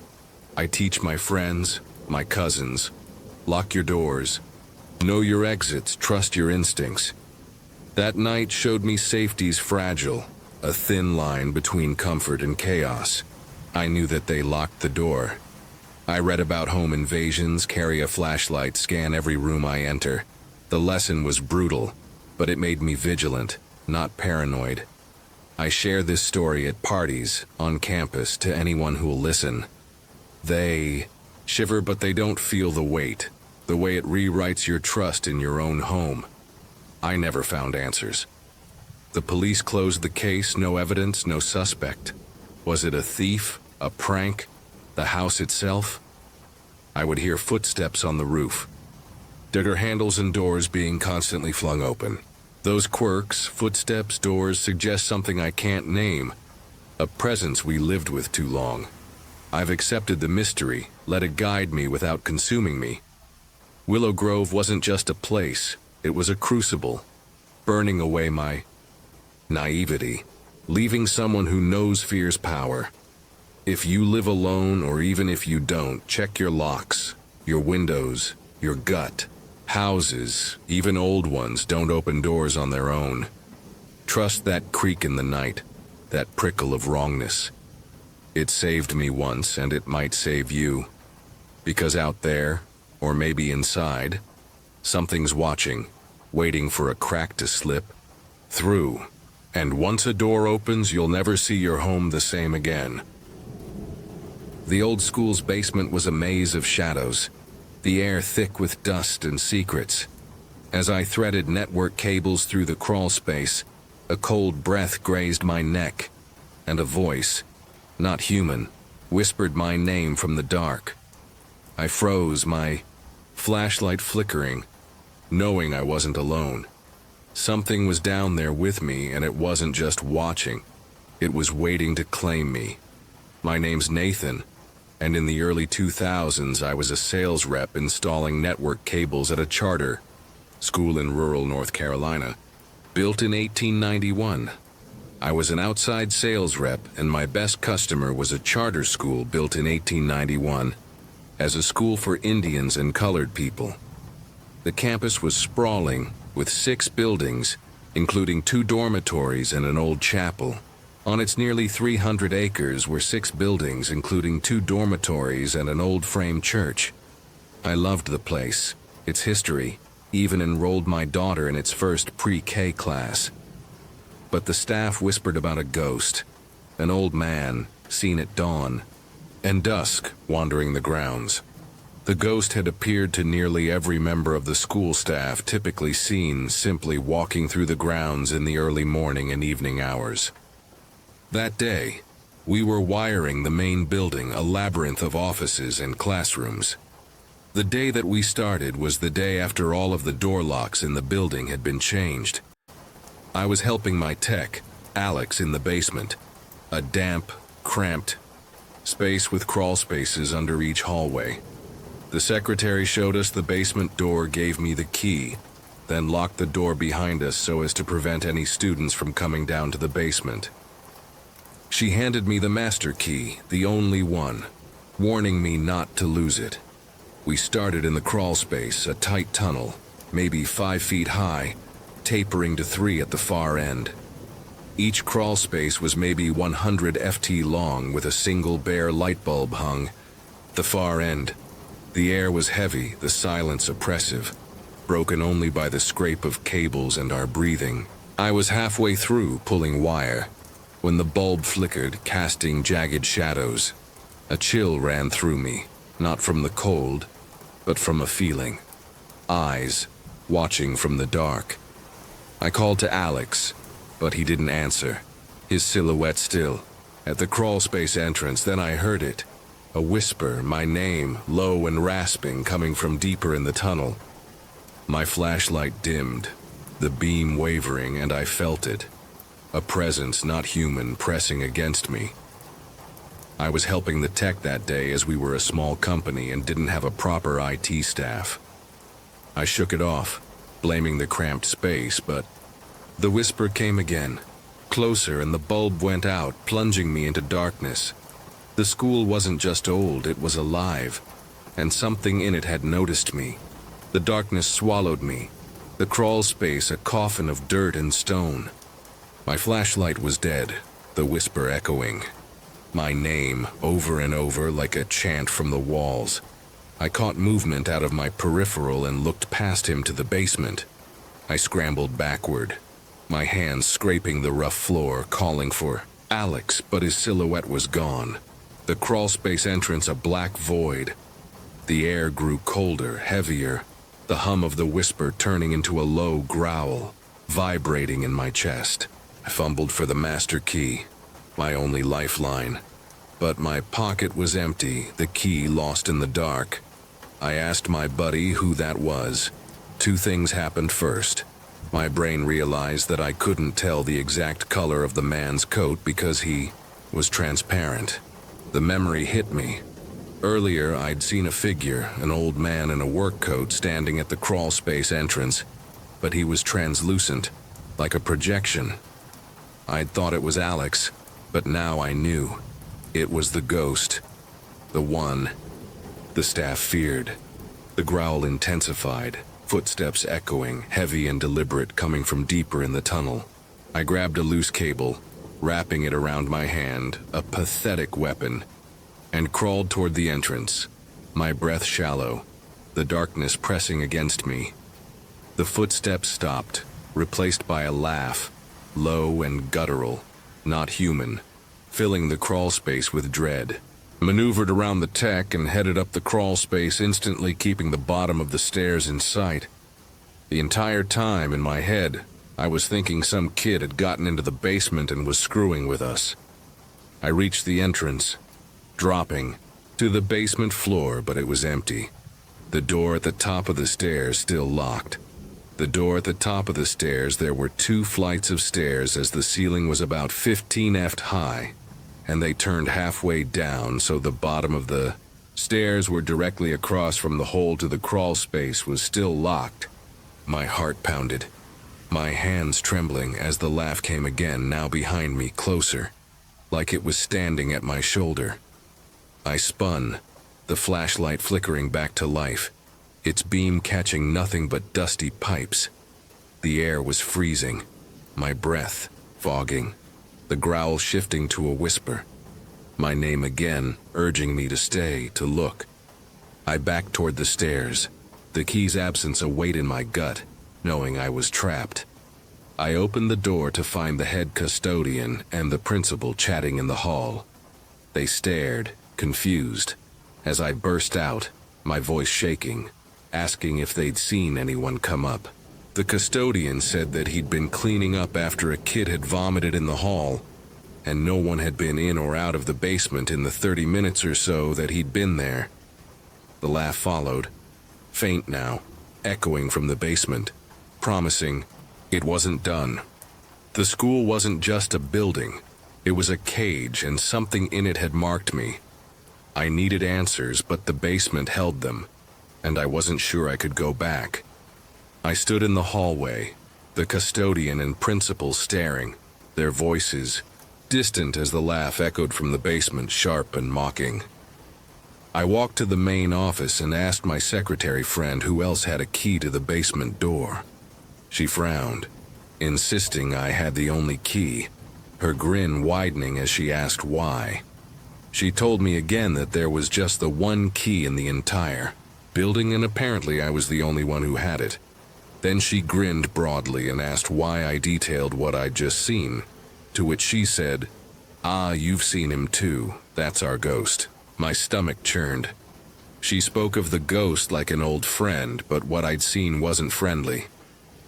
I teach my friends, my cousins, lock your doors, know your exits, trust your instincts. That night showed me safety's fragile, a thin line between comfort and chaos. I knew that they locked the door. I read about home invasions, carry a flashlight, scan every room I enter. The lesson was brutal, but it made me vigilant, not paranoid. I share this story at parties, on campus, to anyone who'll listen. They shiver, but they don't feel the weight, the way it rewrites your trust in your own home. I never found answers. The police closed the case, no evidence, no suspect. Was it a thief, a prank, the house itself? I would hear footsteps on the roof, digger handles and doors being constantly flung open. Those quirks, footsteps, doors, suggest something I can't name, a presence we lived with too long. I've accepted the mystery, let it guide me without consuming me. Willow Grove wasn't just a place, it was a crucible, burning away my naivety, leaving someone who knows fear's power. If you live alone, or even if you don't, check your locks, your windows, your gut. Houses, even old ones, don't open doors on their own. Trust that creak in the night, that prickle of wrongness. It saved me once, and it might save you. Because out there, or maybe inside, something's watching, waiting for a crack to slip, through, and once a door opens, you'll never see your home the same again. The old school's basement was a maze of shadows, the air thick with dust and secrets. As I threaded network cables through the crawl space, a cold breath grazed my neck, and a voice, not human, whispered my name from the dark. I froze, my flashlight flickering, knowing I wasn't alone. Something was down there with me, and it wasn't just watching. It was waiting to claim me. My name's Nathan, and in the early 2000s I was a sales rep installing network cables at a charter school in rural North Carolina, built in 1891. I was an outside sales rep, and my best customer was a charter school built in 1891 as a school for Indians and colored people. The campus was sprawling, with 6 buildings, including 2 dormitories and an old chapel. On its nearly 300 acres were 6 buildings, including 2 dormitories and an old frame church. I loved the place, its history, even enrolled my daughter in its first pre-K class. But the staff whispered about a ghost, an old man, seen at dawn and dusk, wandering the grounds. The ghost had appeared to nearly every member of the school staff, typically seen simply walking through the grounds in the early morning and evening hours. That day, we were wiring the main building, a labyrinth of offices and classrooms. The day that we started was the day after all of the door locks in the building had been changed. I was helping my tech, Alex, in the basement, a damp, cramped space with crawl spaces under each hallway. The secretary showed us the basement door, gave me the key, then locked the door behind us so as to prevent any students from coming down to the basement. She handed me the master key, the only one, warning me not to lose it. We started in the crawl space, a tight tunnel, maybe 5 feet high, tapering to 3 at the far end. Each crawl space was maybe 100 FT long, with a single bare light bulb hung. The far end, the air was heavy, the silence oppressive, broken only by the scrape of cables and our breathing. I was halfway through, pulling wire, when the bulb flickered, casting jagged shadows. A chill ran through me, not from the cold, but from a feeling. Eyes, watching from the dark. I called to Alex, but he didn't answer, his silhouette still, at the crawl space entrance. Then I heard it, a whisper, my name, low and rasping, coming from deeper in the tunnel. My flashlight dimmed, the beam wavering, and I felt it, a presence not human pressing against me. I was helping the tech that day, as we were a small company and didn't have a proper IT staff. I shook it off, blaming the cramped space, but the whisper came again, closer, and the bulb went out, plunging me into darkness. The school wasn't just old, it was alive, and something in it had noticed me. The darkness swallowed me, the crawl space a coffin of dirt and stone. My flashlight was dead, the whisper echoing. My name, over and over, like a chant from the walls. I caught movement out of my peripheral and looked past him to the basement. I scrambled backward, my hands scraping the rough floor, calling for Alex, but his silhouette was gone. The crawl space entrance a black void. The air grew colder, heavier, the hum of the whisper turning into a low growl, vibrating in my chest. I fumbled for the master key, my only lifeline. But my pocket was empty, the key lost in the dark. I asked my buddy who that was. 2 things happened first. My brain realized that I couldn't tell the exact color of the man's coat because he was transparent. The memory hit me. Earlier, I'd seen a figure, an old man in a work coat, standing at the crawl space entrance, but he was translucent, like a projection. I'd thought it was Alex, but now I knew. It was the ghost. The one the staff feared. The growl intensified, footsteps echoing, heavy and deliberate, coming from deeper in the tunnel. I grabbed a loose cable, wrapping it around my hand, a pathetic weapon, and crawled toward the entrance, my breath shallow, the darkness pressing against me. The footsteps stopped, replaced by a laugh, low and guttural, not human, filling the crawl space with dread. Maneuvered around the tech and headed up the crawl space, instantly keeping the bottom of the stairs in sight. The entire time in my head, I was thinking some kid had gotten into the basement and was screwing with us. I reached the entrance, dropping to the basement floor, but it was empty. The door at the top of the stairs still locked. The door at the top of the stairs, there were 2 flights of stairs, as the ceiling was about 15 feet high, and they turned halfway down, so the bottom of the stairs were directly across from the hole to the crawl space was still locked. My heart pounded, my hands trembling as the laugh came again, now behind me, closer, like it was standing at my shoulder. I spun, the flashlight flickering back to life, its beam catching nothing but dusty pipes. The air was freezing, my breath fogging, the growl shifting to a whisper. My name again, urging me to stay, to look. I backed toward the stairs, the key's absence a weight in my gut, knowing I was trapped. I opened the door to find the head custodian and the principal chatting in the hall. They stared, confused, as I burst out, my voice shaking, asking if they'd seen anyone come up. The custodian said that he'd been cleaning up after a kid had vomited in the hall, and no one had been in or out of the basement in the 30 minutes or so that he'd been there. The laugh followed, faint now, echoing from the basement, promising it wasn't done. The school wasn't just a building, it was a cage, and something in it had marked me. I needed answers, but the basement held them, and I wasn't sure I could go back. I stood in the hallway, the custodian and principal staring, their voices distant as the laugh echoed from the basement, sharp and mocking. I walked to the main office and asked my secretary friend who else had a key to the basement door. She frowned, insisting I had the only key, her grin widening as she asked why. She told me again that there was just the one key in the entire building, and apparently I was the only one who had it. Then she grinned broadly and asked why I detailed what I'd just seen, to which she said, "Ah, you've seen him too, that's our ghost." My stomach churned. She spoke of the ghost like an old friend, but what I'd seen wasn't friendly.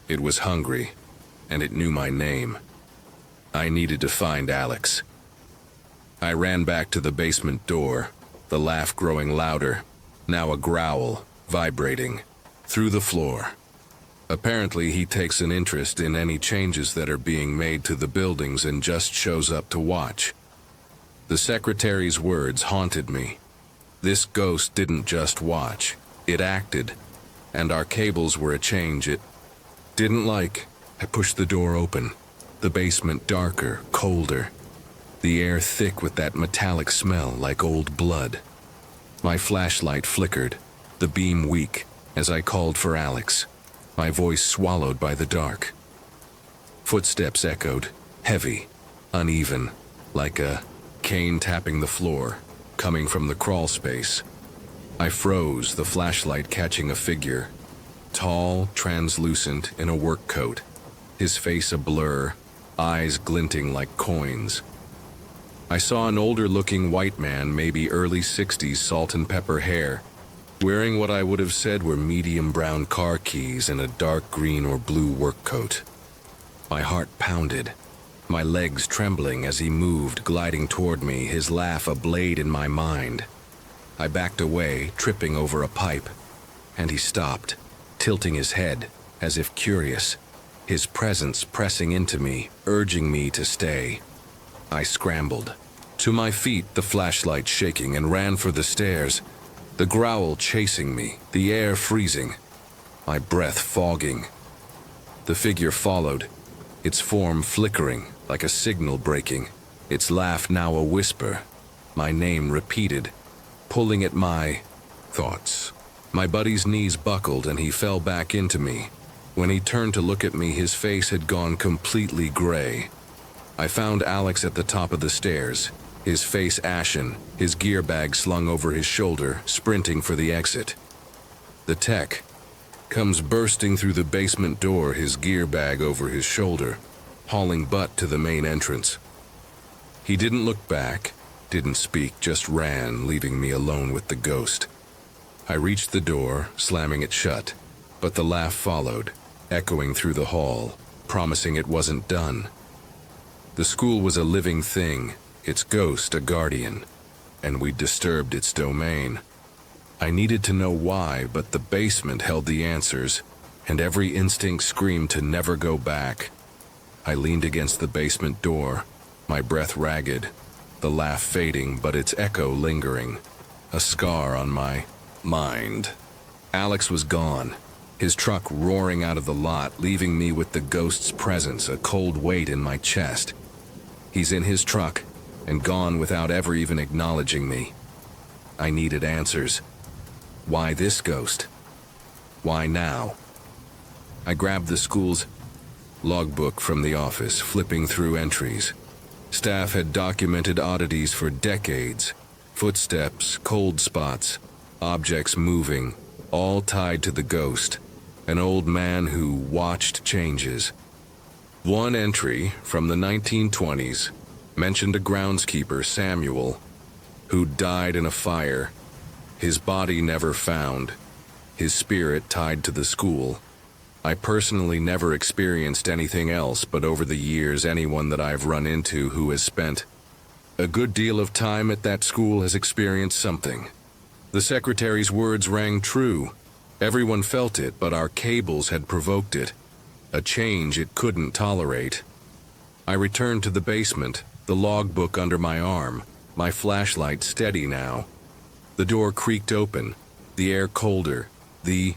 It was hungry, and it knew my name. I needed to find Alex. I ran back to the basement door, the laugh growing louder, now a growl, vibrating, through the floor. Apparently he takes an interest in any changes that are being made to the buildings and just shows up to watch. The secretary's words haunted me. This ghost didn't just watch, it acted, and our cables were a change it didn't like. I pushed the door open, the basement darker, colder, the air thick with that metallic smell like old blood. My flashlight flickered, the beam weak, as I called for Alex, my voice swallowed by the dark. Footsteps echoed, heavy, uneven, like a cane tapping the floor, coming from the crawl space. I froze, the flashlight catching a figure, tall, translucent, in a work coat, his face a blur, eyes glinting like coins. I saw an older-looking white man, maybe early 60s, salt and pepper hair, wearing what I would have said were medium brown car keys and a dark green or blue work coat. My heart pounded, my legs trembling as he moved, gliding toward me, his laugh a blade in my mind. I backed away, tripping over a pipe, and he stopped, tilting his head, as if curious, his presence pressing into me, urging me to stay. I scrambled to my feet, the flashlight shaking, and ran for the stairs, the growl chasing me, the air freezing, my breath fogging. The figure followed, its form flickering like a signal breaking, its laugh now a whisper, my name repeated, pulling at my thoughts. My buddy's knees buckled and he fell back into me. When he turned to look at me, his face had gone completely gray. I found Alex at the top of the stairs, his face ashen, his gear bag slung over his shoulder, sprinting for the exit. The tech comes bursting through the basement door, his gear bag over his shoulder, hauling butt to the main entrance. He didn't look back, didn't speak, just ran, leaving me alone with the ghost. I reached the door, slamming it shut, but the laugh followed, echoing through the hall, promising it wasn't done. The school was a living thing, its ghost a guardian, and we'd disturbed its domain. I needed to know why, but the basement held the answers, and every instinct screamed to never go back. I leaned against the basement door, my breath ragged, the laugh fading but its echo lingering, a scar on my mind. Alex was gone, his truck roaring out of the lot, leaving me with the ghost's presence, a cold weight in my chest. He's in his truck, and gone without ever even acknowledging me. I needed answers. Why this ghost? Why now? I grabbed the school's logbook from the office, flipping through entries. Staff had documented oddities for decades. Footsteps, cold spots, objects moving, all tied to the ghost, an old man who watched changes. One entry from the 1920s mentioned a groundskeeper, Samuel, who died in a fire. His body never found, his spirit tied to the school. I personally never experienced anything else, but over the years, anyone that I've run into who has spent a good deal of time at that school has experienced something. The secretary's words rang true. Everyone felt it, but our cables had provoked it, a change it couldn't tolerate. I returned to the basement, the logbook under my arm, my flashlight steady now. The door creaked open, the air colder, the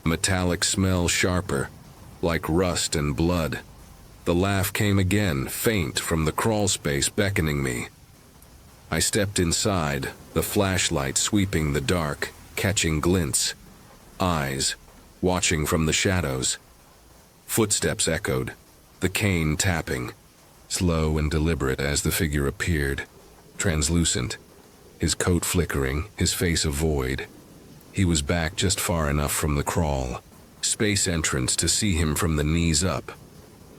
metallic smell sharper, like rust and blood. The laugh came again, faint from the crawl space beckoning me. I stepped inside, the flashlight sweeping the dark, catching glints. Eyes, watching from the shadows. Footsteps echoed, the cane tapping, slow and deliberate as the figure appeared, translucent, his coat flickering, his face a void. He was back just far enough from the crawl, space entrance to see him from the knees up.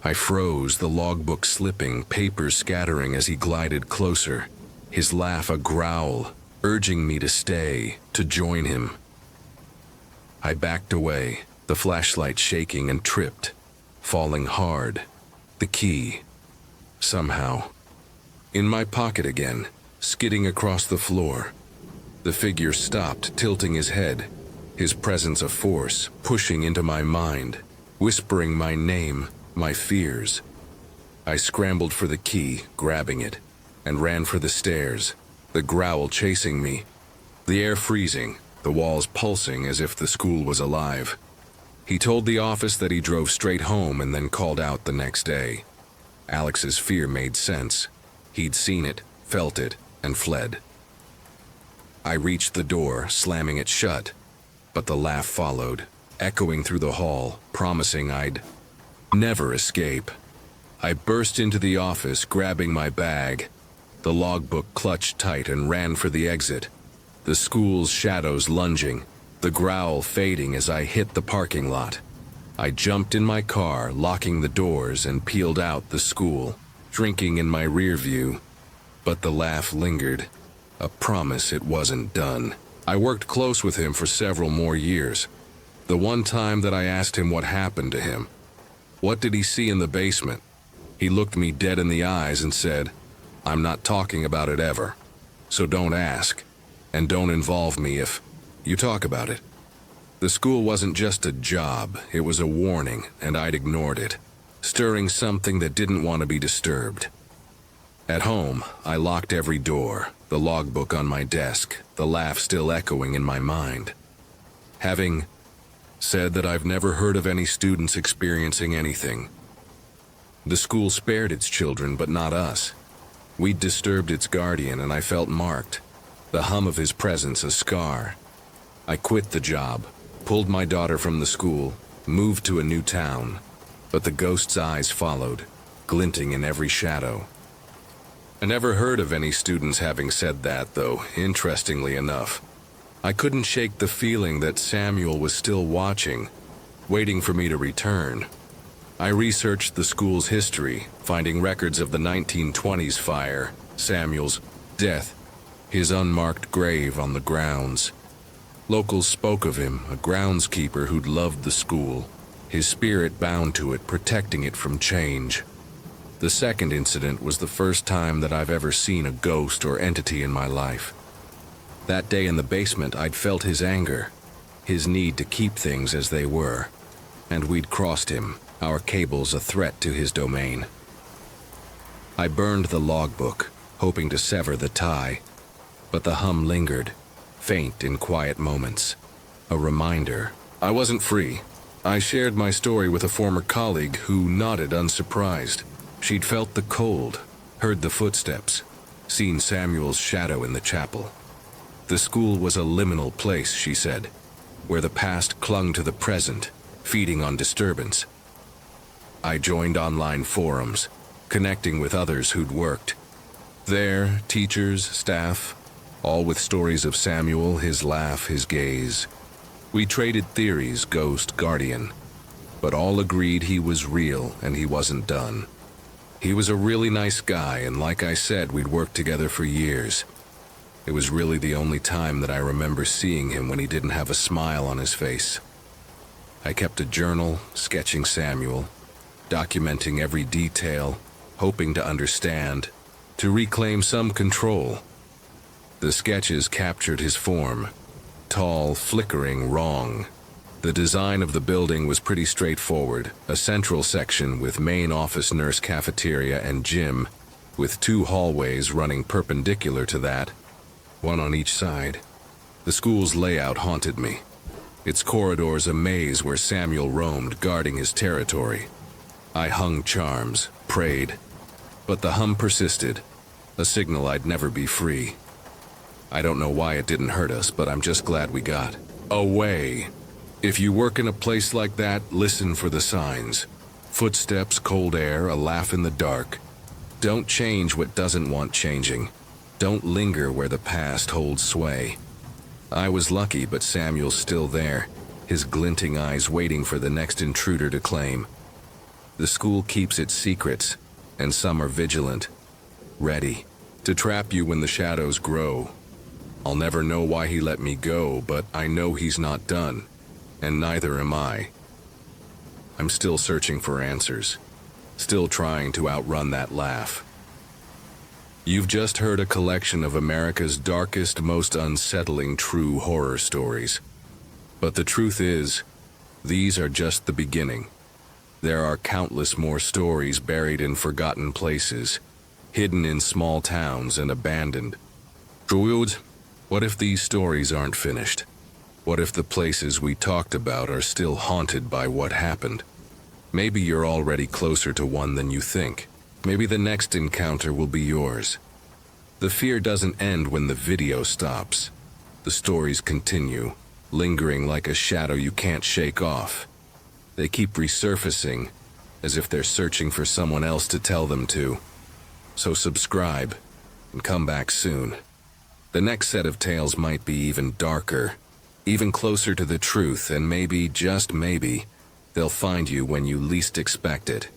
I froze, the logbook slipping, papers scattering as he glided closer, his laugh a growl, urging me to stay, to join him. I backed away, the flashlight shaking, and tripped, falling hard. The key, somehow, in my pocket again, skidding across the floor. The figure stopped, tilting his head, his presence a force, pushing into my mind, whispering my name, my fears. I scrambled for the key, grabbing it, and ran for the stairs, the growl chasing me, the air freezing, the walls pulsing as if the school was alive. He told the office that he drove straight home and then called out the next day. Alex's fear made sense. He'd seen it, felt it, and fled. I reached the door, slamming it shut, but the laugh followed, echoing through the hall, promising I'd never escape. I burst into the office, grabbing my bag, the logbook clutched tight, and ran for the exit. The school's shadows lunging, the growl fading as I hit the parking lot. I jumped in my car, locking the doors, and peeled out the school, drinking in my rear view. But the laugh lingered, a promise it wasn't done. I worked close with him for several more years. The one time that I asked him what happened to him, what did he see in the basement, he looked me dead in the eyes and said, "I'm not talking about it ever, so don't ask. And don't involve me if you talk about it." The school wasn't just a job, it was a warning, and I'd ignored it, stirring something that didn't want to be disturbed. At home, I locked every door, the logbook on my desk, the laugh still echoing in my mind. Having said that I've never heard of any students experiencing anything. The school spared its children, but not us. We'd disturbed its guardian, and I felt marked. The hum of his presence a scar. I quit the job, pulled my daughter from the school, moved to a new town, but the ghost's eyes followed, glinting in every shadow. I never heard of any students having said that, though, interestingly enough. I couldn't shake the feeling that Samuel was still watching, waiting for me to return. I researched the school's history, finding records of the 1920s fire, Samuel's death, his unmarked grave on the grounds. Locals spoke of him, a groundskeeper who'd loved the school, his spirit bound to it, protecting it from change. The second incident was the first time that I've ever seen a ghost or entity in my life. That day in the basement, I'd felt his anger, his need to keep things as they were, and we'd crossed him, our cables a threat to his domain. I burned the logbook, hoping to sever the tie, but the hum lingered, faint in quiet moments. A reminder. I wasn't free. I shared my story with a former colleague who nodded unsurprised. She'd felt the cold, heard the footsteps, seen Samuel's shadow in the chapel. The school was a liminal place, she said, where the past clung to the present, feeding on disturbance. I joined online forums, connecting with others who'd worked. There, teachers, staff, all with stories of Samuel, his laugh, his gaze. We traded theories, ghost, guardian, but all agreed he was real and he wasn't done. He was a really nice guy, and like I said, we'd worked together for years. It was really the only time that I remember seeing him when he didn't have a smile on his face. I kept a journal, sketching Samuel, documenting every detail, hoping to understand, to reclaim some control. The sketches captured his form, tall, flickering, wrong. The design of the building was pretty straightforward, a central section with main office, nurse, cafeteria, and gym, with 2 hallways running perpendicular to that, one on each side. The school's layout haunted me, its corridors a maze where Samuel roamed, guarding his territory. I hung charms, prayed, but the hum persisted, a signal I'd never be free. I don't know why it didn't hurt us, but I'm just glad we got away. If you work in a place like that, listen for the signs. Footsteps, cold air, a laugh in the dark. Don't change what doesn't want changing. Don't linger where the past holds sway. I was lucky, but Samuel's still there, his glinting eyes waiting for the next intruder to claim. The school keeps its secrets, and some are vigilant, ready to trap you when the shadows grow. I'll never know why he let me go, but I know he's not done, and neither am I. I'm still searching for answers, still trying to outrun that laugh. You've just heard a collection of America's darkest, most unsettling true horror stories. But the truth is, these are just the beginning. There are countless more stories buried in forgotten places, hidden in small towns and abandoned. What if these stories aren't finished? What if the places we talked about are still haunted by what happened? Maybe you're already closer to one than you think. Maybe the next encounter will be yours. The fear doesn't end when the video stops. The stories continue, lingering like a shadow you can't shake off. They keep resurfacing, as if they're searching for someone else to tell them to. So subscribe, and come back soon. The next set of tales might be even darker, even closer to the truth, and maybe, just maybe, they'll find you when you least expect it.